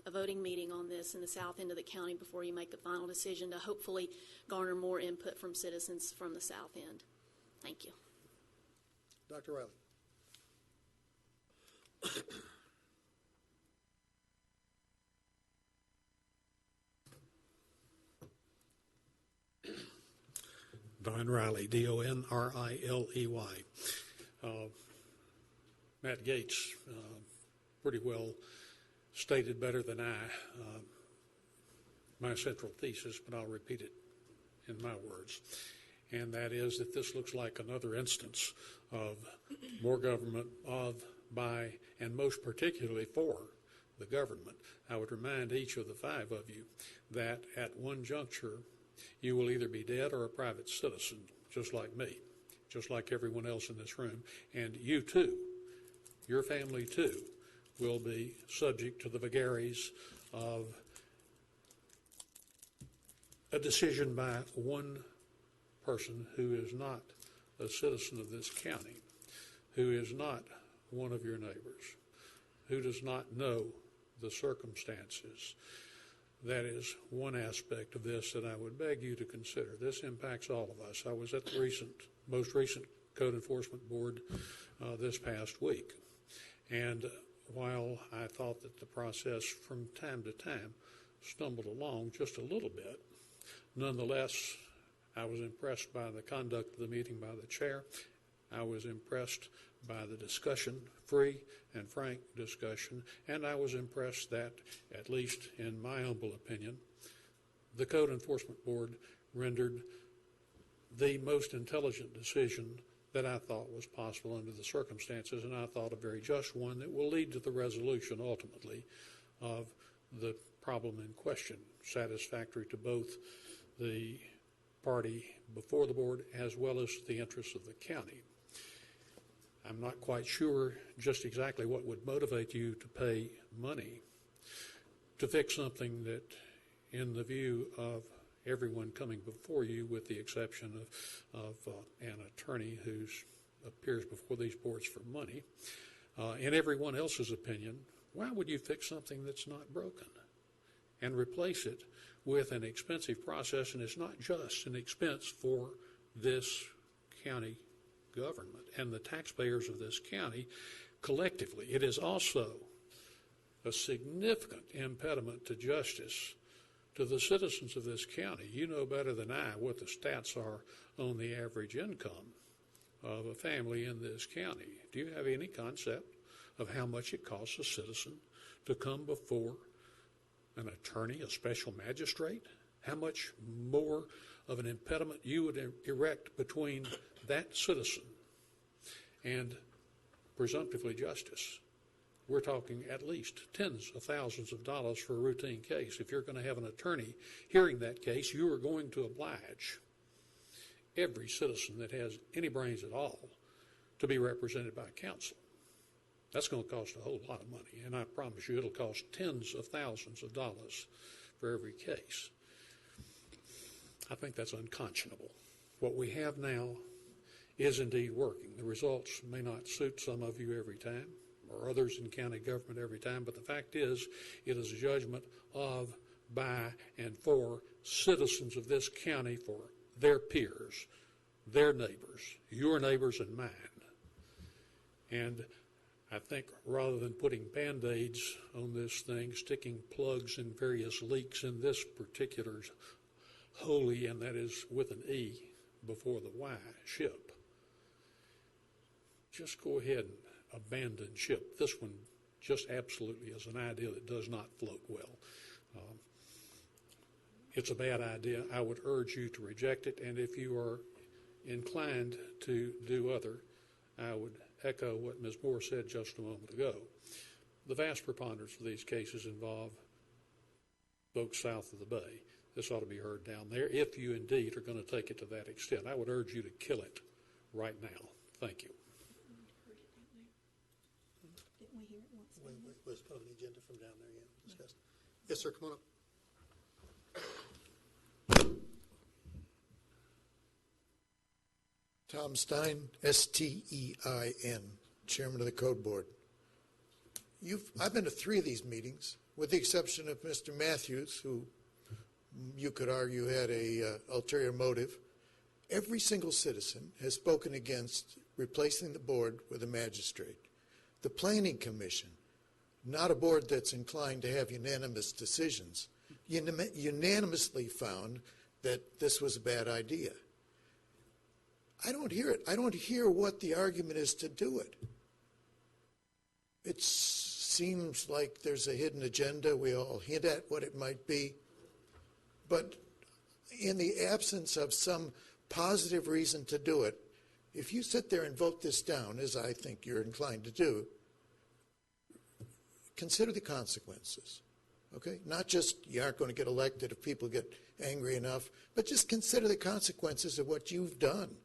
a voting meeting on this in the south end of the county before you make the final decision to hopefully garner more input from citizens from the south end. Thank you. Dr. Riley. Don Riley, D-O-N-R-I-L-E-Y. Matt Gates pretty well stated better than I my central thesis, but I'll repeat it in my words. And that is that this looks like another instance of more government of, by, and most particularly for the government. I would remind each of the 5 of you that at one juncture, you will either be dead or a private citizen, just like me, just like everyone else in this room. And you too, your family too, will be subject to the vagaries of a decision by one person who is not a citizen of this county, who is not one of your neighbors, who does not know the circumstances. That is one aspect of this that I would beg you to consider. This impacts all of us. I was at the most recent Code Enforcement Board this past week, and while I thought that the process from time to time stumbled along just a little bit, nonetheless, I was impressed by the conduct of the meeting by the chair. I was impressed by the discussion, free and frank discussion, and I was impressed that, at least in my humble opinion, the Code Enforcement Board rendered the most intelligent decision that I thought was possible under the circumstances, and I thought a very just one that will lead to the resolution ultimately of the problem in question, satisfactory to both the party before the board as well as the interests of the county. I'm not quite sure just exactly what would motivate you to pay money to fix something that, in the view of everyone coming before you, with the exception of an attorney who appears before these boards for money, in everyone else's opinion, why would you fix something that's not broken and replace it with an expensive process? And it's not just an expense for this county government and the taxpayers of this county collectively. It is also a significant impediment to justice to the citizens of this county. You know better than I what the stats are on the average income of a family in this county. Do you have any concept of how much it costs a citizen to come before an attorney, a special magistrate? How much more of an impediment you would erect between that citizen and presumptively justice? We're talking at least tens of thousands of dollars for a routine case. If you're going to have an attorney hearing that case, you are going to oblige every citizen that has any brains at all to be represented by counsel. That's going to cost a whole lot of money, and I promise you it'll cost tens of thousands of dollars for every case. I think that's unconscionable. What we have now is indeed working. The results may not suit some of you every time, or others in county government every time, but the fact is, it is a judgment of, by, and for citizens of this county, for their peers, their neighbors, your neighbors and mine. And I think rather than putting Band-Aids on this thing, sticking plugs in various leaks in this particular holy, and that is with an E before the Y, ship, just go ahead and abandon ship. This one just absolutely is an idea that does not float well. It's a bad idea. I would urge you to reject it, and if you are inclined to do other, I would echo what Ms. Moore said just a moment ago. The vast preponderance of these cases involve folks south of the bay. This ought to be heard down there if you indeed are going to take it to that extent. I would urge you to kill it right now. Thank you. Didn't we hear it once? Let's put on the agenda from down there, yeah, discuss. Yes, sir, come on up. Tom Stein, S-T-E-I-N, Chairman of the Code Board. I've been to 3 of these meetings, with the exception of Mr. Matthews, who you could argue had a ulterior motive. Every single citizen has spoken against replacing the board with a magistrate. The Planning Commission, not a board that's inclined to have unanimous decisions, unanimously found that this was a bad idea. I don't hear it. I don't hear what the argument is to do it. It seems like there's a hidden agenda. We all hint at what it might be. But in the absence of some positive reason to do it, if you sit there and vote this down, as I think you're inclined to do, consider the consequences, okay? Not just you aren't going to get elected if people get angry enough, but just consider the consequences of what you've done.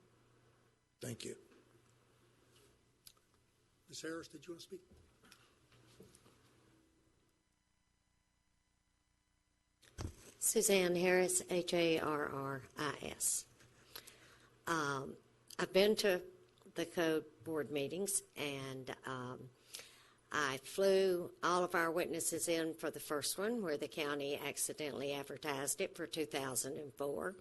Thank you. Ms. Harris, did you want to speak? Suzanne Harris, Harris. I've been to the Code Board meetings, and I flew all of our witnesses in for the first one, where the county accidentally advertised it for 2004.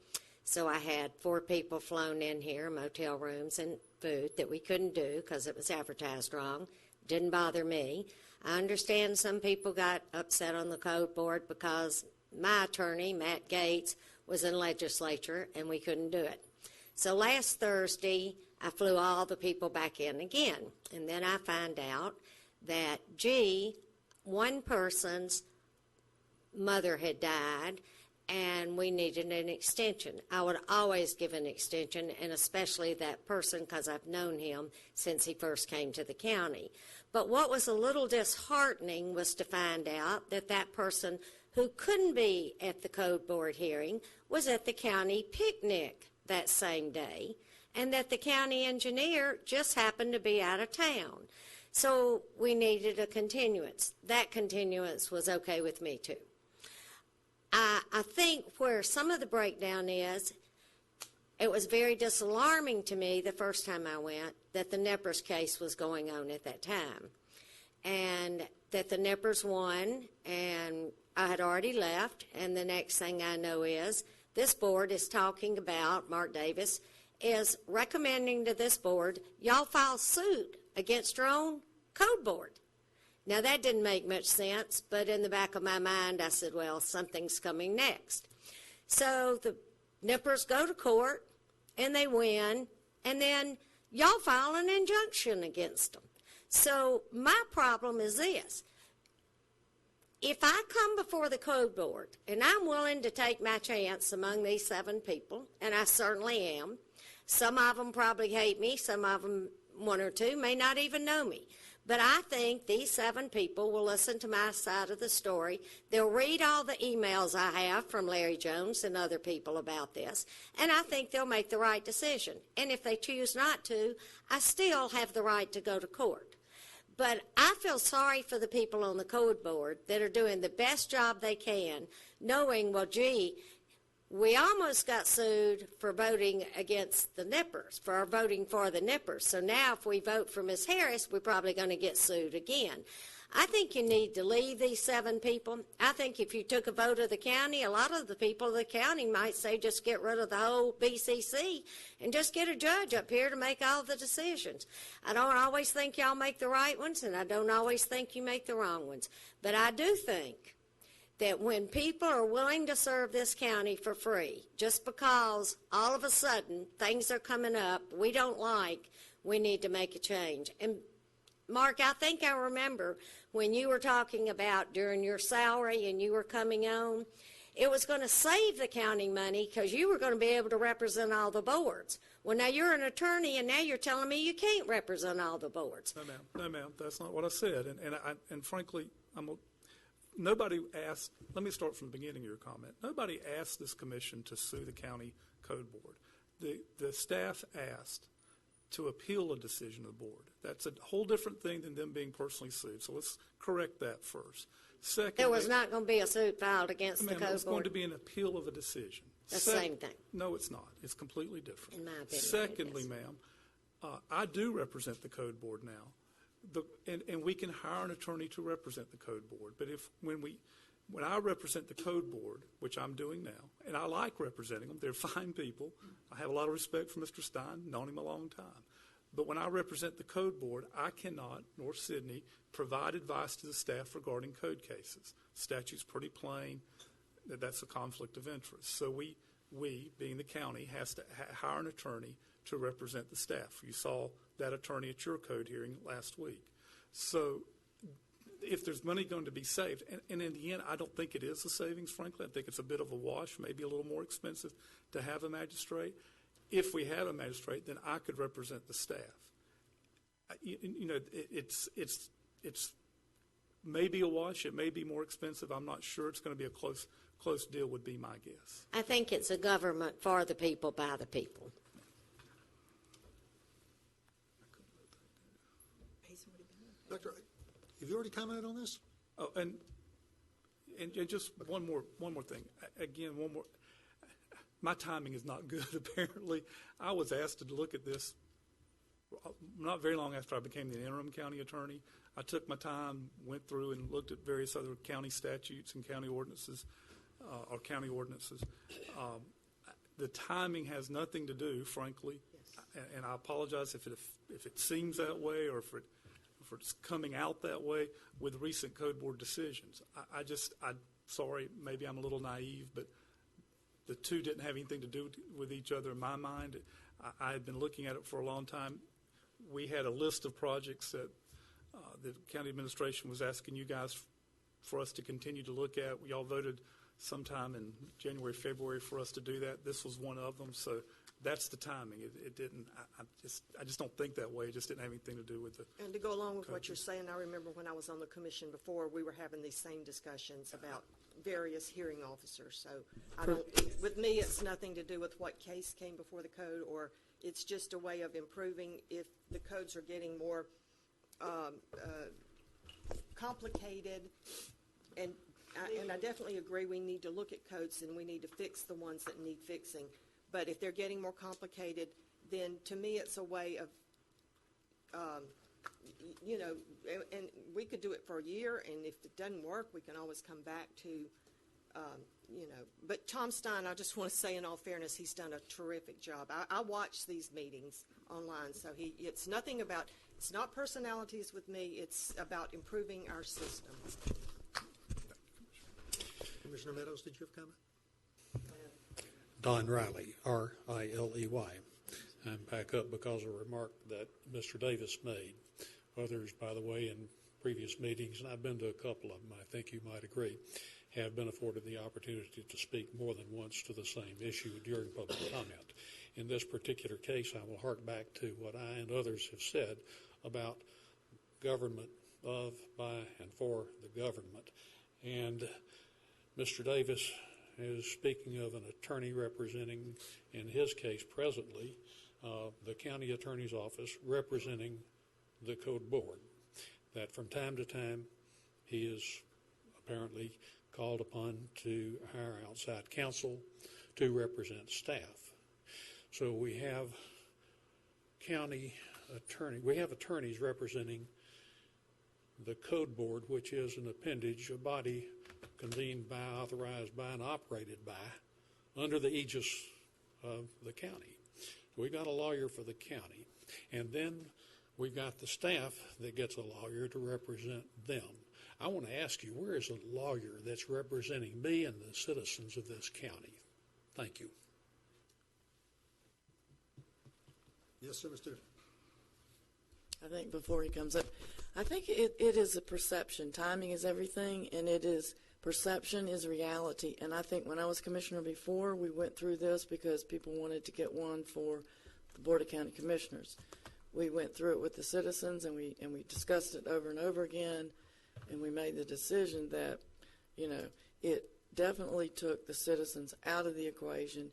So I had 4 people flown in here, motel rooms and food that we couldn't do because it was advertised wrong. Didn't bother me. I understand some people got upset on the Code Board because my attorney, Matt Gates, was in legislature and we couldn't do it. So last Thursday, I flew all the people back in again. And then I find out that, one person's mother had died and we needed an extension. I would always give an extension, and especially that person, because I've known him since he first came to the county. But what was a little disheartening was to find out that that person who couldn't be at the Code Board hearing was at the county picnic that same day, and that the county engineer just happened to be out of town. So we needed a continuance. That continuance was okay with me too. I think where some of the breakdown is, it was very disalarming to me the first time I went that the Nippers case was going on at that time, and that the Nippers won, and I had already left, and the next thing I know is this board is talking about, Mark Davis is recommending to this board, y'all file suit against your own Code Board. Now, that didn't make much sense, but in the back of my mind, I said, well, something's coming next. So the Nippers go to court, and they win, and then y'all file an injunction against them. So my problem is this. if I come before the code board, and I'm willing to take my chance among these 7 people, and I certainly am, some of them probably hate me, some of them, 1 or 2, may not even know me. But I think these 7 people will listen to my side of the story. They'll read all the emails I have from Larry Jones and other people about this, and I think they'll make the right decision. And if they choose not to, I still have the right to go to court. But I feel sorry for the people on the code board that are doing the best job they can, knowing, well, gee, we almost got sued for voting against the Nippers, for voting for the Nippers. So now if we vote for Ms. Harris, we're probably going to get sued again. I think you need to leave these 7 people. I think if you took a vote of the county, a lot of the people of the county might say just get rid of the whole BCC and just get a judge up here to make all the decisions. I don't always think y'all make the right ones, and I don't always think you make the wrong ones. But I do think that when people are willing to serve this county for free, just because all of a sudden things are coming up we don't like, we need to make a change. And Mark, I think I remember when you were talking about during your salary and you were coming on, it was going to save the county money because you were going to be able to represent all the boards. Well, now you're an attorney, and now you're telling me you can't represent all the boards. No, ma'am, that's not what I said. And frankly, nobody asked, let me start from the beginning of your comment. Nobody asked this commission to sue the county code board. The staff asked to appeal a decision of the board. That's a whole different thing than them being personally sued. So let's correct that first. Second, there was not going to be a suit filed against the code board. It's going to be an appeal of a decision. The same thing. No, it's not. It's completely different. In my opinion. Secondly, ma'am, I do represent the code board now. And we can hire an attorney to represent the code board. But when I represent the code board, which I'm doing now, and I like representing them, they're fine people. I have a lot of respect for Mr. Stein, known him a long time. But when I represent the code board, I cannot, nor Sydney, provide advice to the staff regarding code cases. The statute's pretty plain that that's a conflict of interest. So we being the county, has to hire an attorney to represent the staff. You saw that attorney at your code hearing last week. So if there's money going to be saved, and in the end, I don't think it is a savings, frankly. I think it's a bit of a wash, maybe a little more expensive to have a magistrate. If we had a magistrate, then I could represent the staff. It's maybe a wash. It may be more expensive. I'm not sure. It's going to be a close deal would be my guess. I think it's a government for the people, by the people. Doctor, have you already commented on this? Oh, and just one more thing. Again, one more. My timing is not good, apparently. I was asked to look at this not very long after I became the interim county attorney. I took my time, went through and looked at various other county statutes and county ordinances, The timing has nothing to do, frankly, and I apologize if it seems that way or if it's coming out that way with recent code board decisions. I'm sorry, maybe I'm a little naive, but the two didn't have anything to do with each other in my mind. I had been looking at it for a long time. We had a list of projects that the county administration was asking you guys for us to continue to look at. We all voted sometime in January, February for us to do that. This was one of them, so that's the timing. It didn't. I just don't think that way. It just didn't have anything to do with the. And to go along with what you're saying, I remember when I was on the commission before, we were having these same discussions about various hearing officers. So with me, it's nothing to do with what case came before the code, or it's just a way of improving if the codes are getting more complicated. And I definitely agree we need to look at codes and we need to fix the ones that need fixing. But if they're getting more complicated, then to me it's a way of, and we could do it for a year, and if it doesn't work, we can always come back to, But Tom Stein, I just want to say in all fairness, he's done a terrific job. I watch these meetings online, so it's not personalities with me, it's about improving our system. Commissioner Meadows, did you have a comment? Don Riley, R-I-L-E-Y. I'm back up because of a remark that Mr. Davis made. Others, by the way, in previous meetings, and I've been to a couple of them, I think you might agree, have been afforded the opportunity to speak more than once to the same issue during public comment. In this particular case, I will hark back to what I and others have said about government of, by, and for the government. And Mr. Davis is speaking of an attorney representing, in his case presently, the county attorney's office representing the code board, that from time to time he is apparently called upon to hire outside counsel to represent staff. So we have attorneys representing the code board, which is an appendage, a body convened by, authorized by, and operated by, under the aegis of the county. So we got a lawyer for the county, and then we've got the staff that gets a lawyer to represent them. I want to ask you, where is a lawyer that's representing me and the citizens of this county? Thank you. Yes, sir, Mr. I think before he comes up, I think it is a perception. Timing is everything, and it is perception is reality. And I think when I was commissioner before, we went through this because people wanted to get one for the Board of County Commissioners. We went through it with the citizens, and we discussed it over and over again, and we made the decision that, it definitely took the citizens out of the equation.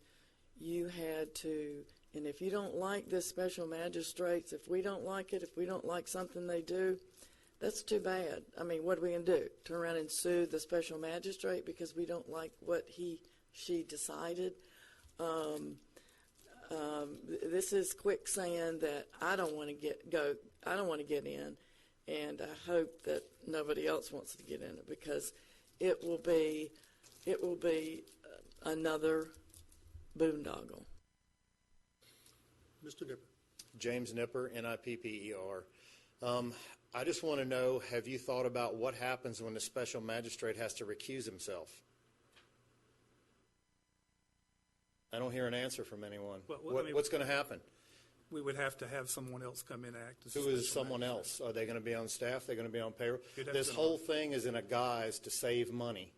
You had to, and if you don't like this special magistrates, if we don't like it, if we don't like something they do, that's too bad. I mean, what are we going to do? Turn around and sue the special magistrate because we don't like what she decided? This is quicksand that I don't want to I don't want to get in, and I hope that nobody else wants to get in it, because it will be another boondoggle. Mr. Nipper. James Nipper, Nipper. I just want to know, have you thought about what happens when the special magistrate has to recuse himself? I don't hear an answer from anyone. What's going to happen? We would have to have someone else come in and act as Who is someone else? Are they going to be on staff? They're going to be on payroll? This whole thing is in a guise to save money.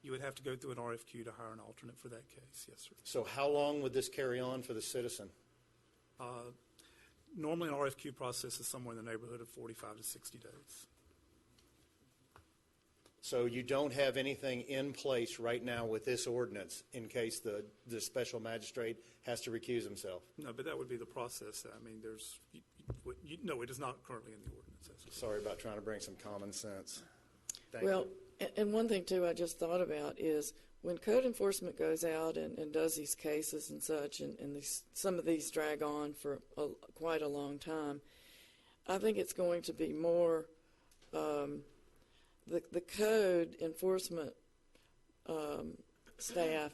You would have to go through an RFQ to hire an alternate for that case, yes, sir. So how long would this carry on for the citizen? Normally an RFQ process is somewhere in the neighborhood of 45 to 60 days. So you don't have anything in place right now with this ordinance in case the special magistrate has to recuse himself? No, but that would be the process. I mean, no, it is not currently in the ordinance. Sorry about trying to bring some common sense. Thank Well, and one thing, too, I just thought about is when code enforcement goes out and does these cases and such, and some of these drag on for quite a long time, I think it's going to be more the code enforcement staff,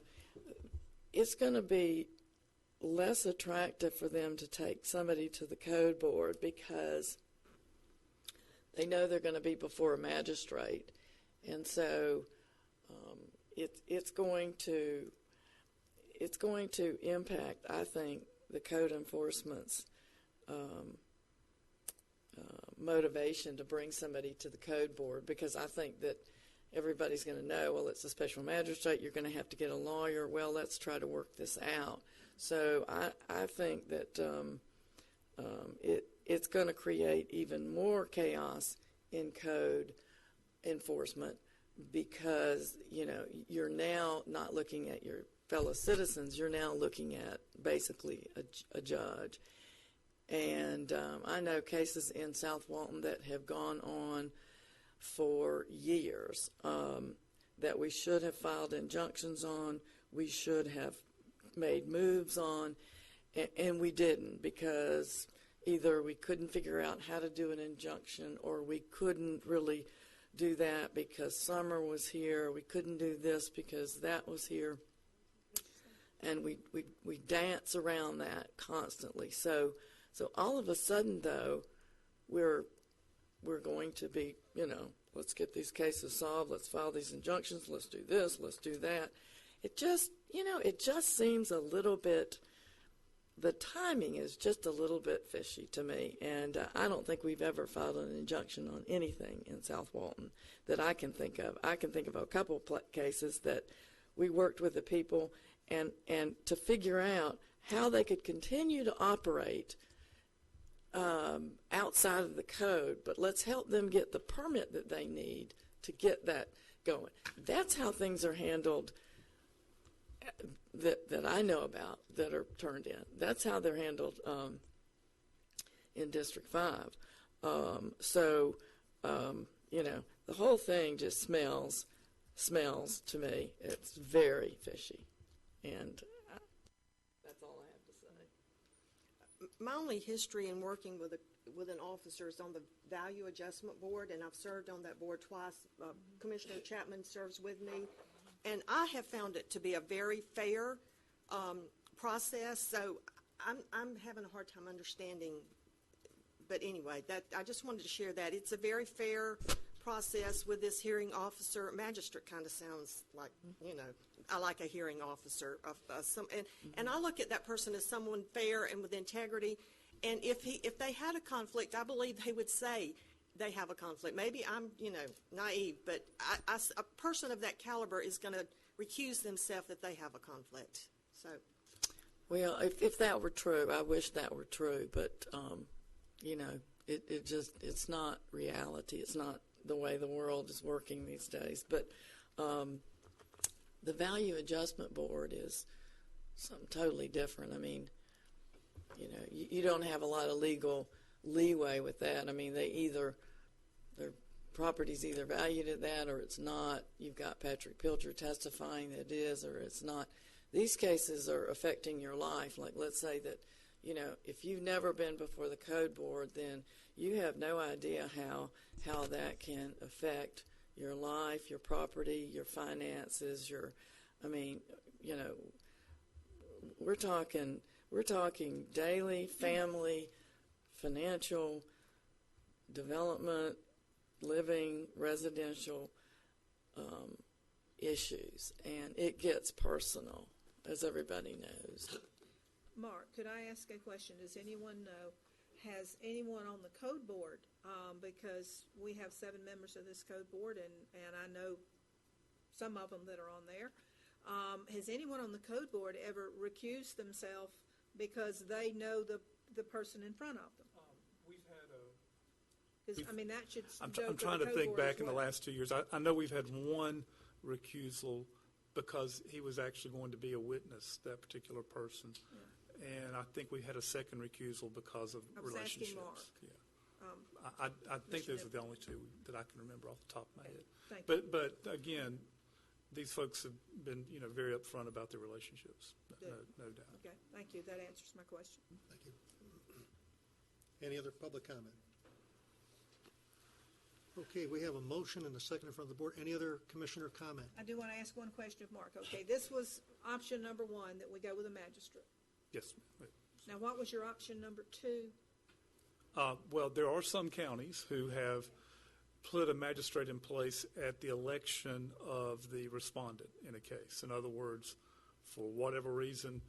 it's going to be less attractive for them to take somebody to the code board because they know they're going to be before a magistrate. And so it's going to impact, I think, the code enforcement's motivation to bring somebody to the code board, because I think that everybody's going to know, well, it's a special magistrate, you're going to have to get a lawyer, well, let's try to work this out. So I think that it's going to create even more chaos in code enforcement, because you're now not looking at your fellow citizens, you're now looking at basically a judge. And I know cases in South Walton that have gone on for years that we should have filed injunctions on, we should have made moves on, and we didn't, because either we couldn't figure out how to do an injunction, or we couldn't really do that because summer was here, we couldn't do this because that was here, and we dance around that constantly. So all of a sudden, though, we're going to be, let's get these cases solved, let's file these injunctions, let's do this, let's do that. It just, it just seems a little bit the timing is just a little bit fishy to me, and I don't think we've ever filed an injunction on anything in South Walton that I can think of. I can think of a couple cases that we worked with the people and to figure out how they could continue to operate outside of the code, but let's help them get the permit that they need to get that going. That's how things are handled that I know about that are turned in. That's how they're handled in District 5. You know, the whole thing just smells to me. It's very fishy, and that's all I have to say. My only history in working with an officer is on the Value Adjustment Board, and I've served on that board twice. Commissioner Chapman serves with me, and I have found it to be a very fair process. So I'm having a hard time understanding. But anyway, I just wanted to share that it's a very fair process with this hearing officer. Magistrate kind of sounds like, you know, I like a hearing officer and I look at that person as someone fair and with integrity. And if they had a conflict, I believe they would say they have a conflict. Maybe I'm, you know, naive, but a person of that caliber is going to recuse themselves if they have a conflict. So, well, if that were true, I wish that were true, but you know, it's not reality. It's not the way the world is working these days. But the Value Adjustment Board is something totally different. I mean, you know, you don't have a lot of legal leeway with that. I mean, their property's either valued at that or it's not. You've got Patrick Pilcher testifying that it is or it's not. These cases are affecting your life. Like, let's say that, you know, if you've never been before the code board, then you have no idea how that can affect your life, your property, your finances, I mean, you know, we're talking daily, family, financial, development, living, residential issues, and it gets personal, as everybody knows. Mark, could I ask a question? Does anyone know, has anyone on the code board, because we have 7 members of this code board, and I know some of them that are on there, has anyone on the code board ever recused themselves because they know the person in front of them? We've had I mean, that should I'm go trying the to code think board back as in the well. last 2 years. I know we've had one recusal because he was actually going to be a witness, that particular person. Yeah. And I think we had a second recusal because of I was asking relationships. Mark. Yeah. I think those are the only 2 that I can remember off the top of my head. Thank you. But again, these folks have been, you know, very upfront about their relationships. No doubt. Okay, thank you. That answers my question. Thank you. Any other public comment? Okay, we have a motion and a second in front of the board. Any other commissioner comment? I do want to ask one question of Mark. Okay, this was option number 1, that we go with a magistrate. Yes. Now, what was your option number 2? Well, there are some counties who have put a magistrate in place at the election of the respondent in a case. In other words, for whatever reason,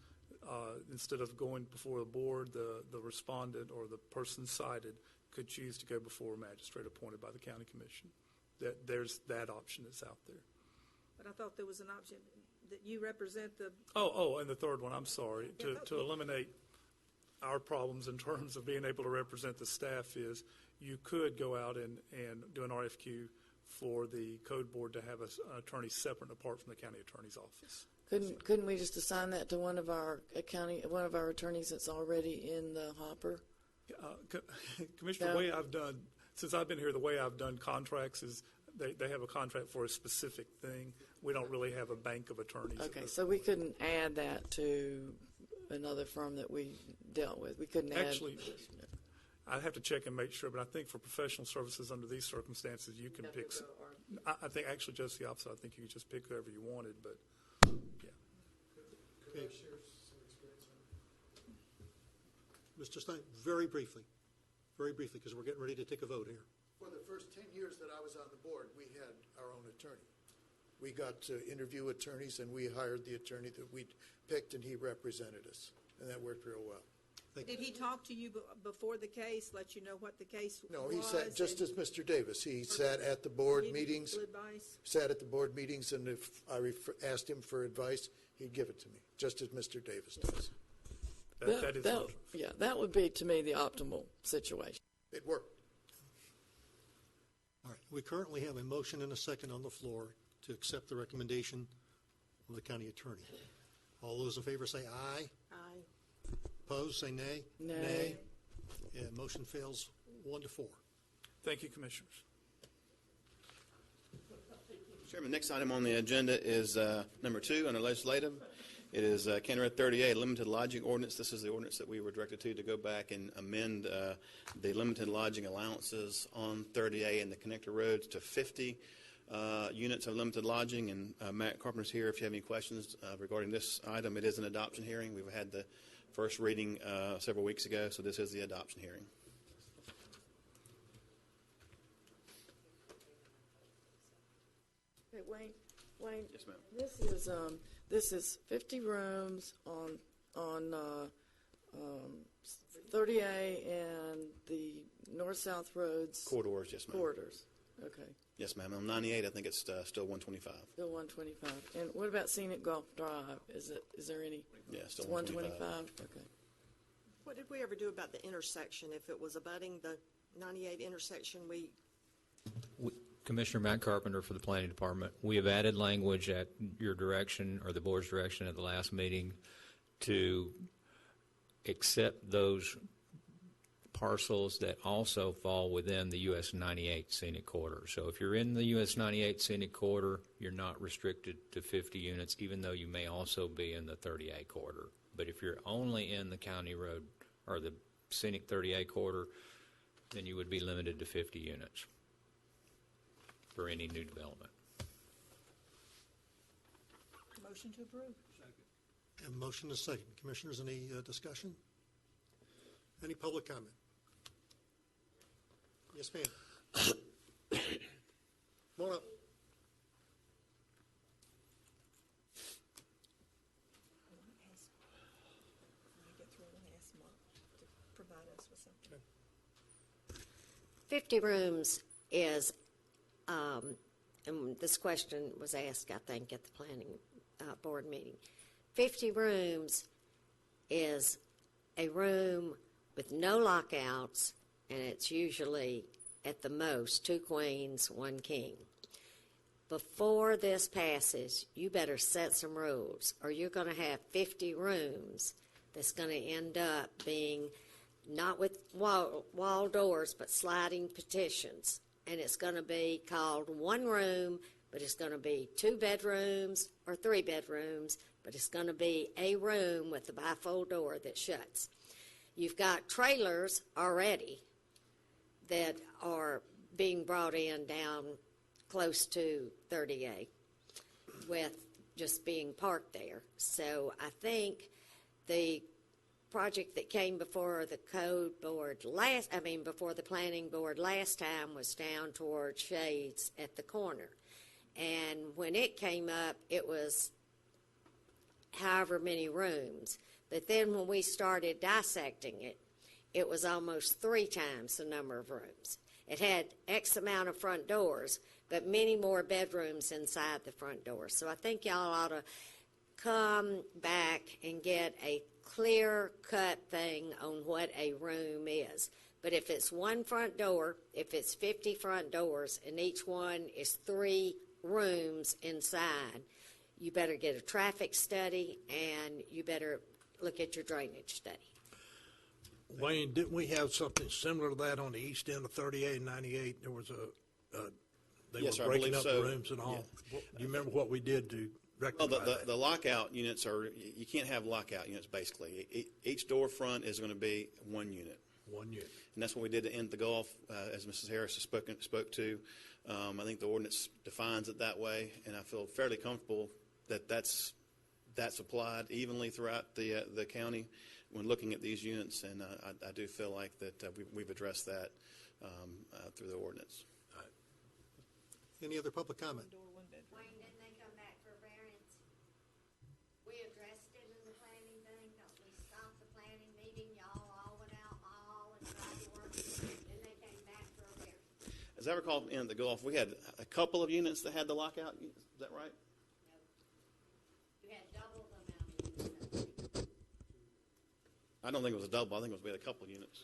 instead of going before a board, the respondent or the person cited could choose to go before a magistrate appointed by the county commission. There's that option that's out there. But I thought there was an option that you represent the... And the third one, I'm sorry, to eliminate our problems in terms of being able to represent the staff is you could go out and do an RFQ for the code board to have an attorney separate and apart from the county attorney's office. Couldn't we just assign that to one of our attorneys that's already in the hopper? Commissioner, the way I've done, since I've been here, the way I've done contracts is they have a contract for a specific thing. We don't really have a bank of attorneys. Okay, so we couldn't add that to another firm that we dealt with. We couldn't Actually, I'd have to check and make sure, but I think for professional services under these circumstances, you can pick. I think actually just the opposite. I think you could just pick whoever you wanted, but yeah. Okay. Mr. Stein, very briefly, because we're getting ready to take a vote here. For the first 10 years that I was on the board, we had our own attorney. We got to interview attorneys, and we hired the attorney that we picked, and he represented us. and that worked real well. Did he talk to you before the case, let you know what the case was? No, he sat, just as Mr. Davis, he sat at the board Give you meetings, advice? sat at the board meetings, and if I asked him for advice, he'd give it to me, just as Mr. Davis does. That would be, to me, the optimal situation. It worked. All right, we currently have a motion and a second on the floor to accept the recommendation of the county attorney. All those in favor say aye. Aye. Opposed, say nay. Nay. And motion fails 1-4. Thank you, Commissioners. Chairman, next item on the agenda is number 2 under legislative. It is County Road 38, limited lodging ordinance. This is the ordinance that we were directed to go back and amend the limited lodging allowances on 30A and the connector roads to 50 units of limited lodging. And Matt Carpenter's here if you have any questions regarding this item. It is an adoption hearing. We've had the first reading several weeks ago, so this is the adoption hearing. Okay, Wayne. Yes, ma'am. This is 50 rooms on 30A and the north-south roads. Corridors, yes, ma'am. Corridors, okay. Yes, ma'am. On 98, I think it's still 125. Still 125. And what about Scenic Gulf Drive? Is there any? Yeah, still It's 125. Okay. What did we ever do about the intersection? If it was abutting the 98 intersection, Commissioner Matt Carpenter for the Planning Department. We have added language at your direction or the board's direction at the last meeting to accept those parcels that also fall within the US 98 scenic corridor. So if you're in the US 98 scenic corridor, you're not restricted to 50 units, even though you may also be in the 30A corridor. But if you're only in the county road or the scenic 30A corridor, then you would be limited to 50 units for any new development. Motion to approve. Have a motion and a second. Commissioners, any discussion? Any public comment? Yes, ma'am. Come on up. When I get through, I want to ask Mark to provide us with something. 50 rooms is, and this question was asked, I think, at the planning board meeting. 50 rooms is a room with no lockouts, and it's usually at the most 2 queens, 1 king. Before this passes, you better set some rules, or you're going to have 50 rooms that's going to end up being not with wall doors, but sliding partitions. And it's going to be called 1 room, but it's going to be 2 bedrooms or 3 bedrooms, but it's going to be a room with a bifold door that shuts. You've got trailers already that are being brought in down close to 30A with just being parked there. So I think the project that came before the code board before the planning board last time was down toward Shades at the corner. And when it came up, it was however many rooms. But then when we started dissecting it, it was almost 3 times the number of rooms. It had X amount of front doors, but many more bedrooms inside the front doors. So I think y'all ought to come back and get a clear-cut thing on what a room is. But if it's 1 front door, if it's 50 front doors, and each one is 3 rooms inside, you better get a traffic study, and you better look at your drainage study. Wayne, didn't we have something similar to that on the east end of 38 and 98? There was they Yes, were sir, I breaking believe up so. the rooms and all. Yeah. Do you remember what we did to rectify Well, that? the lockout units you can't have lockout units, basically. Each door front is going to be 1 unit. 1 unit. And that's what we did to end the Gulf, as Mrs. Harris has spoke to. I think the ordinance defines it that way, and I feel fairly comfortable that that's applied evenly throughout the county when looking at these units, and I do feel like that we've addressed that through the ordinance. Any other public comment? Wayne, didn't they come back for variance? We addressed it in the planning thing, don't we stop As I recall, in the Gulf, we had a couple of units that had the lockout. Is that right? You had double the amount of units. I don't think it was a double. I think we had a couple of units.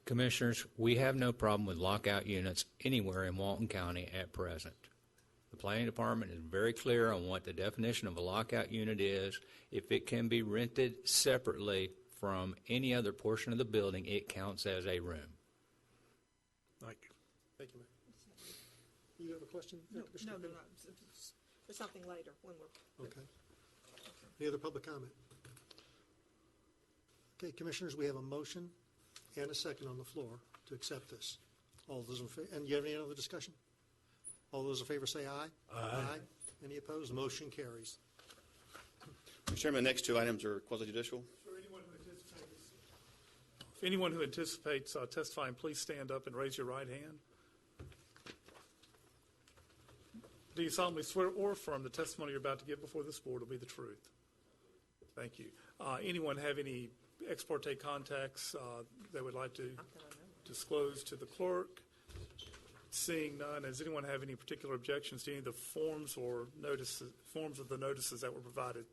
Commissioners, we have no problem with lockout units anywhere in Walton County at present. The planning department is very clear on what the definition of a lockout unit is. If it can be rented separately from any other portion of the building, it counts as a room. Thank you. Thank you, Matt. You have a question? No. For something later when we're. Okay. Any other public comment? Okay, Commissioners, we have a motion and a second on the floor to accept this. All those in favor, and you have any other discussion? All those in favor say aye. Aye. Any opposed? Motion carries. Mr. Chairman, the next two items are quasi-judicial. If anyone who anticipates testifying, please stand up and raise your right hand. Do you solemnly swear or affirm the testimony you're about to give before this board will be the truth? Thank you. Anyone have any ex parte contacts they would like to disclose to the clerk? Seeing none, does anyone have any particular objections to any of the forms or notices, forms of the notices that were provided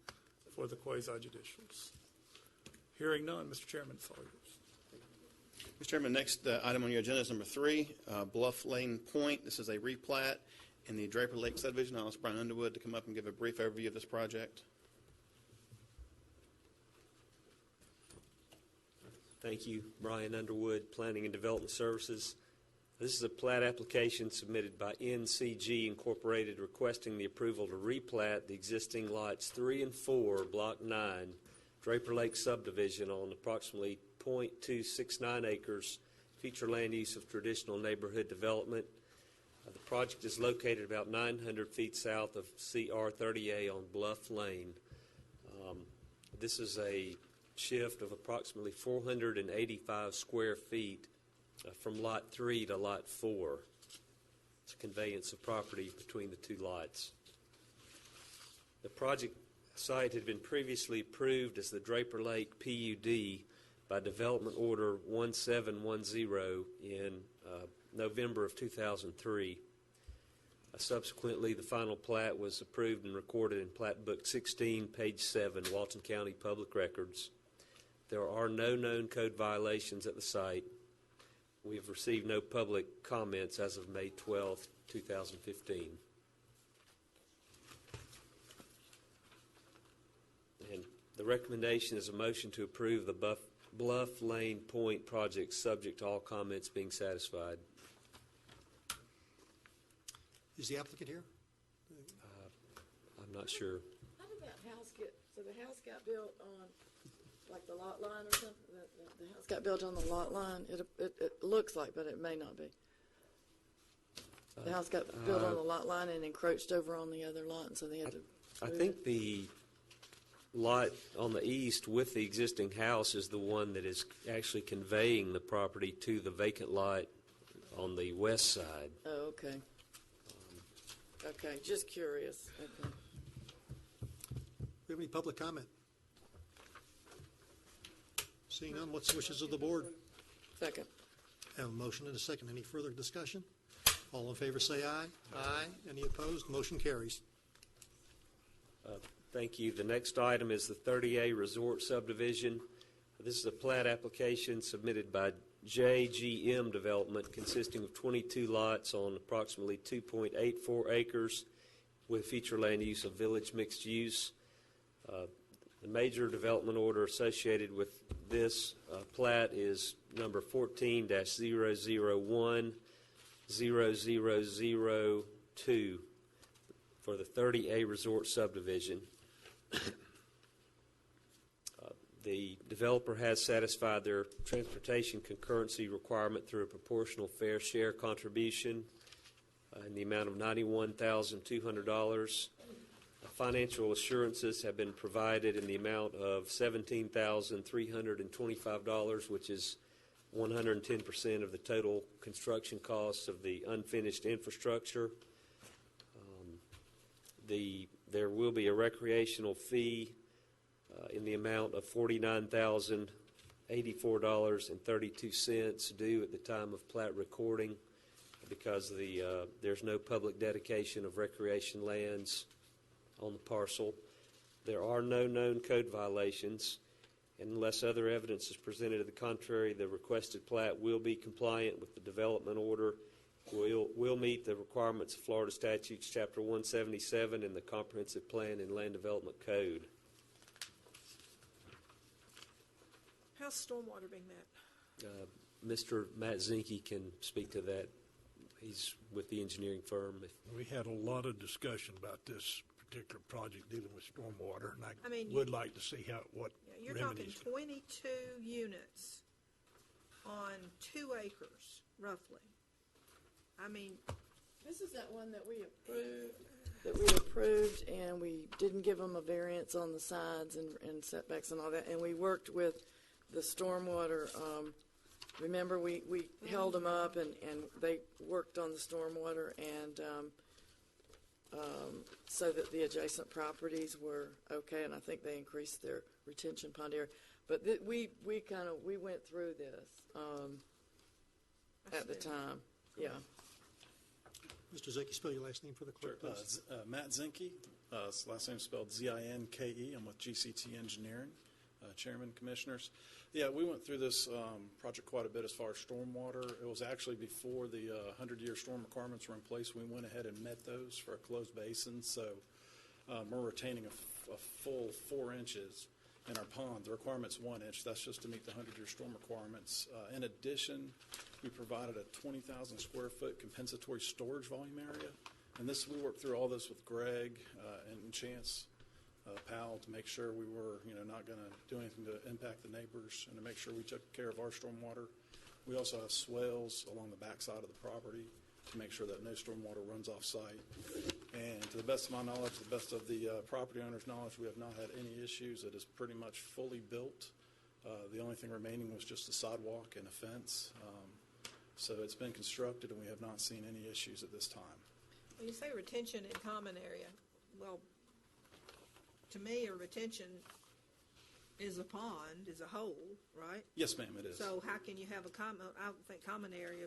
for the quasi-judicials? Hearing none, Mr. Chairman, it's all yours. Mr. Chairman, next item on your agenda is number 3, Bluff Lane Point. This is a replat in the Draper Lake subdivision. I'll ask Brian Underwood to come up and give a brief overview of this project. Thank you. Brian Underwood, Planning and Development Services. This is a plat application submitted by NCG Incorporated requesting the approval to replat the existing lots 3 and 4, Block 9, Draper Lake subdivision on approximately .269 acres, future land use of traditional neighborhood development. The project is located about 900 feet south of CR 30A on Bluff Lane. This is a shift of approximately 485 square feet from Lot 3 to Lot 4. It's a conveyance of property between the two lots. The project site had been previously approved as the Draper Lake PUD by Development Order 1710 in November of 2003. Subsequently, the final plat was approved and recorded in Plat Book 16, page 7, Walton County Public Records. There are no known code violations at the site. We have received no public comments as of May 12, 2015. And the recommendation is a motion to approve the Bluff Lane Point project subject to all comments being satisfied. Is the applicant here? I'm not sure. How did that house get, so the house got built on, like the lot line or something? The house got built on the lot line? It looks like, but it may not be. The house got built on the lot line and encroached over on the other lot, and so they had to I move think it. the lot on the east with the existing house is the one that is actually conveying the property to the vacant lot on the west side. Oh, okay. Okay, just curious. Okay. Do we have any public comment? Seeing none, what's the wishes of the board? Second. Have a motion and a second. Any further discussion? All in favor say aye. Aye. Any opposed? Motion carries. Thank you. The next item is the 30A Resort Subdivision. This is a plat application submitted by JGM Development consisting of 22 lots on approximately 2.84 acres with future land use of village mixed use. The major development order associated with this plat is number 14-001-0002 for the 30A Resort Subdivision. The developer has satisfied their transportation concurrency requirement through a proportional fair share contribution in the amount of $91,200. Financial assurances have been provided in the amount of $17,325, which is 110% of the total construction costs of the unfinished infrastructure. There will be a recreational fee in the amount of $49,084.32 due at the time of plat recording. because there's no public dedication of recreation lands on the parcel. There are no known code violations, and unless other evidence is presented to the contrary, the requested plat will be compliant with the development order, will meet the requirements of Florida Statutes Chapter 177 and the Comprehensive Plan and Land Development Code. How's stormwater being met? Mr. Matt Zinke can speak to that. He's with the engineering firm. We had a lot of discussion about this particular project dealing with stormwater, and I mean, would like to see what You're talking remedies. 22 units on 2 acres, roughly. I mean, This is that one that we approved, and we didn't give them a variance on the sides and setbacks and all that, and we worked with the stormwater. Remember, we held them up, and they worked on the stormwater, and so that the adjacent properties were okay, and I think they increased their retention pond area. But we went through this at the time. Yeah. Mr. Zinke, spell your last name for the clerk, please. Matt Zinke, last name spelled Zinke. I'm with GCT Engineering, Chairman, Commissioners. Yeah, we went through this project quite a bit as far as stormwater. It was actually before the 100-year storm requirements were in place. We went ahead and met those for a closed basin, so we're retaining a full 4 inches in our pond. The requirement's 1 inch. That's just to meet the 100-year storm requirements. In addition, we provided a 20,000 square foot compensatory storage volume area. And we worked through all this with Greg and Chance Powell to make sure we were, not going to do anything to impact the neighbors and to make sure we took care of our stormwater. We also have swales along the backside of the property to make sure that no stormwater runs off site. And to the best of my knowledge, the best of the property owner's knowledge, we have not had any issues. It is pretty much fully built. The only thing remaining was just a sidewalk and a fence. So it's been constructed, and we have not seen any issues at this time. when you say retention in common area, well, to me, a retention is a pond, is a hole, right? Yes, ma'am, it is. So how can you have I don't think common area.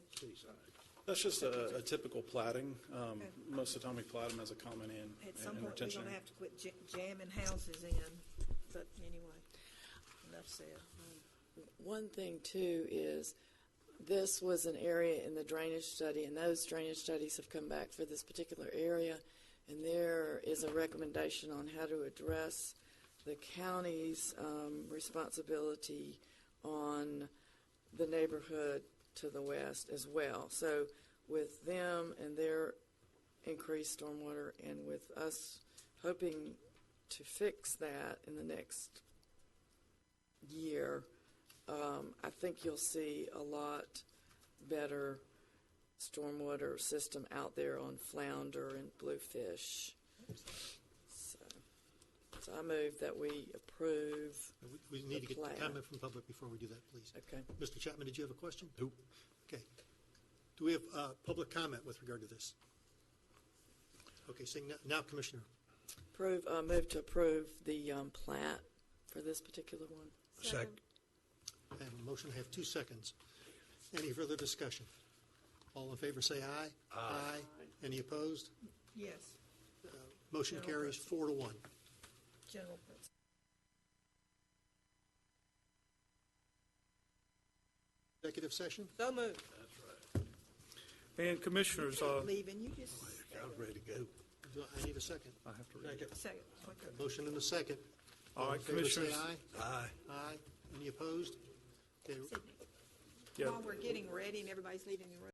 That's just a typical plating. Most of the time we plat them as a common in At some and point, we're retention going to area. have to quit jamming houses in. But anyway, enough said. One thing, too, is this was an area in the drainage study, and those drainage studies have come back for this particular area, and there is a recommendation on how to address the county's responsibility on the neighborhood to the west as well. So with them and their increased stormwater, and with us hoping to fix that in the next year, I think you'll see a lot better stormwater system out there on flounder and bluefish. So I move that we approve. We need to get plat. comment from the public before we do that, please. Okay. Mr. Chapman, did you have a question? Nope. Okay. Do we have public comment with regard to this? Okay, seeing now, Commissioner. Move to approve the plat for this particular one. Second. I have a motion. I have 2 seconds. Any further discussion? All in favor say aye. Aye. Any opposed? Yes, Motion carries 4-1. general principle. Executive session? So moved. And Commissioners, Leaving, you just. I was ready to go. I need a second. I have to read it. Second. Okay. Motion and a second. All right, in favor say Commissioners. aye. Aye. Aye. Any opposed? Okay. Yeah. While we're getting ready and everybody's leaving the room.